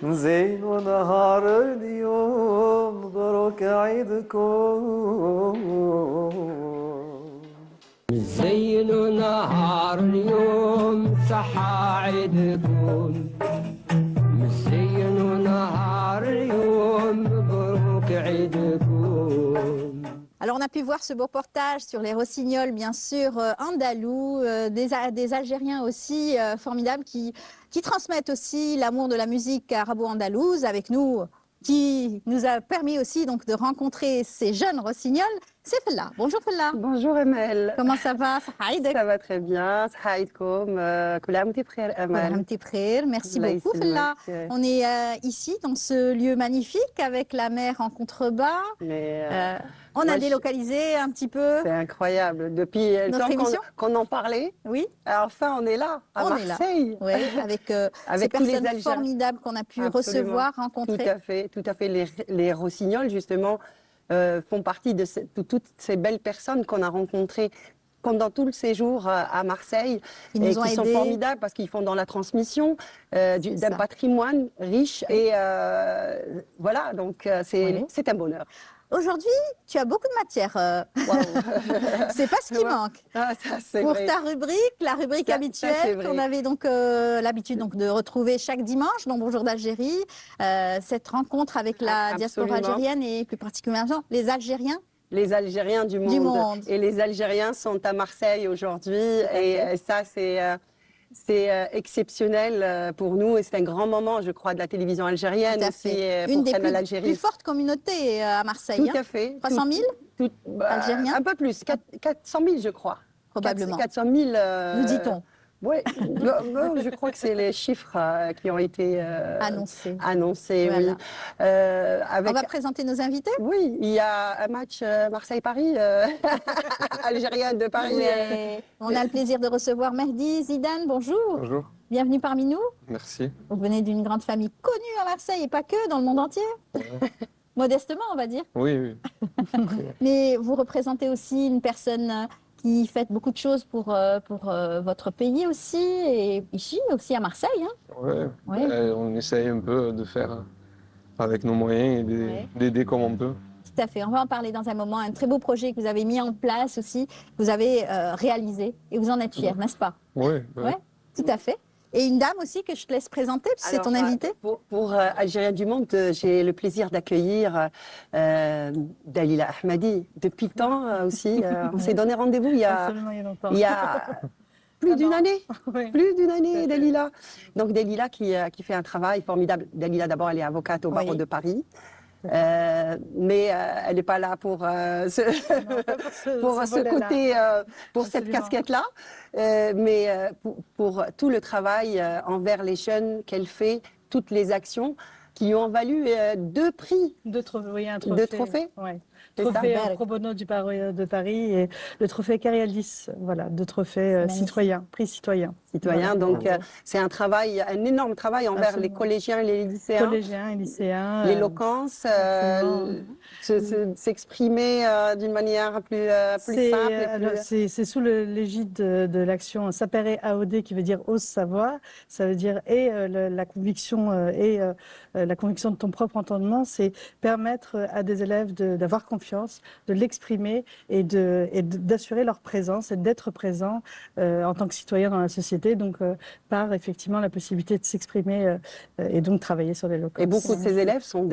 زين نهار اليوم مبروك عيدكم
زين نهار اليوم صحة عيدكم زين نهار اليوم مبروك عيدكم.
Alors on a pu voir ce beau reportage sur les rossignols, bien sûr, andalous, des Algériens aussi formidables qui transmettent aussi l'amour de la musique arabo-andalouse avec nous, qui nous a permis aussi donc de rencontrer ces jeunes rossignols. C'est Fella. Bonjour Fella.
Bonjour Emel.
Comment ça va?
Ça va très bien.
Merci beaucoup Fella. On est ici dans ce lieu magnifique avec la mer en contrebas. On a délocalisé un petit peu.
C'est incroyable. Depuis le temps qu'on en parlait,
oui.
Enfin, on est là, à Marseille.
Oui, avec ces personnes formidables qu'on a pu recevoir, rencontrer.
Tout à fait. Les rossignols, justement, font partie de toutes ces belles personnes qu'on a rencontrées pendant tout le séjour à Marseille et qui sont formidables parce qu'ils font dans la transmission d'un patrimoine riche. Et voilà, donc c'est un bonheur.
Aujourd'hui, tu as beaucoup de matière. C'est pas ce qui manque. Pour ta rubrique, la rubrique habituelle qu'on avait donc l'habitude donc de retrouver chaque dimanche dans Bonjour d'Algérie, cette rencontre avec la diaspora algérienne et plus particulièrement les Algériens.
Les Algériens du monde. Et les Algériens sont à Marseille aujourd'hui et ça c'est exceptionnel pour nous et c'est un grand moment, je crois, de la télévision algérienne aussi.
Une des plus fortes communautés à Marseille.
Tout à fait.
300 000 Algériens.
Un peu plus, 400 000 je crois.
Probablement.
400 000.
Nous dit-on.
Oui, je crois que c'est les chiffres qui ont été annoncés.
Voilà.
Oui.
On va présenter nos invités.
Oui, il y a un match Marseille-Paris, algérien de Paris.
On a le plaisir de recevoir Mehdi Zidane. Bonjour.
Bonjour.
Bienvenue parmi nous.
Merci.
Vous venez d'une grande famille connue à Marseille et pas que, dans le monde entier. Modestement, on va dire.
Oui.
Mais vous représentez aussi une personne qui fait beaucoup de choses pour votre pays aussi, et ici aussi à Marseille. Hein.
On essaye un peu de faire avec nos moyens et d'aider comme on peut.
Tout à fait, on va en parler dans un moment. Un très beau projet que vous avez mis en place aussi, que vous avez réalisé, et vous en êtes fiers, n'est-ce pas?
Oui.
Tout à fait. Et une dame aussi que je te laisse présenter, parce que c'est ton invitée.
Pour Algériens du monde, j'ai le plaisir d'accueillir Dalila Ahmadi. Depuis le temps aussi, on s'est donné rendez-vous il y a plus d'une année. Plus d'une année, Dalila. Donc Dalila qui fait un travail formidable. Dalila, d'abord, elle est avocate au barreau de Paris. Mais elle n'est pas là pour cette casquette-là, mais pour tout le travail envers les jeunes qu'elle fait, toutes les actions qui lui ont valu 2 prix.
Un trophée.
Deux trophées.
Ouais. Trophée pro bono du barreau de Paris et le trophée Carialdis, voilà, 2 trophées citoyens, prix citoyens.
Donc c'est un travail, un énorme travail envers les collégiens et les lycéens. L'éloquence, s'exprimer d'une manière plus simple.
C'est sous l'égide de l'action Sapere Aude qui veut dire ose savoir. Ça veut dire la conviction de ton propre entendement, c'est permettre à des élèves d'avoir confiance, de l'exprimer et d'assurer leur présence et d'être présents en tant que citoyens dans la société, donc par effectivement la possibilité de s'exprimer et donc travailler sur l'éloquence.
Et beaucoup de ces élèves sont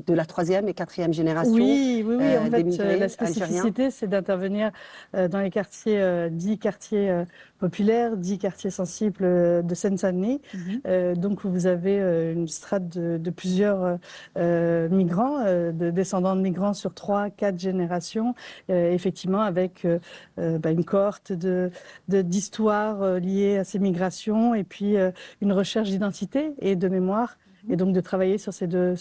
de la 3e et 4e génération.
Oui. En fait, la spécificité, c'est d'intervenir dans les quartiers, dits quartiers populaires, dits quartiers sensibles de Seine-Saint-Denis. Donc, vous avez une strate de plusieurs migrants, de descendants de migrants sur 3-4 générations, effectivement, avec une cohorte d'histoires liées à ces migrations et puis une recherche d'identité et de mémoire. Et donc de travailler sur ces deux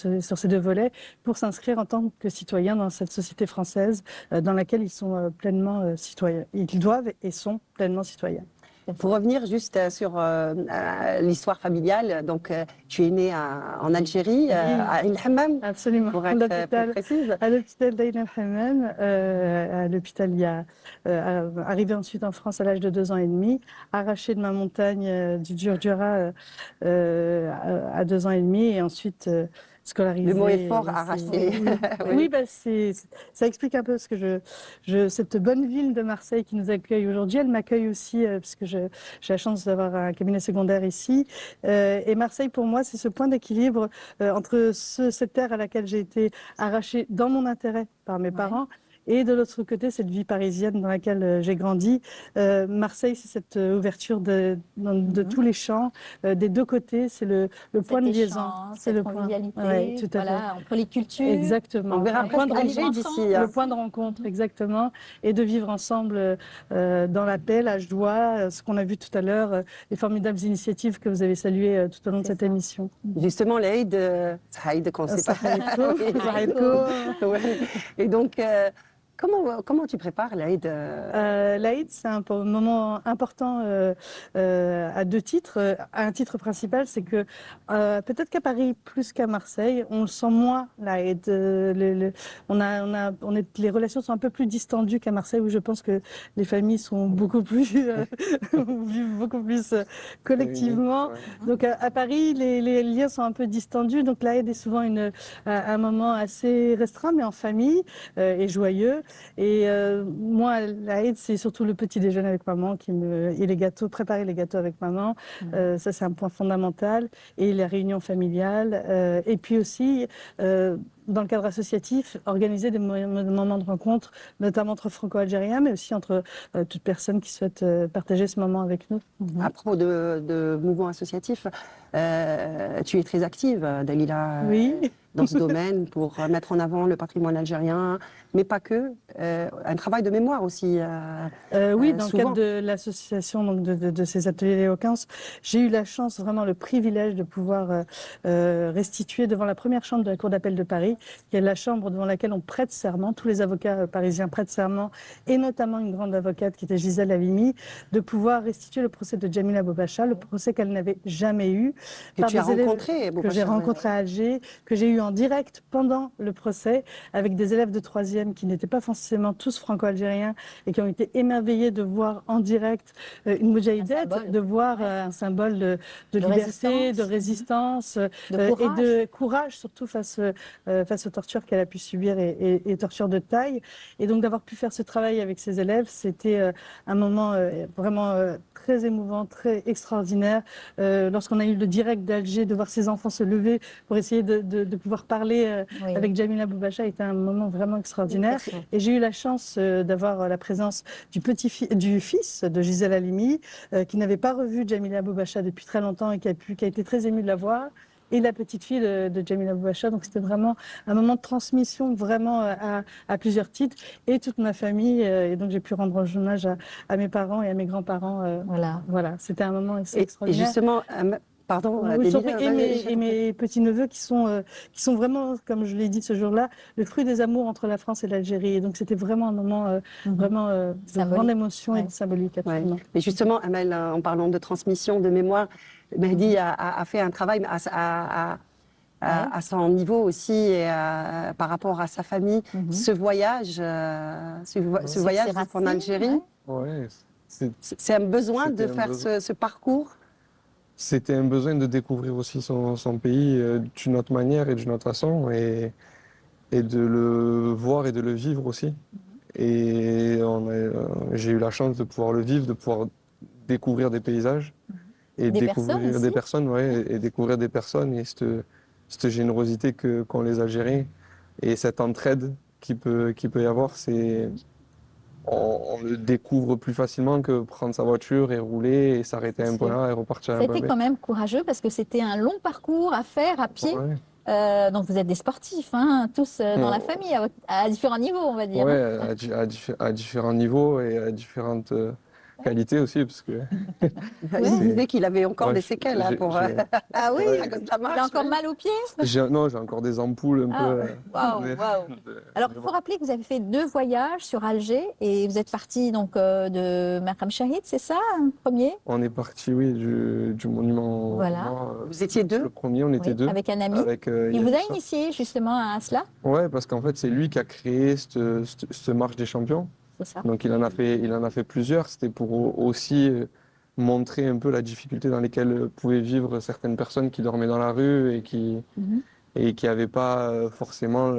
volets pour s'inscrire en tant que citoyens dans cette société française dans laquelle ils sont pleinement citoyens. Ils doivent et sont pleinement citoyens.
Pour revenir juste sur l'histoire familiale, donc tu es née en Algérie, à El Hammam.
Absolument.
Pour être plus précise.
À l'hôpital d'Ain El Hammam, à l'hôpital arrivé ensuite en France à l'âge de 2 ans et demi, arraché de ma montagne du Djurdjura à 2 ans et demi, et ensuite scolarisé.
Le mot est fort, arraché.
Oui, bah, ça explique un peu ce que cette bonne ville de Marseille qui nous accueille aujourd'hui, elle m'accueille aussi parce que j'ai la chance d'avoir un cabinet secondaire ici. Et Marseille, pour moi, c'est ce point d'équilibre entre cette terre à laquelle j'ai été arrachée dans mon intérêt par mes parents, et de l'autre côté, cette vie parisienne dans laquelle j'ai grandi. Marseille, c'est cette ouverture de tous les champs, des deux côtés. C'est le point de liaison.
C'est le point.
Ouais, tout à fait.
Entre les cultures.
Exactement.
On verra
le point de
Alger
rencontre,
d'ici.
le point de rencontre, exactement. Et de vivre ensemble dans la paix, la joie, ce qu'on a vu tout à l'heure, les formidables initiatives que vous avez saluées tout au long de cette émission.
Justement, l'Aïd, Saïd, qu'on sait pas. Et donc, comment tu prépares l'Aïd
L'Aïd, c'est un moment important à 2 titres. Un titre principal, c'est que peut-être qu'à Paris, plus qu'à Marseille, on le sent moins, l'Aïd. Les relations sont un peu plus distendues qu'à Marseille, où je pense que les familles sont beaucoup plus, vivent beaucoup plus collectivement. Donc à Paris, les liens sont un peu distendus. Donc l'Aïd est souvent un moment assez restreint, mais en famille et joyeux. Et moi, l'Aïd, c'est surtout le petit déjeuner avec maman et les gâteaux, préparer les gâteaux avec maman. Ça, c'est un point fondamental. Et les réunions familiales. Et puis aussi, dans le cadre associatif, organiser des moments de rencontre, notamment entre franco-algériens, mais aussi entre toute personne qui souhaite partager ce moment avec nous.
À propos de mouvements associatifs, tu es très active, Dalila, dans ce domaine pour mettre en avant le patrimoine algérien, mais pas que. Un travail de mémoire aussi.
Oui, dans
souvent.
le cadre de l'association de ces ateliers d'éloquence, j'ai eu la chance, vraiment le privilège de pouvoir restituer devant la première chambre de la Cour d'appel de Paris, qui est la chambre devant laquelle on prête serment, tous les avocats parisiens prêtent serment, et notamment une grande avocate qui était Gisèle Halimi, de pouvoir restituer le procès de Djamila Boubacha, le procès qu'elle n'avait jamais eu.
Que tu as rencontré,
que j'ai rencontré à Alger, que j'ai eu en direct pendant le procès, avec des élèves de 3e qui n'étaient pas forcément tous franco-algériens et qui ont été émerveillés de voir en direct une moudjahidette, de voir un symbole de liberté, de résistance et de courage, surtout face aux tortures qu'elle a pu subir et tortures de taille. Et donc d'avoir pu faire ce travail avec ses élèves, c'était un moment vraiment très émouvant, très extraordinaire. Lorsqu'on a eu le direct d'Alger, de voir ses enfants se lever pour essayer de pouvoir parler avec Djamila Boubacha, était un moment vraiment extraordinaire. Et j'ai eu la chance d'avoir la présence du fils de Gisèle Halimi, qui n'avait pas revu Djamila Boubacha depuis très longtemps et qui a été très ému de la voir, et la petite fille de Djamila Boubacha. Donc c'était vraiment un moment de transmission vraiment à plusieurs titres, et toute ma famille. Et donc j'ai pu rendre hommage à mes parents et à mes grands-parents. Voilà, c'était un moment extraordinaire.
Et justement, pardon,
et mes petits-neveux qui sont vraiment, comme je l'ai dit ce jour-là, le fruit des amours entre la France et l'Algérie. Et donc c'était vraiment un moment vraiment de grande émotion et de symbolique. Absolument.
Mais justement, Amel, en parlant de transmission, de mémoire, Mehdi a fait un travail à son niveau aussi, et par rapport à sa famille. Ce voyage en Algérie, c'est un besoin de faire ce parcours.
C'était un besoin de découvrir aussi son pays d'une autre manière et d'une autre façon, et de le voir et de le vivre aussi. Et j'ai eu la chance de pouvoir le vivre, de pouvoir découvrir des paysages et découvrir des personnes, et découvrir des personnes, et cette générosité qu'ont les Algériens, et cette entraide qui peut y avoir. On le découvre plus facilement que prendre sa voiture et rouler et s'arrêter un peu là et repartir un peu.
C'était quand même courageux parce que c'était un long parcours à faire à pied. Donc vous êtes des sportifs, tous dans la famille, à différents niveaux, on va dire.
Oui, à différents niveaux et à différentes qualité aussi, parce que...
Il disait qu'il avait encore des séquelles hein, pour,
Ah oui,
à cause de la marche.
il a encore mal aux pieds?
Non, j'ai encore des ampoules un peu...
Waouh, waouh. Alors, il faut rappeler que vous avez fait 2 voyages sur Alger et vous êtes parti donc de Maqam Chahid, c'est ça, un premier?
On est parti, oui, du monument.
Voilà.
Vous étiez 2?
Le premier, on était 2.
Avec un ami. Il vous a initié justement à cela?
Ouais, parce qu'en fait, c'est lui qui a créé cette marche des champions.
C'est ça.
Donc, il en a fait plusieurs. C'était pour aussi montrer un peu la difficulté dans laquelle pouvaient vivre certaines personnes qui dormaient dans la rue et qui n'avaient pas forcément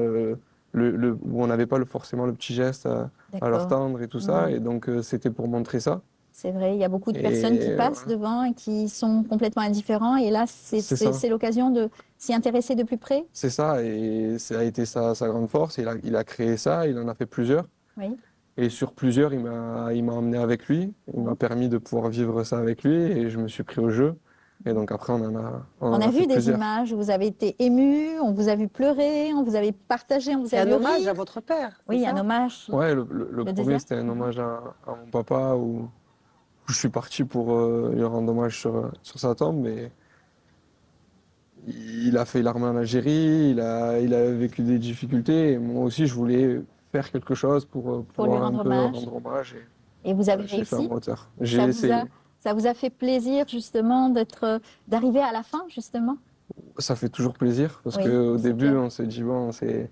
où on n'avait pas forcément le petit geste à leur tendre et tout ça. Et donc, c'était pour montrer ça.
C'est vrai, il y a beaucoup de personnes qui passent devant et qui sont complètement indifférents. Et là, c'est l'occasion de s'y intéresser de plus près.
C'est ça, et ça a été sa grande force. Il a créé ça, il en a fait plusieurs.
Oui.
Et sur plusieurs, il m'a emmené avec lui. Il m'a permis de pouvoir vivre ça avec lui. Et je me suis pris au jeu. Et donc après, on a
vu
fait
des
plusieurs.
images où vous avez été ému, on vous a vu pleurer, on vous avait partagé, on vous a vu
un hommage
rire.
à votre père.
Oui, un hommage.
Ouais, le premier, c'était un hommage à mon papa où je suis parti pour lui rendre hommage sur sa tombe. Et il a fait l'armée en Algérie, il a vécu des difficultés. Et moi aussi, je voulais faire quelque chose pour
lui rendre
hommage.
Et vous avez
J'ai fait à
réussi.
ma hauteur. J'ai essayé.
Ça vous a fait plaisir justement d'arriver à la fin justement?
Ça fait toujours plaisir parce
Oui,
qu'au
c'est
début,
clair.
on s'est dit, bon, c'est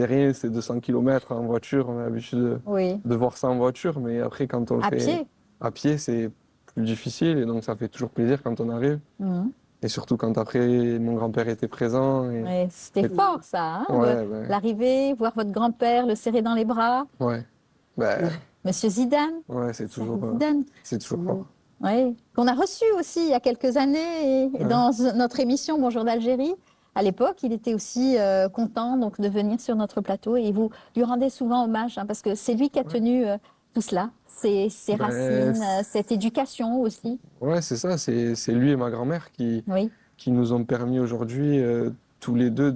rien, c'est 200 km en voiture. On a l'habitude de voir ça en voiture, mais après, quand on le fait à pied, c'est plus difficile et donc ça fait toujours plaisir quand on arrive.
Mhm.
Et surtout quand après, mon grand-père était présent.
Ouais, c'était fort ça, hein,
Ouais,
l'arrivée, voir votre grand-père, le serrer dans les bras.
Ouais.
Monsieur Zidane.
Ouais, c'est toujours fort.
Oui, qu'on a reçu aussi il y a quelques années dans notre émission Bonjour d'Algérie. À l'époque, il était aussi content donc, de venir sur notre plateau et vous lui rendez souvent hommage hein, parce que c'est lui qui a tenu tout cela, ses racines, cette éducation aussi.
Ouais, c'est ça, c'est lui et ma grand-mère qui nous ont permis aujourd'hui, tous les deux,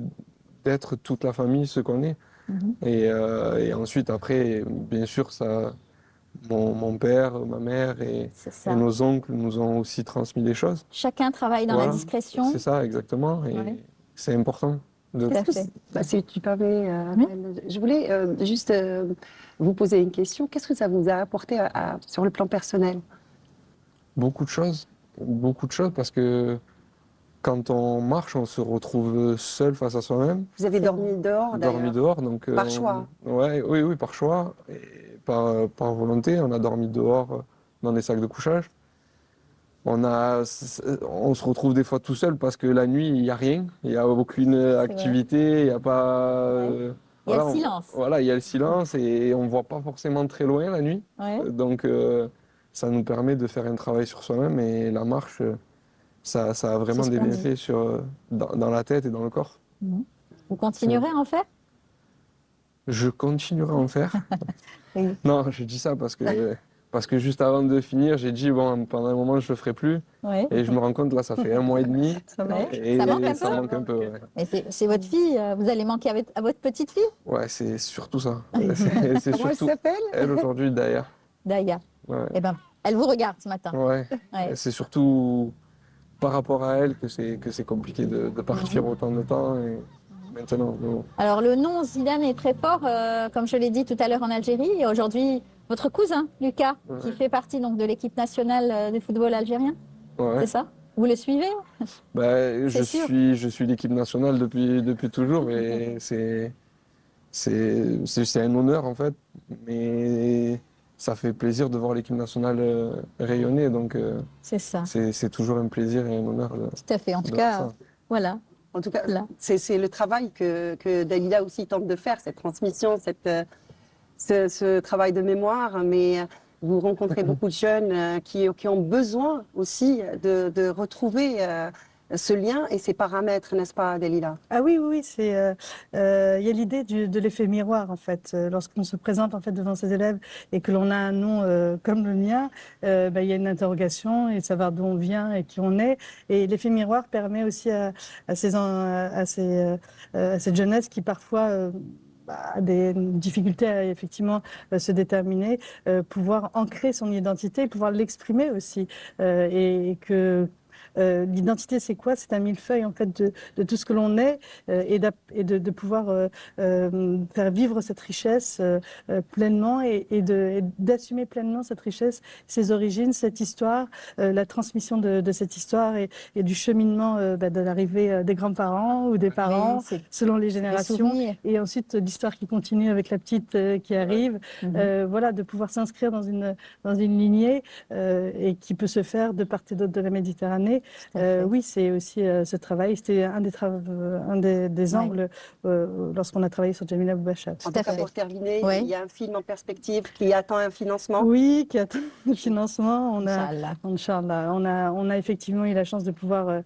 d'être toute la famille, ce qu'on est. Et ensuite, après, bien sûr, mon père, ma mère et nos oncles nous ont aussi transmis des choses.
Chacun travaille dans la discrétion.
C'est ça, exactement. Et c'est important.
Si tu permets, je voulais juste vous poser une question. Qu'est-ce que ça vous a apporté sur le plan personnel?
Beaucoup de choses parce que quand on marche, on se retrouve seul face à soi-même.
Vous avez dormi dehors, d'ailleurs?
Dormi dehors, donc...
Par choix?
Oui, par choix et par volonté. On a dormi dehors dans des sacs de couchage. On se retrouve des fois tout seul parce que la nuit, il n'y a rien. Il n'y a aucune activité, il n'y a pas...
Il y a le silence.
Voilà, il y a le silence et on ne voit pas forcément très loin la nuit. Donc, ça nous permet de faire un travail sur soi-même et la marche... Ça a vraiment des bienfaits dans la tête et dans le corps.
Vous continuerez à en faire?
Je continuerai à en faire. Non, je dis ça parce que juste avant de finir, j'ai dit, bon, pendant un moment, je ne le ferai plus. Et je me rends compte, là, ça fait 1 mois et demi.
Ça manque un peu. Mais c'est votre fille, vous allez manquer à votre petite fille?
Ouais, c'est surtout ça.
Comment elle s'appelle?
Elle, aujourd'hui, Daya.
Daya.
Ouais.
Eh ben, elle vous regarde ce matin.
Ouais. C'est surtout... par rapport à elle que c'est compliqué de partir autant de temps et maintenant.
Alors le nom Zidane est très fort, comme je l'ai dit tout à l'heure en Algérie. Et aujourd'hui, votre cousin Lucas, qui fait partie donc de l'équipe nationale de football algérien, c'est ça? Vous le suivez?
Je suis l'équipe nationale depuis toujours et c'est un honneur en fait. Mais ça fait plaisir de voir l'équipe nationale rayonner, donc c'est toujours un plaisir et un honneur.
Tout à fait, en tout cas, voilà.
En tout cas, c'est le travail que Dalila aussi tente de faire, cette transmission, ce travail de mémoire, mais vous rencontrez beaucoup de jeunes qui ont besoin aussi de retrouver ce lien et ces paramètres, n'est-ce pas, Dalila?
Ah oui, il y a l'idée de l'effet miroir, en fait. Lorsqu'on se présente en fait, devant ses élèves et que l'on a un nom comme le mien, il y a une interrogation et savoir d'où on vient et qui on est. Et l'effet miroir permet aussi à cette jeunesse qui parfois a des difficultés à effectivement se déterminer, pouvoir ancrer son identité, pouvoir l'exprimer aussi, et que l'identité, c'est quoi? C'est un millefeuille en fait de tout ce que l'on est, et de pouvoir faire vivre cette richesse pleinement, et d'assumer pleinement cette richesse, ses origines, cette histoire, la transmission de cette histoire, et du cheminement de l'arrivée des grands-parents ou des parents, selon les générations, et ensuite l'histoire qui continue avec la petite qui arrive. Voilà, de pouvoir s'inscrire dans une lignée, et qui peut se faire de part et d'autre de la Méditerranée. Oui, c'est aussi ce travail. C'était un des angles lorsqu'on a travaillé sur Jamila Boubacha.
En tout cas, pour terminer, il y a un film en perspective qui attend un financement.
Oui, qui attend un financement. Inch'Allah. On a effectivement eu la chance de pouvoir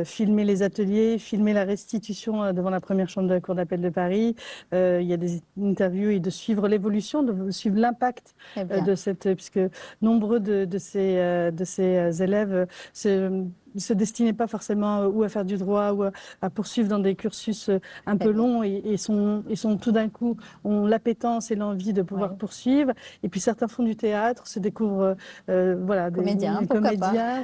filmer les ateliers, filmer la restitution devant la première chambre de la Cour d'appel de Paris. Il y a des interviews, et de suivre l'évolution, de suivre l'impact de cette, puisque nombreux de ces élèves se destinaient pas forcément ou à faire du droit ou à poursuivre dans des cursus un peu longs, et sont tout d'un coup, ont l'appétence et l'envie de pouvoir poursuivre. Et puis certains font du théâtre, se découvrent voilà, des comédiens,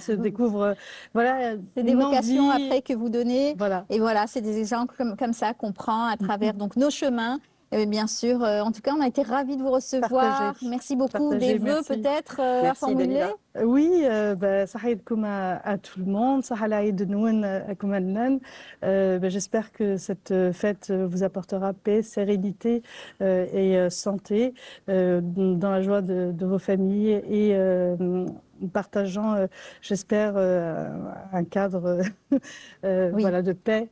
se découvrent voilà,
c'est des vocations après que vous donnez. Voilà. Et voilà, c'est des exemples comme ça qu'on prend à travers donc nos chemins. Bien sûr, en tout cas, on a été ravis de vous recevoir. Merci beaucoup. Des vœux peut-être à formuler?
Oui, Sahaïdkoum à tout le monde. J'espère que cette fête vous apportera paix, sérénité et santé dans la joie de vos familles, et partageant, j'espère, un cadre voilà, de paix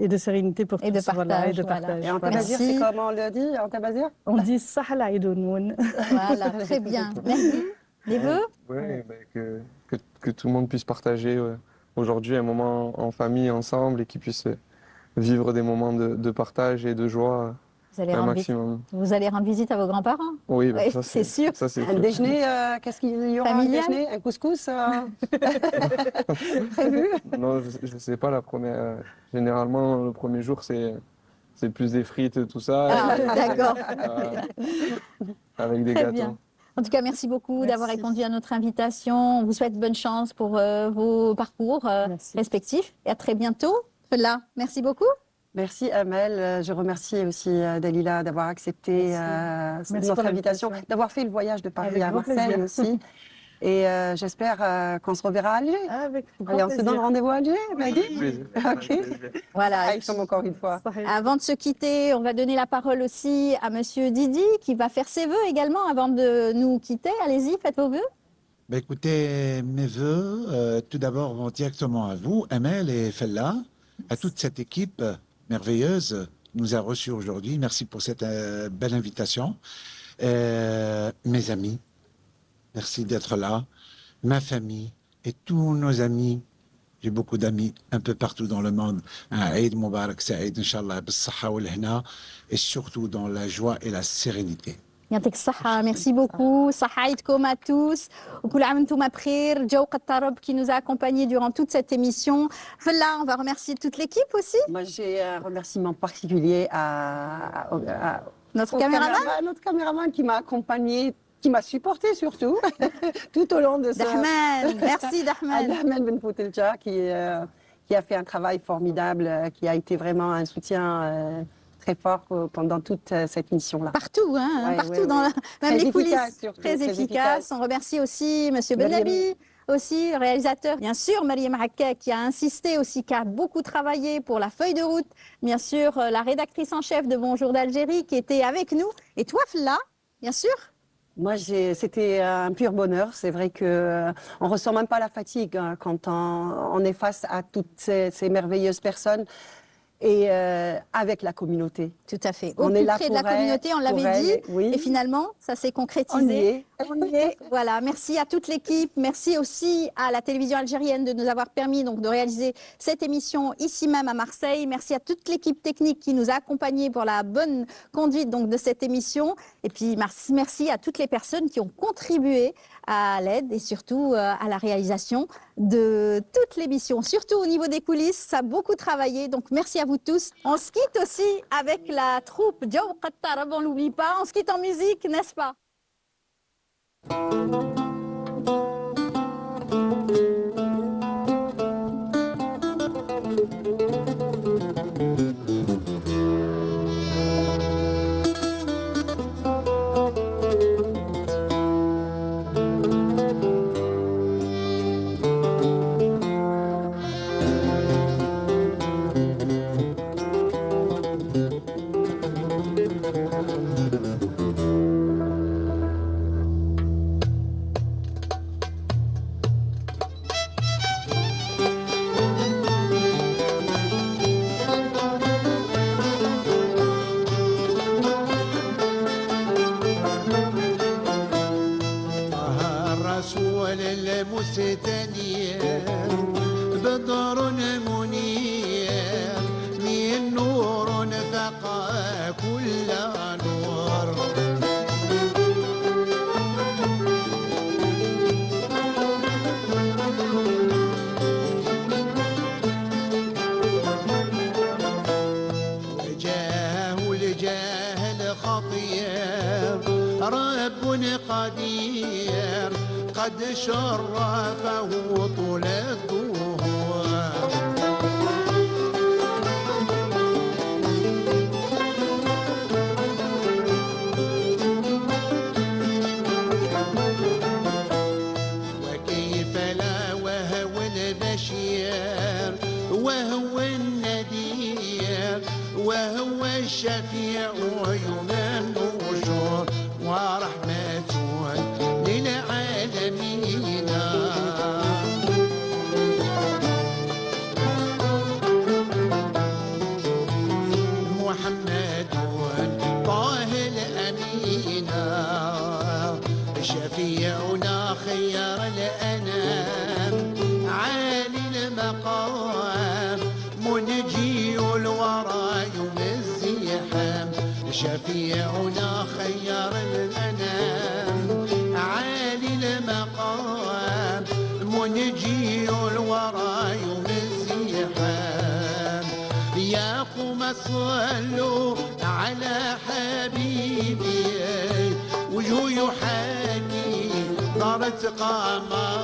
et de sérénité pour tous.
Et de partage.
Voilà, et de
Voilà.
partage.
Et en tabazir, c'est comment on le dit en tabazir?
On dit Sahala Idonoun.
Voilà, très bien. Merci. Des vœux?
Oui, que tout le monde puisse partager aujourd'hui un moment en famille, ensemble, et qu'ils puissent vivre des moments de partage et de joie un maximum.
Vous allez rendre visite à vos grands-parents?
Oui,
ouais,
ça
c'est sûr.
Ça, c'est
un déjeuner, qu'est-ce qu'il y aura?
Familial?
Un déjeuner, un couscous prévu?
Non, je ne sais pas, généralement, le premier jour, c'est plus des frites, tout ça.
Ah, d'accord.
Avec des
Très
gâteaux.
bien. En tout cas, merci beaucoup d'avoir répondu à notre invitation. On vous souhaite bonne chance pour vos parcours respectifs. Et à très bientôt. Là, merci beaucoup.
Merci Amel. Je remercie aussi Dalila d'avoir accepté notre invitation, d'avoir fait le voyage de Paris à Marseille aussi. Et j'espère qu'on se reverra à Alger. Allez, on se donne rendez-vous à Alger, Maggie? Ok.
Voilà.
Encore une fois.
Avant de se quitter, on va donner la parole aussi à Monsieur Didi, qui va faire ses vœux également avant de nous quitter. Allez-y, faites vos vœux.
Écoutez, mes vœux, tout d'abord, vont directement à vous, Amel et Fella, à toute cette équipe merveilleuse qui nous a reçus aujourd'hui. Merci pour cette belle invitation. Mes amis, merci d'être là. Ma famille et tous nos amis. J'ai beaucoup d'amis un peu partout dans le monde. Un Eid Mubarak Saïd, Inch'Allah, bis-saha wal hna, et surtout dans la joie et la sérénité.
Merci beaucoup. Sahaïdkoum à tous. Qui nous a accompagnés durant toute cette émission. Là, on va remercier toute l'équipe aussi.
Moi, j'ai un remerciement particulier à
notre caméraman.
Notre caméraman qui m'a accompagné, qui m'a supporté surtout tout au long de ça.
Dahman, merci Dahman.
Dahman Ben Foutelja qui a fait un travail formidable, qui a été vraiment un soutien très fort pendant toute cette mission-là.
Partout, hein, partout dans même les coulisses. Très efficace. On remercie aussi Monsieur Benlabi, aussi réalisateur. Bien sûr, Mariam Hakka qui a insisté aussi, qui a beaucoup travaillé pour la feuille de route. Bien sûr, la rédactrice en chef de Bonjour d'Algérie qui était avec nous. Et toi, Fla, bien sûr.
Moi, c'était un pur bonheur. C'est vrai que on ressent même pas la fatigue hein, quand on est face à toutes ces merveilleuses personnes. Et avec la communauté.
Tout à fait. Au plus près de la communauté, on l'avait dit. Oui. Et finalement, ça s'est concrétisé. On y est. Voilà. Merci à toute l'équipe. Merci aussi à la télévision algérienne de nous avoir permis donc, de réaliser cette émission ici même à Marseille. Merci à toute l'équipe technique qui nous a accompagnés pour la bonne conduite donc, de cette émission. Et puis, merci à toutes les personnes qui ont contribué à l'aide et surtout à la réalisation de toute l'émission. Surtout au niveau des coulisses, ça a beaucoup travaillé. Donc, merci à vous. vous tous. On se quitte aussi avec la troupe Djaou Qattarab, on l'oublie pas. On se quitte en musique, n'est-ce pas?
المستنير بدر منير من نور فقى كل نور وجاه الجاه الخطير رب قدير قد شرفه طول الدهور وكيف لا وهو البشير وهو النذير وهو الشفيع يوم النشور ورحمة للعالمين محمد طه الأمين شفيعنا خير الأنام عالي المقام منجي الورى يوم الزحام شفيعنا خير الأنام عالي المقام منجي الورى يوم الزحام يا قوم صلوا على حبيبي وجهه يحاكي دارت قمر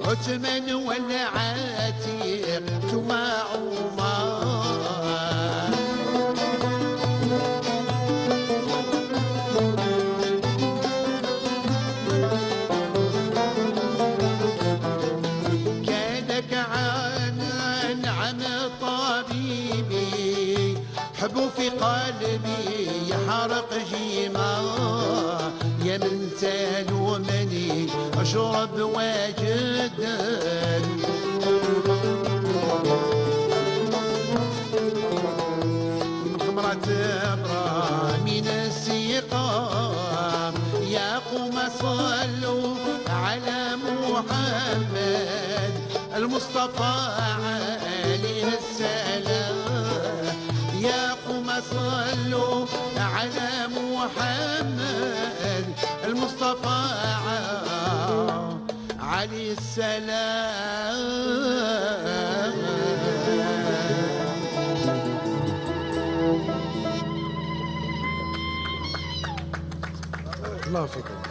عثمان والعتيق ثم عمر كانك عن طبيبي حب في قلبي يحرق جيما يا من سالومني اشرب واجدا من خمرة ابرا من السيقام يا قوم صلوا على محمد المصطفى عليه السلام يا قوم صلوا على محمد المصطفى عليه السلام الله فيكم